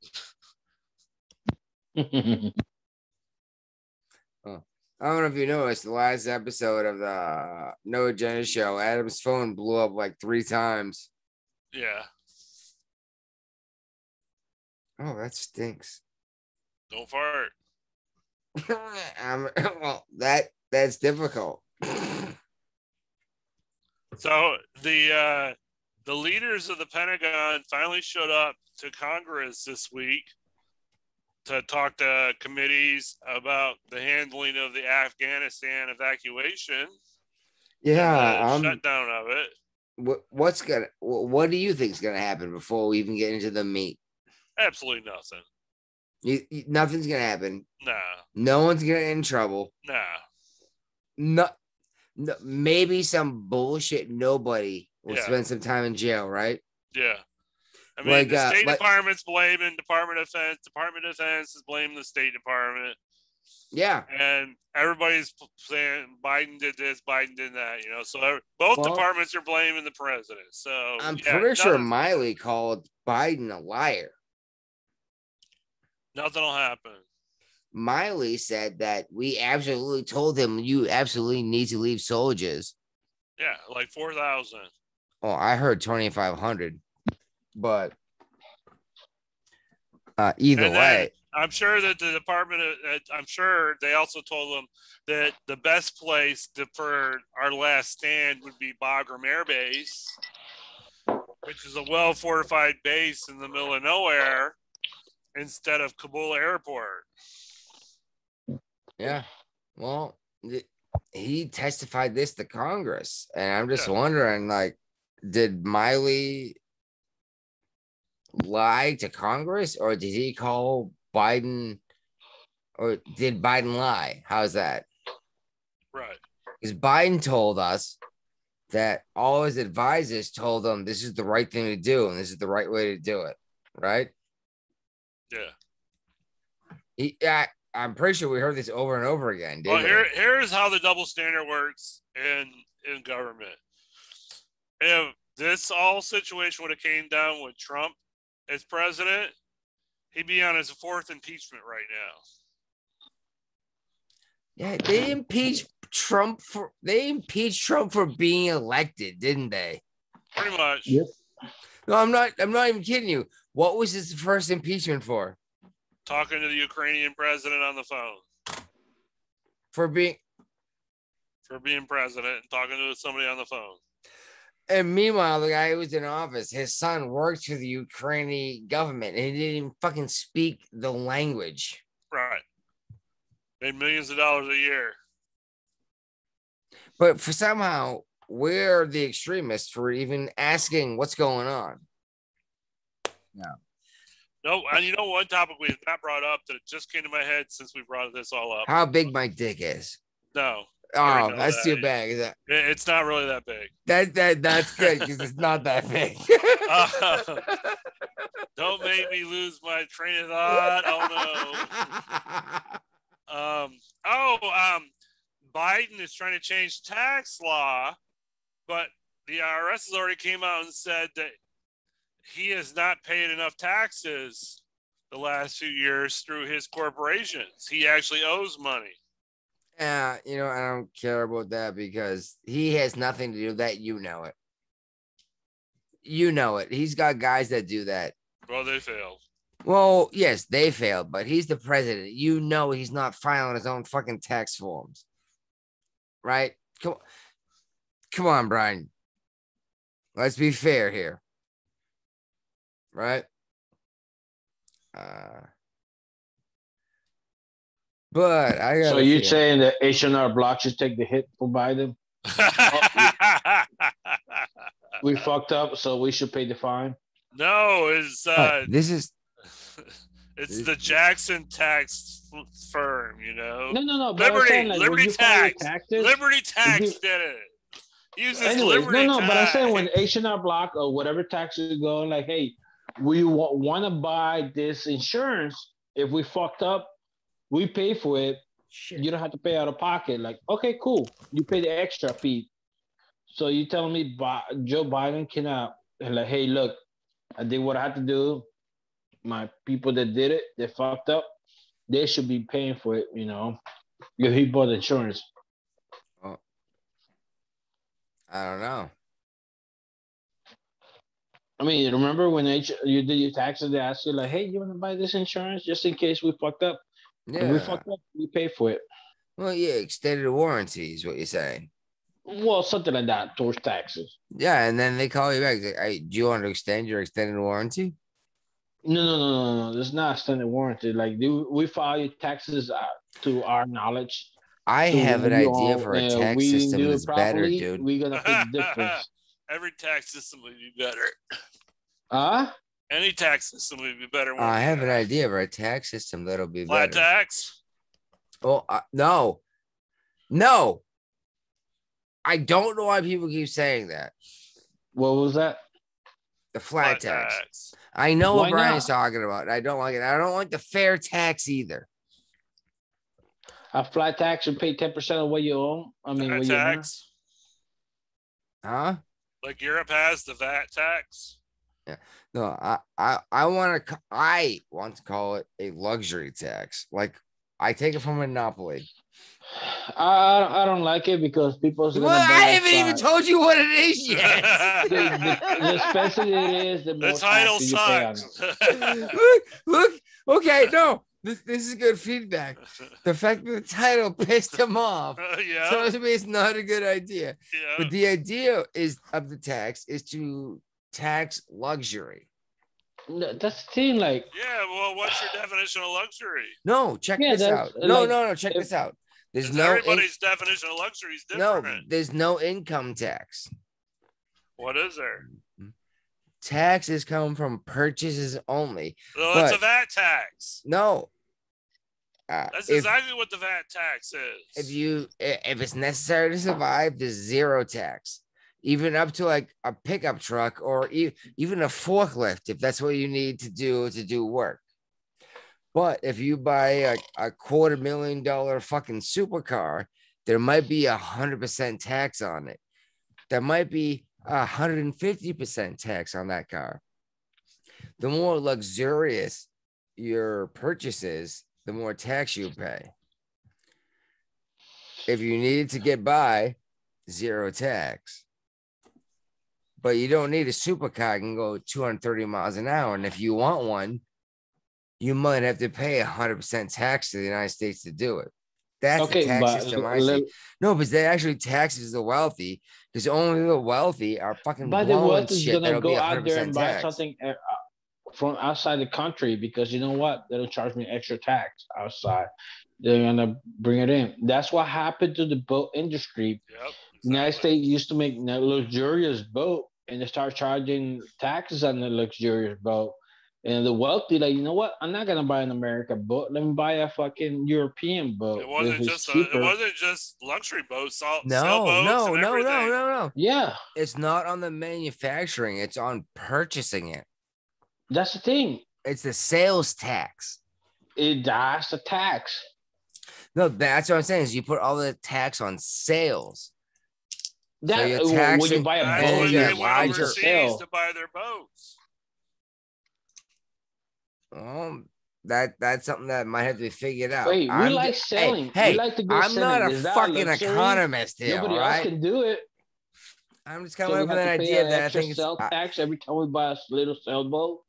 I don't know if you noticed the last episode of the No Agenda show, Adam's phone blew up like 3 times. Yeah. Oh, that stinks. Don't fart. Well, that's difficult. So the leaders of the Pentagon finally showed up to Congress this week to talk to committees about the handling of the Afghanistan evacuation. Yeah, shutdown of it. What do you think is gonna happen before we even get into the meat? Absolutely nothing. Nothing's gonna happen. Nah. No one's gonna get in trouble. Nah. No, maybe some bullshit nobody will spend some time in jail, right? Yeah. I mean, the State Department's blaming Department of Defense. Department of Defense is blaming the State Department. Yeah. And everybody's saying Biden did this, Biden did that, you know. So both departments are blaming the president. So I'm pretty sure Miley called Biden a liar. Nothing will happen. Miley said that we absolutely told him you absolutely need to leave soldiers. Yeah, like 4,000. Oh, I heard 2,500. But either way. I'm sure that the department, I'm sure they also told them that the best place for our last stand would be Bagram Air Base, which is a well-fortified base in the middle of nowhere, instead of Kabul Airport. Yeah. Well, he testified this to Congress, and I'm just wondering, like, did Miley lie to Congress, or did he call Biden, or did Biden lie? How's that? Right. Because Biden told us that all his advisors told him this is the right thing to do and this is the right way to do it, right? Yeah. I'm pretty sure we heard this over and over again. Well, here's how the double standard works in government. If this all situation would have came down with Trump as president, he'd be on his fourth impeachment right now. Yeah, they impeached Trump for being elected, didn't they? Pretty much. Yep. No, I'm not even kidding you. What was his first impeachment for? Talking to the Ukrainian president on the phone. For being president and talking to somebody on the phone. And meanwhile, the guy who was in office, his son worked for the Ukrainian government and he didn't even fucking speak the language. Right. Made millions of dollars a year. But for somehow, we're the extremists for even asking what's going on. No, and you know one topic we have not brought up that just came to my head since we brought this all up. How big my dick is. No. Oh, that's too bad. It's not really that big. That's good because it's not that big. Don't make me lose my train of thought. Oh no. Biden is trying to change tax law, but the IRS has already came out and said that he has not paid enough taxes the last few years through his corporations. He actually owes money. Yeah, I don't care about that because he has nothing to do with that. You know it. He's got guys that do that. Well, they failed. Well, yes, they failed, but he's the president. He's not filing his own fucking tax forms. Right? Come on, Brian. Let's be fair here. Right? But I got. So you're saying that H&R Block should take the hit for Biden? We fucked up, so we should pay the fine. No, it's It's the Jackson tax firm, No. Liberty Tax. Liberty Tax did it. Anyways, but I'm saying when H&R Block or whatever taxes go, like, hey, we want to buy this insurance. If we fucked up, we pay for it. Shit. You don't have to pay out of pocket. Like, okay, cool. You pay the extra fee. So you telling me Joe Biden cannot, like, hey, look, I did what I had to do. My people that did it, they fucked up. They should be paying for it, if he bought insurance. Well, I don't know. I mean, remember when you did your taxes, they asked you, like, hey, you want to buy this insurance just in case we fucked up? Yeah. If we fucked up, we pay for it. Well, yeah, extended warranty is what you're saying. Well, something like that towards taxes. Yeah, and then they call you back. Like, hey, do you want to extend your extended warranty? No. There's not extended warranty. Like, we file your taxes to our knowledge. I have an idea for a tax system that's better, dude. We're going to pay the difference. Every tax system would be better. Any tax system would be better. I have an idea for a tax system that'll be flat better. Tax? Oh, no. I don't know why people keep saying that. What was that? The flat tax. I know what Brian's talking about. I don't like it. I don't like the fair tax either. A flat tax would pay 10% of what you own. I mean, what tax. Huh? Like Europe has the VAT tax. Yeah. No, I want to call it a luxury tax. Like I take it from Monopoly. I don't like it because people's. Well, I haven't even told you what it is yet. the expensive it is, the more title sucks. Look. Okay, no. This is good feedback. The fact that the title pissed him off Yeah. tells me it's not a good idea. Yeah. But the idea of the tax is to tax luxury. No, that's the thing. Like, Yeah. Well, what's your definition of luxury? No, check Yeah, this that's out. No, like, no, check if- this out. There's Because no everybody's definition of luxury is different. no, there's no income tax. What is there? Taxes come from purchases only. Well, it's a But VAT tax. no. That's If exactly what the VAT tax is. if it's necessary to survive, there's zero tax. Even up to like a pickup truck or even a forklift, if that's what you need to do work. But if you buy a $250,000 fucking supercar, there might be 100% tax on it. There might be 150% tax on that car. The more luxurious your purchase is, the more tax you pay. If you needed to get by, zero tax. But you don't need a supercar. It can go 230 miles an hour. And if you want one, you might have to pay 100% tax to the United States to do it. That's the tax system I see. No, because they actually taxes the wealthy, because only the wealthy are fucking but the blowing wealth is shit gonna that'll be go out there 100% and buy tax. something from outside the country because you know what? They'll charge me extra tax outside. They're gonna bring it in. That's what happened to the boat industry. Yep. Exactly. United States used to make a luxurious boat, and they start charging taxes on the luxurious boat. And the wealthy, like, you know what? I'm not gonna buy an American boat. Let me buy a fucking European boat. It wasn't just luxury boats, sailboats and everything. No. Yeah, It's not on the manufacturing, it's on purchasing it. that's the thing. It's the sales tax. That's the tax. No, that's what I'm saying is you put all the tax on sales. That you're when taxing- you buy a That's boat, when boat, they yeah, went larger overseas to buy their boats. That's something that might have to be figured out. Wait, we like selling. Hey, we like to go I'm not selling. a Is that fucking luxury? economist here. Nobody all else right? can do it. I'm just So coming we up with have an to pay idea an that I extra think it's. sell tax every time we buy a little sailboat.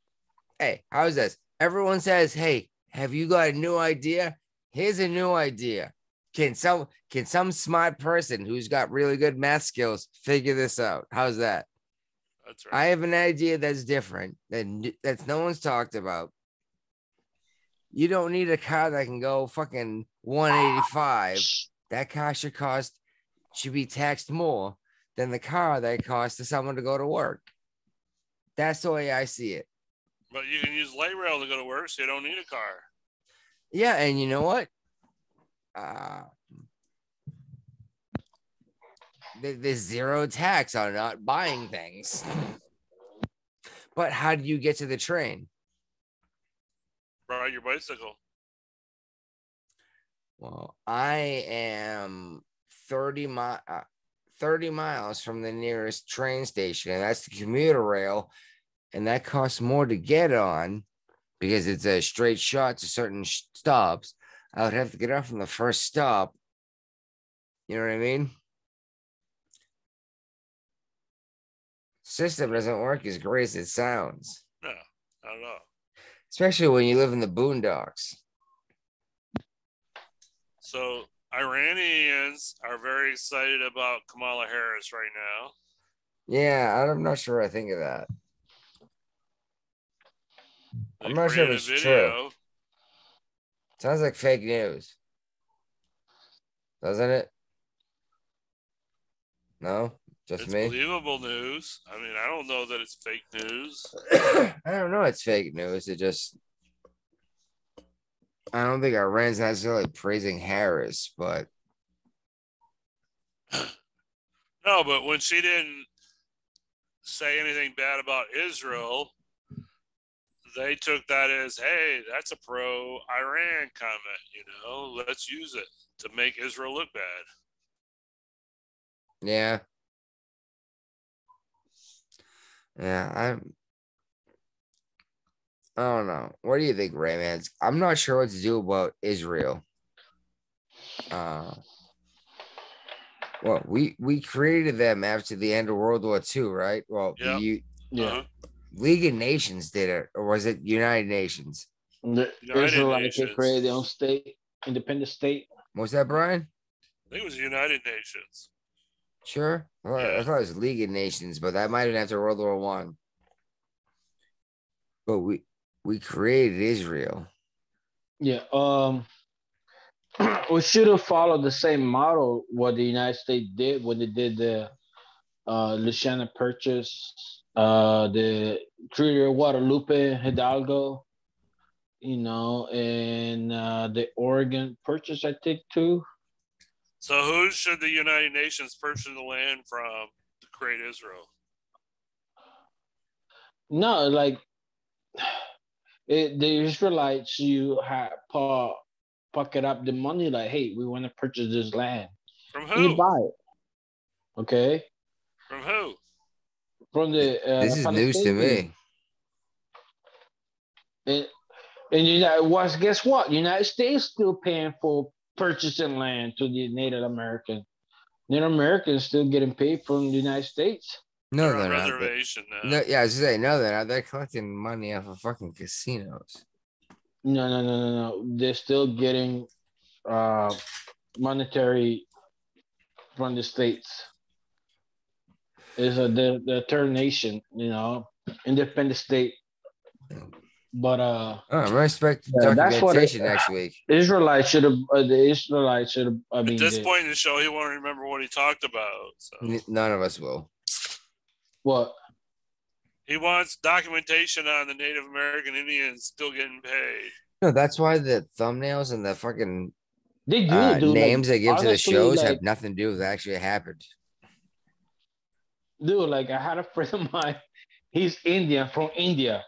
Hey, how's this? Everyone says, "Hey, have you got a new idea?" Here's a new idea. Can some smart person who's got really good math skills figure this out? How's that? That's right. I have an idea that's different that's no one's talked about. You don't need a car that can go fucking 185. That car should be taxed more than the car that costs to someone to go to work. That's the way I see it. But you can use light rail to go to work, so you don't need a car. Yeah, and you know what? There's zero tax on not buying things. But how do you get to the train? Ride your bicycle. Well, I am 30 miles from the nearest train station, and that's the commuter rail, and that costs more to get on because it's a straight shot to certain stops. I would have to get off from the first stop. You know what I mean? System doesn't work as great as it sounds. No, not at all. Especially when you live in the boondocks. So Iranians are very excited about Kamala Harris right now. Yeah, I'm not sure I think of that. They I'm not sure if created it's a video. true. Sounds like fake news. Doesn't it? No? Just It's me? believable news. I mean, I don't know that it's fake news. I don't know. It's fake news. I don't think Iran's necessarily praising Harris, but. No, but when she didn't say anything bad about Israel, they took that as, hey, that's a pro-Iran comment, let's use it to make Israel look bad. Yeah. Yeah, I don't know. What do you think, Rayman? I'm not sure what to do about Israel. Well, we created them after the end of World War II, right? Well, Yep. Yeah. League of Nations did it, or was it United Nations? The United Israelites Nations. created their own state, independent state. What's that, Brian? I think it was United Nations. Sure. Well, Yeah. I thought it was League of Nations, but that might have been after World War One. But we created Israel. Yeah. We should have followed the same model what the United States did when they did the Louisiana Purchase, the Treaty of Guadalupe, Hidalgo, and the Oregon Purchase, I think, too. So who should the United Nations purchase the land from to create Israel? No, like the Israelites, you had pocket up the money, like, hey, we want to purchase this land. From And you who? buy it. Okay. From who? From the This is news to me. And guess what? United States still paying for purchasing land to the Native American. Native Americans still getting paid from the United States. No, They're on they're not. reservation now. No, yeah, I was saying no, they're not. They're collecting money off of fucking casinos. No. They're still getting monetary from the states. It's the third nation, independent state. But respect that's what documentation next week. Israelites should have. The Israelites should have. At this point in the show, he won't remember what he talked about. So. None of us will. What? He wants documentation on the Native American Indians still getting paid. No, that's why the thumbnails and the fucking they do names like, they give to the shows like, have nothing to do with what actually happened. Dude, like I had a friend of mine. He's Indian from India.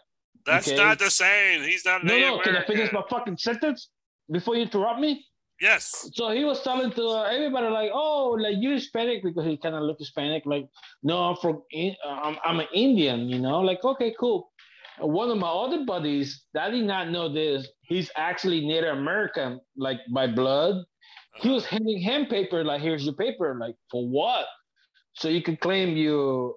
That's not the same. He's not Native American. Can I finish my fucking sentence before you interrupt me? Yes. So he was telling to everybody like, oh, like you Hispanic, because he kind of looked Hispanic. Like, no, I'm an Indian. Like, okay, cool. One of my other buddies, I did not know this. He's actually Native American, like by blood. He was handing him paper, like, here's your paper, like, for what? So you can claim you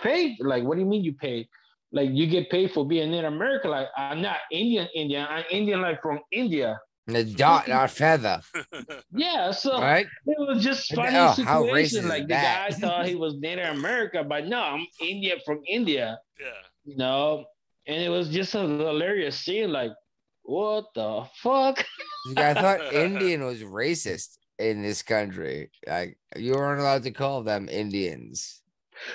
paid. Like, what do you mean you paid? Like, you get paid for being Native American. Like, I'm not Indian. I'm Indian, like from India. The dot, not feather. Yeah, so right? It was just funny situation. How racist like the guy thought he was Native American, but no, I'm Indian from India. Yeah. And it was just a hilarious scene. Like, what the fuck? The guy thought Indian was racist in this country. Like, you weren't allowed to call them Indians.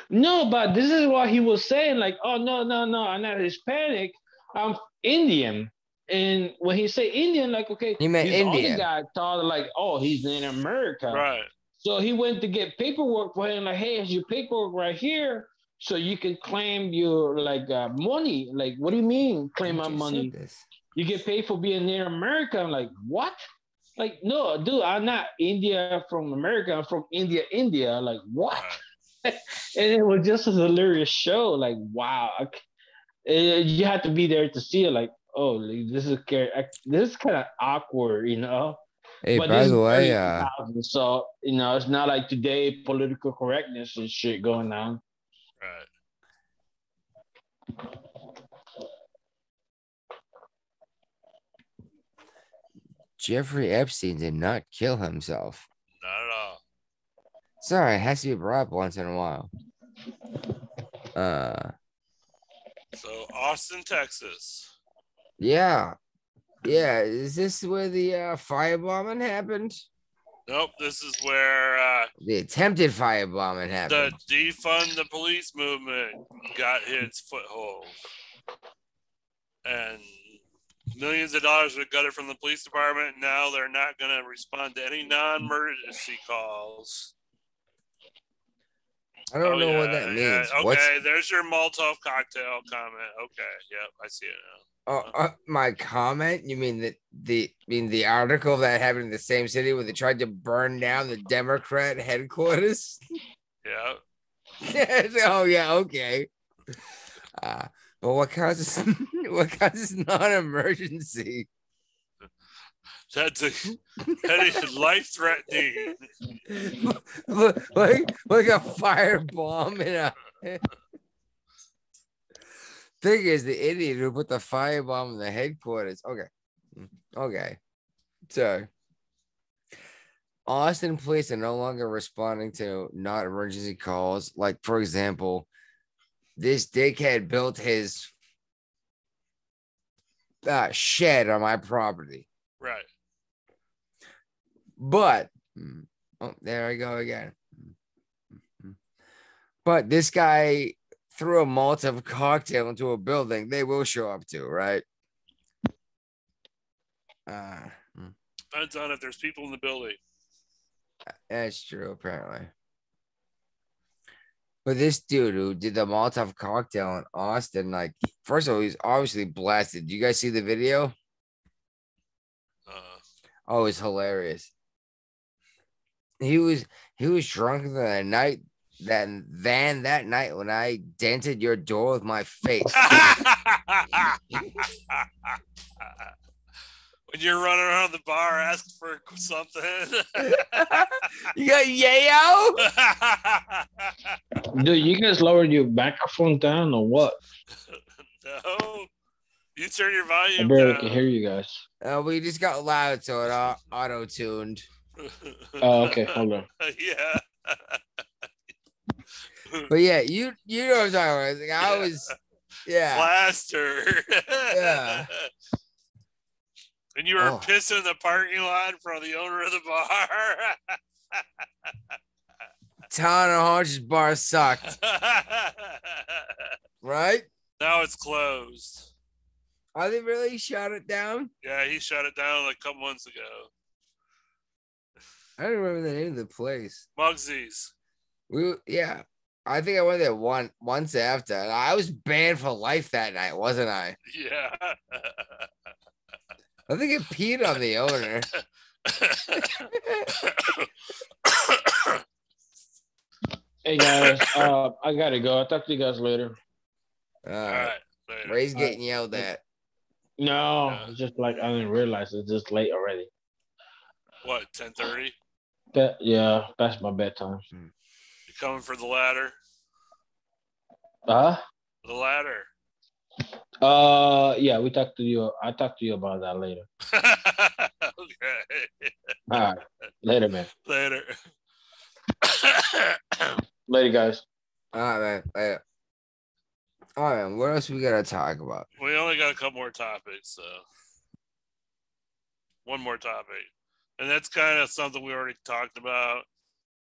No, but this is what he was saying. Like, oh no, I'm not Hispanic. I'm Indian. And when he say Indian, like, okay, he meant India. The guy thought like, oh, he's in America. Right. So he went to get paperwork for him. Like, hey, here's your paperwork right here, so you can claim your money. Like, what do you mean claim my money? You get paid for being Native American. I'm like, what? Like, no, dude, I'm not India from America. I'm from India. Like, what? Right. And it was just a hilarious show. Like, wow, you have to be there to see it. Like, oh, this is kind of awkward, Hey, but by the way, so it's not like today political correctness and shit going on. Right. Jeffrey Epstein did not kill himself. Not at all. Sorry, it has to be brought up once in a while. So Austin, Texas. Yeah. Is this where the firebombing happened? Nope. This is where the attempted firebombing happened. The defund the police movement got its foothold, and millions of dollars were gutted from the police department. Now they're not going to respond to any non-emergency calls. I don't know what that means. Yeah. Okay, there's your Molotov cocktail comment. Okay, yep, I see it now. My comment? You mean the article that happened in the same city where they tried to burn down the Democrat headquarters? Yeah. Oh yeah, okay. But what causes non-emergency? That is life-threatening. like a firebomb in a. Thing is, the idiot who put the firebomb in the headquarters. Okay. So, Austin police are no longer responding to not emergency calls. Like, for example, this dickhead built his shed on my property. Right. But, there I go again. But this guy threw a Molotov cocktail into a building. They will show up to, right? Depends on if there's people in the building. That's true, apparently. But this dude who did the Molotov cocktail in Austin, like, first of all, he's obviously blasted. Do you guys see the video? Oh, it's hilarious. He was drunker than the night than that night when I dented your door with my face. When you're running around the bar asking for something. You got yayo? Dude, you guys lowered your microphone down or what? No. You turn your volume I barely down. can hear you guys. We just got loud, so it auto-tuned. Oh, okay. Hold on. Yeah. But yeah, you know what I'm talking about. Like, I was, yeah. Plaster. Yeah. And you were pissing in the parking lot in front of the owner of the bar. Town and Hodges bar sucked. Right? Now it's closed. Are they really shut it down? Yeah, he shut it down like a couple months ago. I don't remember the name of the place. Mugsy's. Yeah. I think I went there once after. And I was banned for life that night, wasn't I? Yeah. I think it peed on the owner. Hey guys, I gotta go. I'll talk to you guys later. All right. Later. Ray's getting yelled at. No, it's just like I didn't realize it's just late already. What, 10:30? Yeah, that's my bedtime. You coming for the ladder? The ladder. Yeah, we talked to you. I'll talk to you about that later. Okay. All right. Later, man. Later. Later, guys. All right, man. Later. All right, man. What else we gotta talk about? We only got a couple more topics, so one more topic. And that's kind of something we already talked about.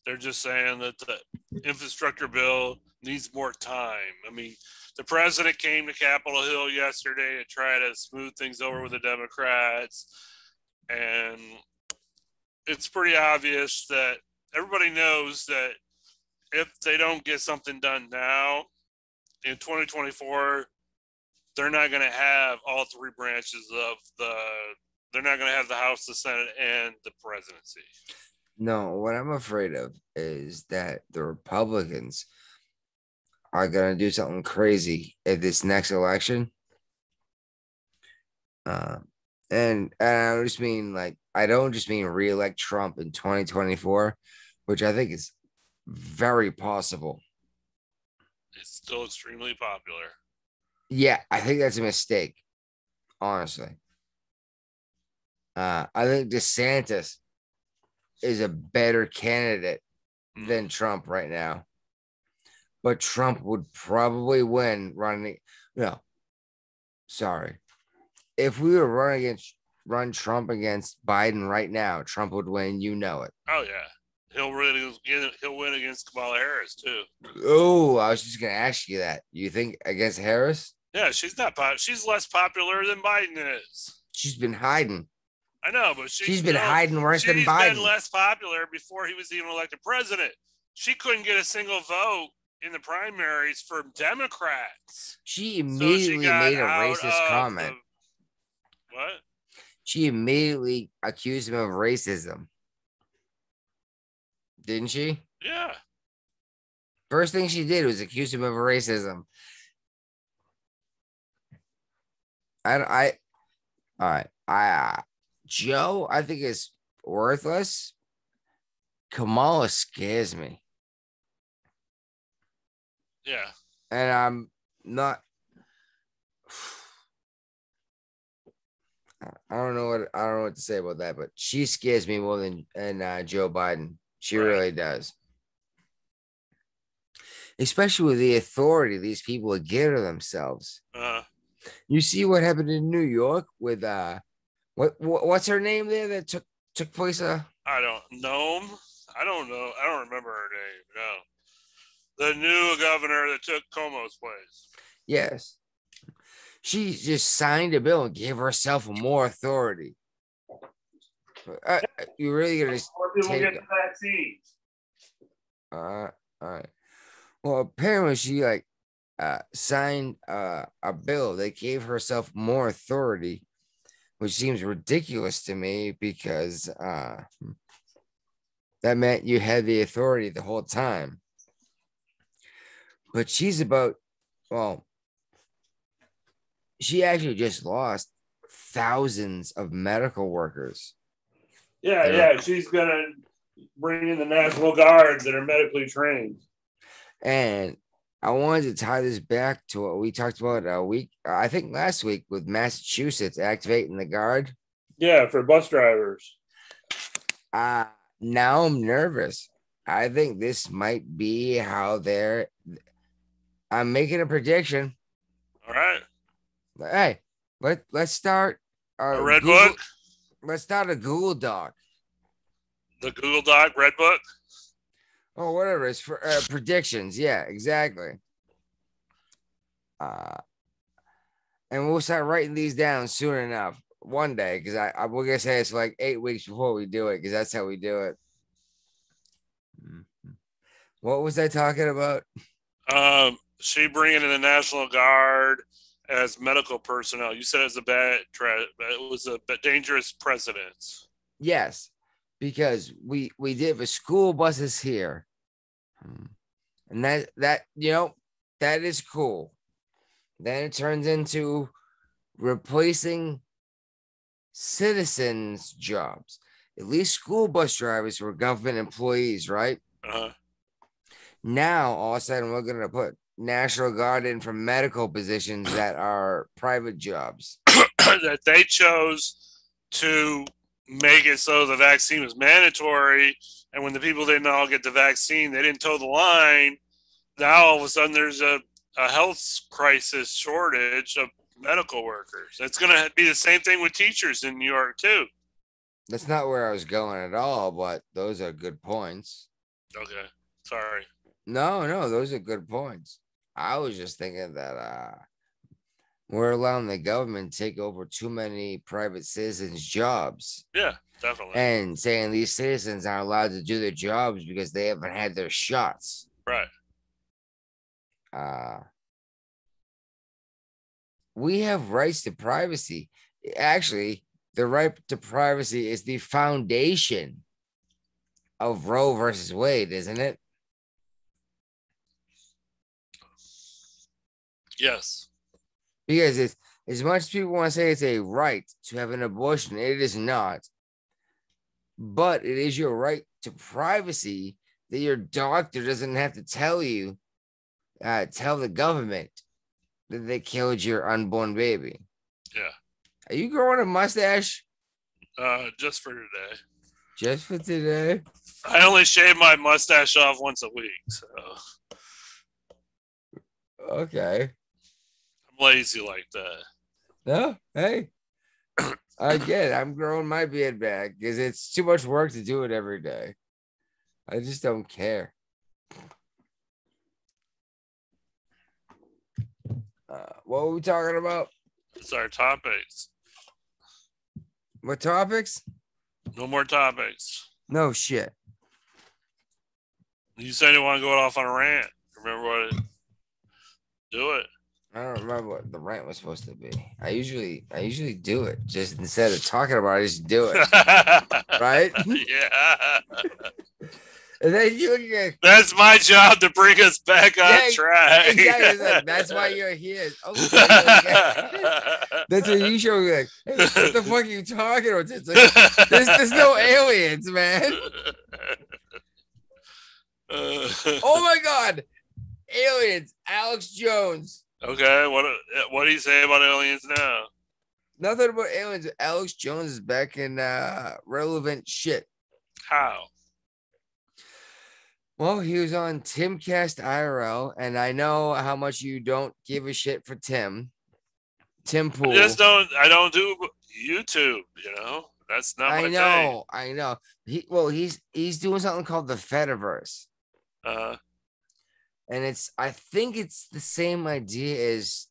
They're just saying that the infrastructure bill needs more time. I mean, the president came to Capitol Hill yesterday to try to smooth things over with the Democrats. And it's pretty obvious that everybody knows that if they don't get something done now, in 2024, they're not going to have all three branches of they're not going to have the House, the Senate, and the presidency. No, what I'm afraid of is that the Republicans are going to do something crazy at this next election. And I don't just mean re-elect Trump in 2024, which I think is very possible. It's still extremely popular. Yeah, I think that's a mistake, honestly. I think DeSantis is a better candidate than Trump right now. But Trump would probably win running. No, sorry. If we were run Trump against Biden right now, Trump would win. You know it. Oh yeah, he'll win against Kamala Harris too. Oh, I was just gonna ask you that. You think against Harris? Yeah, she's less popular than Biden is. She's been hiding. I know, but she's been hiding worse than Biden. She's been less popular before he was even elected president. She couldn't get a single vote in the primaries for Democrats. She immediately made a racist comment. What? She immediately accused him of racism. Didn't she? Yeah. First thing she did was accuse him of racism. All right. Joe, I think is worthless. Kamala scares me. Yeah. And I'm not. I don't know what to say about that, but she scares me more than Joe Biden. She really does. Especially with the authority these people are giving to themselves. You see what happened in New York with what's her name there that took place? I don't know. I don't know. I don't remember her name. No, the new governor that took Cuomo's place. Yes, she just signed a bill and gave herself more authority. You really gonna more people get the vaccines? All right. Well, apparently she signed a bill that gave herself more authority, which seems ridiculous to me because that meant you had the authority the whole time. But she actually just lost thousands of medical workers. Yeah, she's gonna bring in the National Guard that are medically trained. And I wanted to tie this back to what we talked about I think last week with Massachusetts activating the Guard. Yeah, for bus drivers. Now I'm nervous. I think this might be how I'm making a prediction. All right. Hey, let's start a red book. Let's start a Google Doc. The Google Doc red book. Oh, whatever. It's for predictions. Yeah, exactly. And we'll start writing these down soon enough. One day, because we're gonna say it's like 8 weeks before we do it, because that's how we do it. What was I talking about? She bringing in the National Guard as medical personnel. You said it was a dangerous precedent. Yes, because we did for school buses here, and that is cool. Then it turns into replacing citizens' jobs. At least school bus drivers were government employees, right? Now all of a sudden we're gonna put National Guard in for medical positions that are private jobs. That they chose to make it so the vaccine was mandatory, and when the people didn't all get the vaccine, they didn't toe the line. Now all of a sudden there's a health crisis shortage of medical workers. It's going to be the same thing with teachers in New York too. That's not where I was going at all, but those are good points. Okay, sorry. No, those are good points. I was just thinking that we're allowing the government to take over too many private citizens' jobs. Yeah, definitely. And saying these citizens aren't allowed to do their jobs because they haven't had their shots. Right. We have rights to privacy. Actually, the right to privacy is the foundation of Roe versus Wade, isn't it? Yes. Because it's, as much as people want to say it's a right to have an abortion, it is not. But it is your right to privacy that your doctor doesn't have to tell you, tell the government that they killed your unborn baby. Yeah. Are you growing a mustache? Just for today. Just for today? I only shave my mustache off once a week, so. Okay. I'm lazy like that. No, hey. I get it. I'm growing my beard back because it's too much work to do it every day. I just don't care. What were we talking about? It's our topics. What topics? No more topics. No shit. You said you want to go off on a rant. Remember what? Do it. I don't remember what the rant was supposed to be. I usually do it. Just instead of talking about it, I just do it. Right? Yeah. And then you that's my job to bring us back on track. Exactly. Like, that's why you're here. Okay. That's what you show me. Like, hey, what the fuck are you talking about? It's like, there's no aliens, man. Oh my god. Aliens. Alex Jones. Okay, what do you say about aliens now? Nothing about aliens. Alex Jones is back in relevant shit. How? Well, he was on Timcast IRL, and I know how much you don't give a shit for Tim. Tim Pool. I don't do YouTube, That's not my thing. I know. He's doing something called the Fediverse. And I think it's the same idea as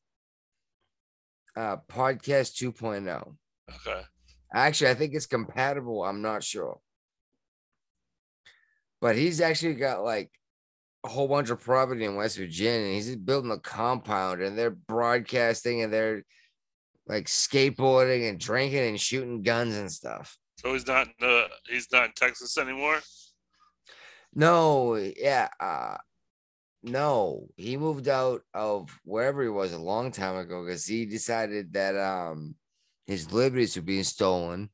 Podcast 2.0. Okay. Actually, I think it's compatible. I'm not sure. But he's actually got like a whole bunch of property in West Virginia. And he's building a compound, and they're broadcasting, and they're like skateboarding and drinking and shooting guns and stuff. So he's not in Texas anymore? No, yeah. No, he moved out of wherever he was a long time ago because he decided that his liberties were being stolen.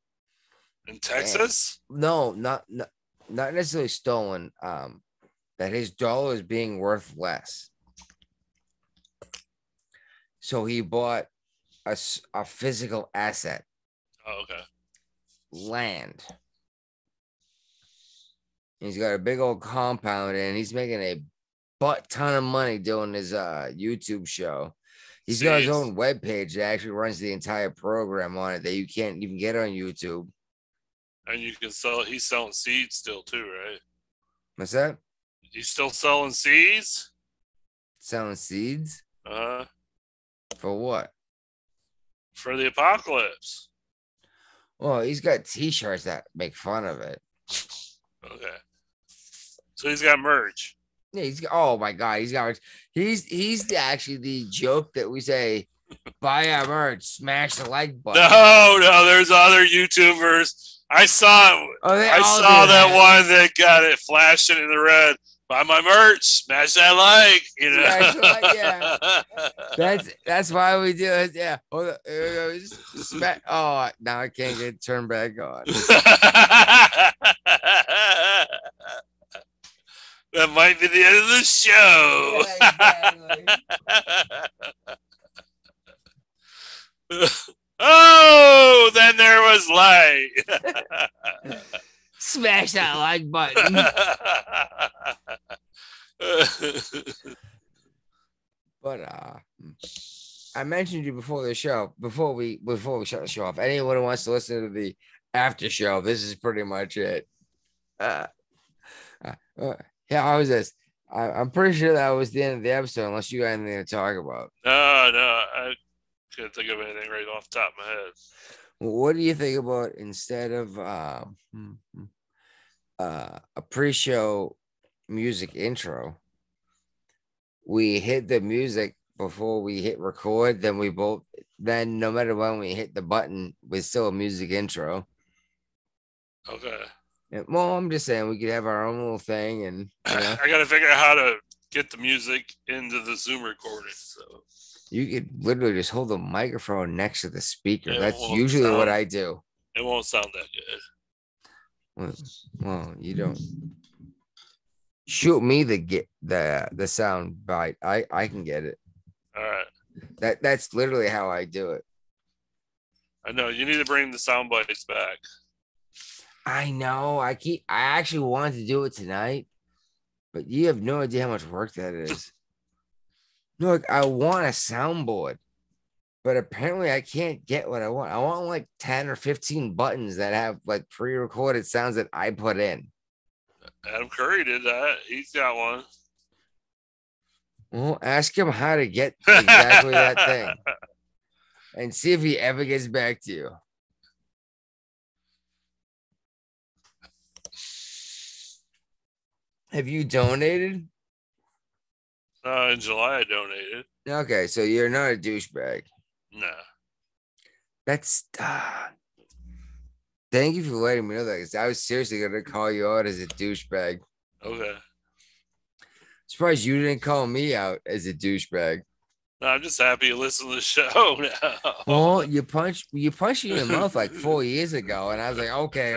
In Texas? No, not necessarily stolen. That his dollar is being worth less. So he bought a physical asset. Oh, okay. Land. He's got a big old compound, and he's making a butt ton of money doing his YouTube show. He's got his own webpage that actually runs the entire program on it that you can't even get on YouTube. And you can he's selling seeds still too, right? What's that? He's still selling seeds? Selling seeds? For what? For the apocalypse. Well, he's got t-shirts that make fun of it. Okay. So he's got merch. Yeah, oh my god, he's actually the joke that we say, buy our merch, smash the like button. No, there's other YouTubers. I saw that one that got it flashing in the red. Buy my merch, smash that like, yeah. That's why we do it. Yeah. Oh, now I can't get turned back on. That might be the end of the show. Yeah, exactly. Oh, then there was light. Smash that like button. But I mentioned you before the show, before we shut the show off. Anyone who wants to listen to the after show, this is pretty much it. Yeah, how was this? I'm pretty sure that was the end of the episode, unless you got anything to talk about. No, I can't think of anything right off the top of my head. What do you think about instead of a pre-show music intro, we hit the music before we hit record, then no matter when we hit the button, we're still a music intro. Okay. Well, I'm just saying we could have our own little thing, and I gotta figure out how to get the music into the Zoom recording. So you could literally just hold the microphone next to the speaker. That's usually what I do. It won't sound that good. Well, you don't shoot me the sound bite. I can get it. All right. That's literally how I do it. I know you need to bring the sound bites back. I know. I actually wanted to do it tonight, but you have no idea how much work that is. Look, I want a soundboard, but apparently I can't get what I want. I want like 10 or 15 buttons that have like pre-recorded sounds that I put in. Adam Curry did that. He's got one. Well, ask him how to get exactly that thing and see if he ever gets back to you. Have you donated? In July, I donated. Okay, so you're not a douchebag. Nah. That's. Thank you for letting me know that, because I was seriously going to call you out as a douchebag. Okay. Surprised you didn't call me out as a douchebag. No, I'm just happy you listen to the show now. Well, you punched me in the mouth like 4 years ago, and I was like, okay.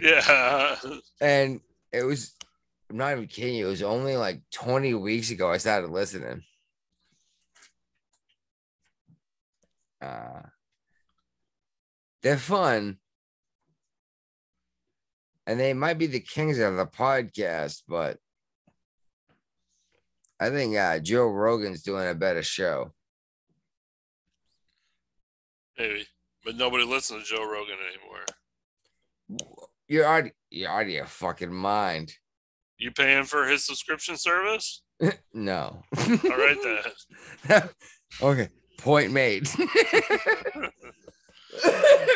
Yeah. And it was. I'm not even kidding you. It was only like 20 weeks ago I started listening. They're fun. And they might be the kings of the podcast, but I think Joe Rogan's doing a better show. Maybe. But nobody listens to Joe Rogan anymore. You're out of your fucking mind. You paying for his subscription service? No. All right, then. Okay. Point made.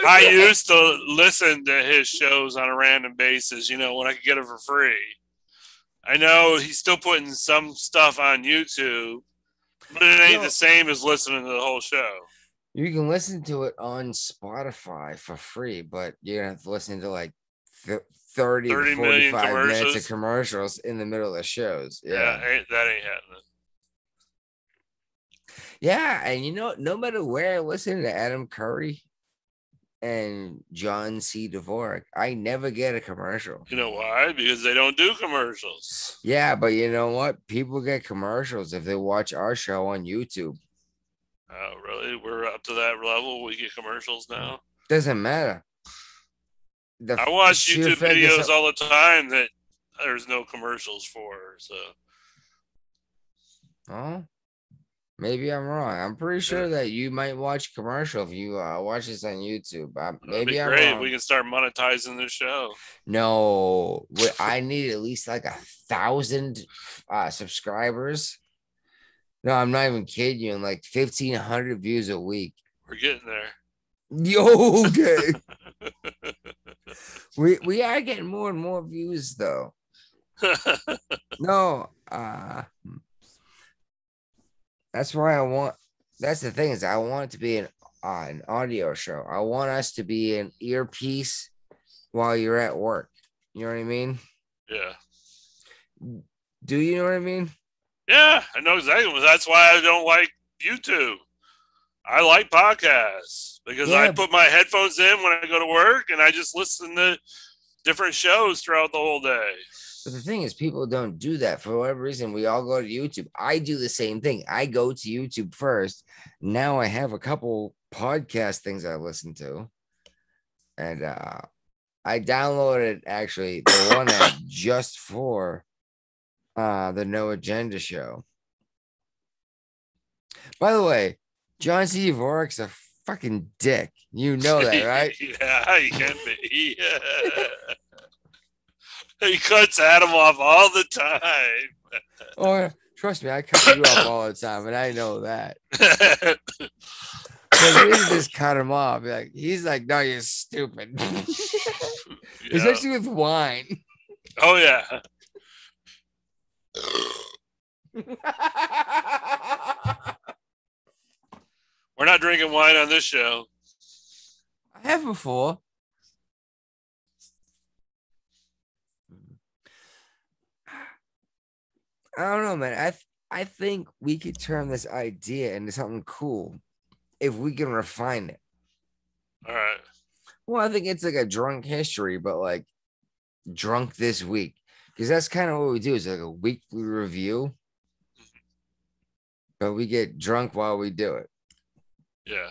I used to listen to his shows on a random basis, when I could get it for free. I know he's still putting some stuff on YouTube, but it ain't the same as listening to the whole show. You can listen to it on Spotify for free, but you're going to have to listen to like 30 to 45 minutes of commercials in the middle of the shows. Yeah, that ain't happening. Yeah, and no matter where I listen to Adam Curry and John C. Dvorak, I never get a commercial. You know why? Because they don't do commercials. Yeah, but you know what? People get commercials if they watch our show on YouTube. Oh, really? We're up to that level? We get commercials now? Doesn't matter. I watch YouTube videos all the time that there's no commercials for, so. Oh, maybe I'm wrong. I'm pretty sure that you might watch commercial if you watch this on YouTube. Maybe I'm great. wrong. We can start monetizing the show. No, I need at least like 1,000 subscribers. No, I'm not even kidding you. And like 1,500 views a week. We're getting there. Yo, okay. we are getting more and more views though. No, that's why that's the thing is I want it to be an audio show. I want us to be an earpiece while you're at work. You know what I mean? Yeah. Do you know what I mean? Yeah, I know exactly. That's why I don't like YouTube. I like podcasts because I put my headphones in when I go to work and I just listen to different shows throughout the whole day. But the thing is, people don't do that for whatever reason. We all go to YouTube. I do the same thing. I go to YouTube first. Now I have a couple podcast things I listen to. And I downloaded actually the one app just for the No Agenda show. By the way, John C. Dvorak's a fucking dick. You know that, right? Yeah, he can be. Yeah. He cuts Adam off all the time. Oh, trust me, I cut you off all the time, and I know that. So we just cut him off. He's like, no, you're stupid. Yeah. Especially with wine. Oh, yeah. We're not drinking wine on this show. I have before. I don't know, man. I think we could turn this idea into something cool if we can refine it. All right. Well, I think it's like a drunk history, but like drunk this week. Because that's kind of what we do. Is like a weekly review. But we get drunk while we do it. Yeah.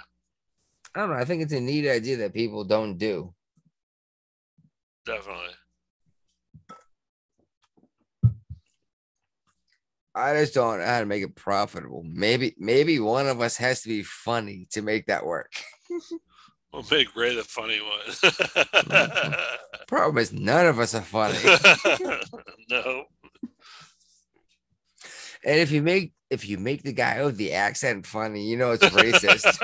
I don't know. I think it's a neat idea that people don't do. Definitely. I just don't know how to make it profitable. Maybe one of us has to be funny to make that work. We'll make Ray the funny one. Problem is none of us are funny. No. And if you make the guy with the accent funny, you know it's racist.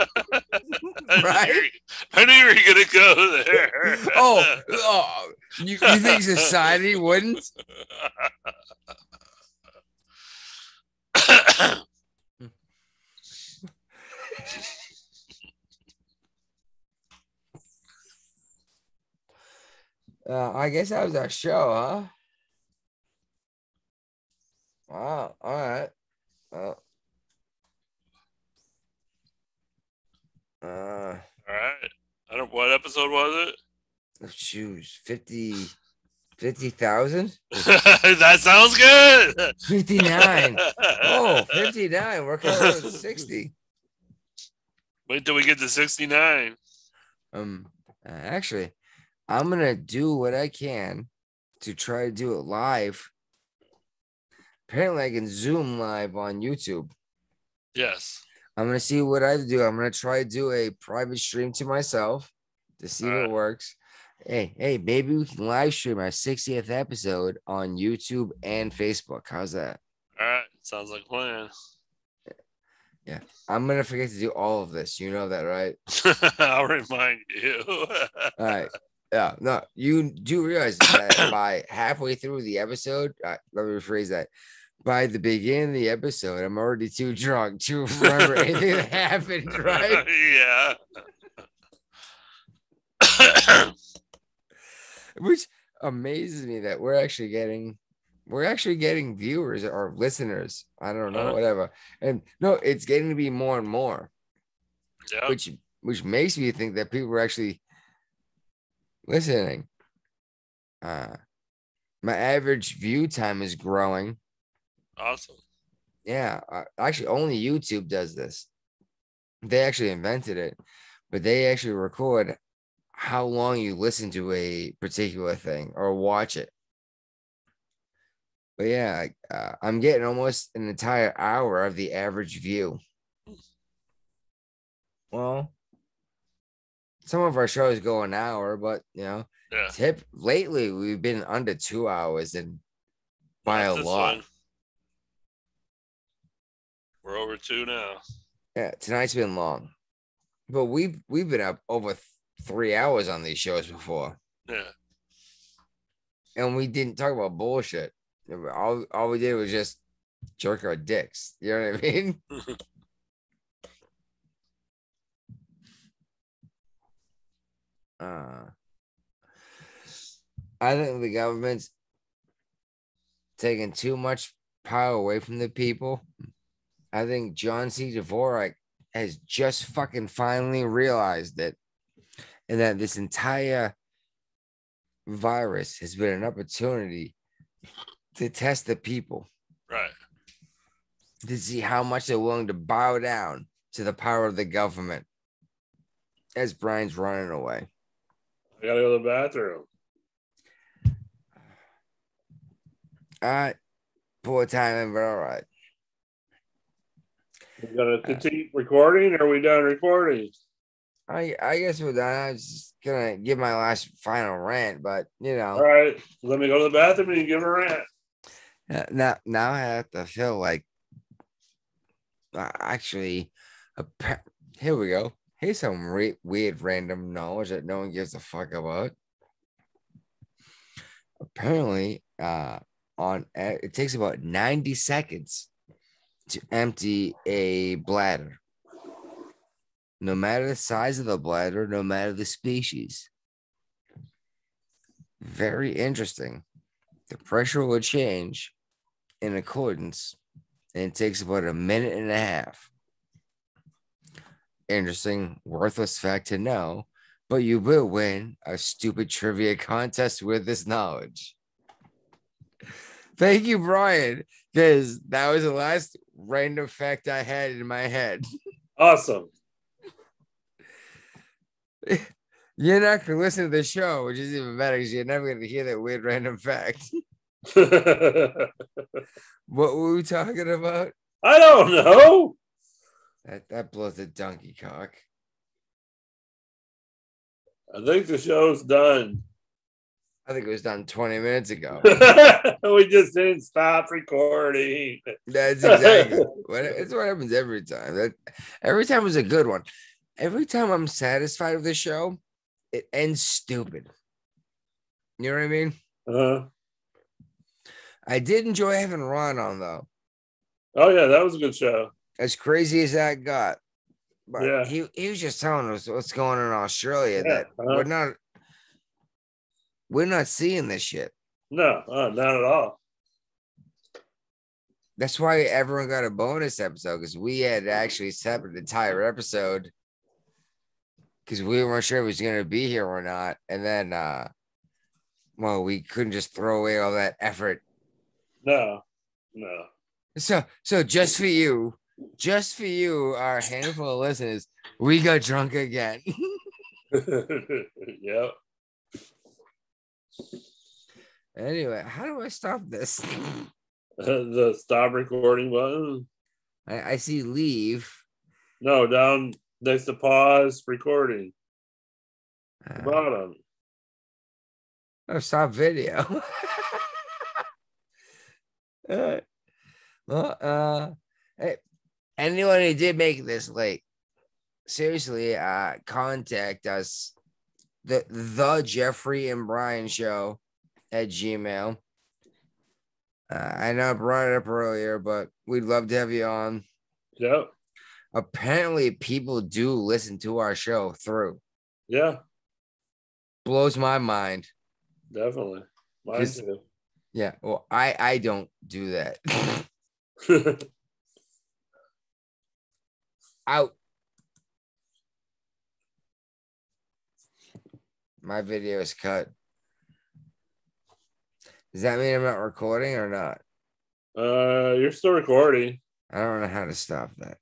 Right? I knew you were gonna go there. Oh, you think society wouldn't? I guess that was our show, huh? Wow. All right. All right. I don't. What episode was it? Choose 50,000. That sounds good. 59. Oh, 59. We're coming with 60. Wait till we get to 69. Actually, I'm gonna do what I can to try to do it live. Apparently, I can Zoom live on YouTube. Yes. I'm gonna see what I do. I'm gonna try to do a private stream to myself to see if it works. Hey, maybe we can live stream our 60th episode on YouTube and Facebook. How's that? All right. Sounds like a plan. Yeah, I'm gonna forget to do all of this. You know that, right? I'll remind you. All right. Yeah, no, you do realize that by halfway through the episode, let me rephrase that. By the beginning of the episode, I'm already too drunk to remember anything that happened, right? Yeah. Which amazes me that we're actually getting viewers or listeners. I don't know, whatever. And no, it's getting to be more and more. Yeah. Which makes me think that people are actually listening. My average view time is growing. Awesome. Yeah, actually, only YouTube does this. They actually invented it, but they actually record how long you listen to a particular thing or watch it. But yeah, I'm getting almost an entire hour of the average view. Well, some of our shows go an hour, but lately we've been under 2 hours and by a lot. We're over 2 now. Yeah, tonight's been long, but we've been up over 3 hours on these shows before. Yeah, and we didn't talk about bullshit. All we did was just jerk our dicks. You know what I mean? I think the government's taking too much power away from the people. I think John C. Dvorak has just fucking finally realized it, and that this entire virus has been an opportunity to test the people, right? To see how much they're willing to bow down to the power of the government. As Brian's running away, I gotta go to the bathroom. All right, poor timing, but all right. We're gonna continue recording, or are we done recording? I guess we're done. I was just gonna give my last final rant, but All right, let me go to the bathroom and you give a rant. Now I have to feel like actually, here we go. Here's some weird random knowledge that no one gives a fuck about. Apparently, it takes about 90 seconds to empty a bladder. No matter the size of the bladder, no matter the species. Very interesting. The pressure will change in accordance, and it takes about a minute and a half. Interesting, worthless fact to know, but you will win a stupid trivia contest with this knowledge. Thank you, Brian, because that was the last random fact I had in my head. Awesome. You're not going to listen to the show, which is even better because you're never going to hear that weird random fact. What were we talking about? I don't know. That blows a donkey cock. I think the show's done. I think it was done 20 minutes ago. We just didn't stop recording. That's exactly it's what happens every time. Every time was a good one. Every time I'm satisfied with the show, it ends stupid. You know what I mean? Uh-huh. I did enjoy having Ron on, though. Oh, yeah, that was a good show. As crazy as that got. But yeah. he was just telling us what's going on in Australia, that we're not seeing this shit. No, not at all. That's why everyone got a bonus episode, because we had actually set an entire episode because we weren't sure if he was going to be here or not. And then, we couldn't just throw away all that effort. No. So just for you, our handful of listeners, We got drunk again. Yep. Anyway, how do I stop this? The stop recording button. I see leave. No, down next to pause recording. The bottom. Oh, stop video. Hey, anyone who did make this late, seriously, contact us. The Jeffrey and Brian show at Gmail. I know I brought it up earlier, but we'd love to have you on. Yep. Apparently, people do listen to our show through. Yeah. Blows my mind. Definitely. Mine too. Yeah. Well, I don't do that. Out. My video is cut. Does that mean I'm not recording or not? You're still recording. I don't know how to stop that.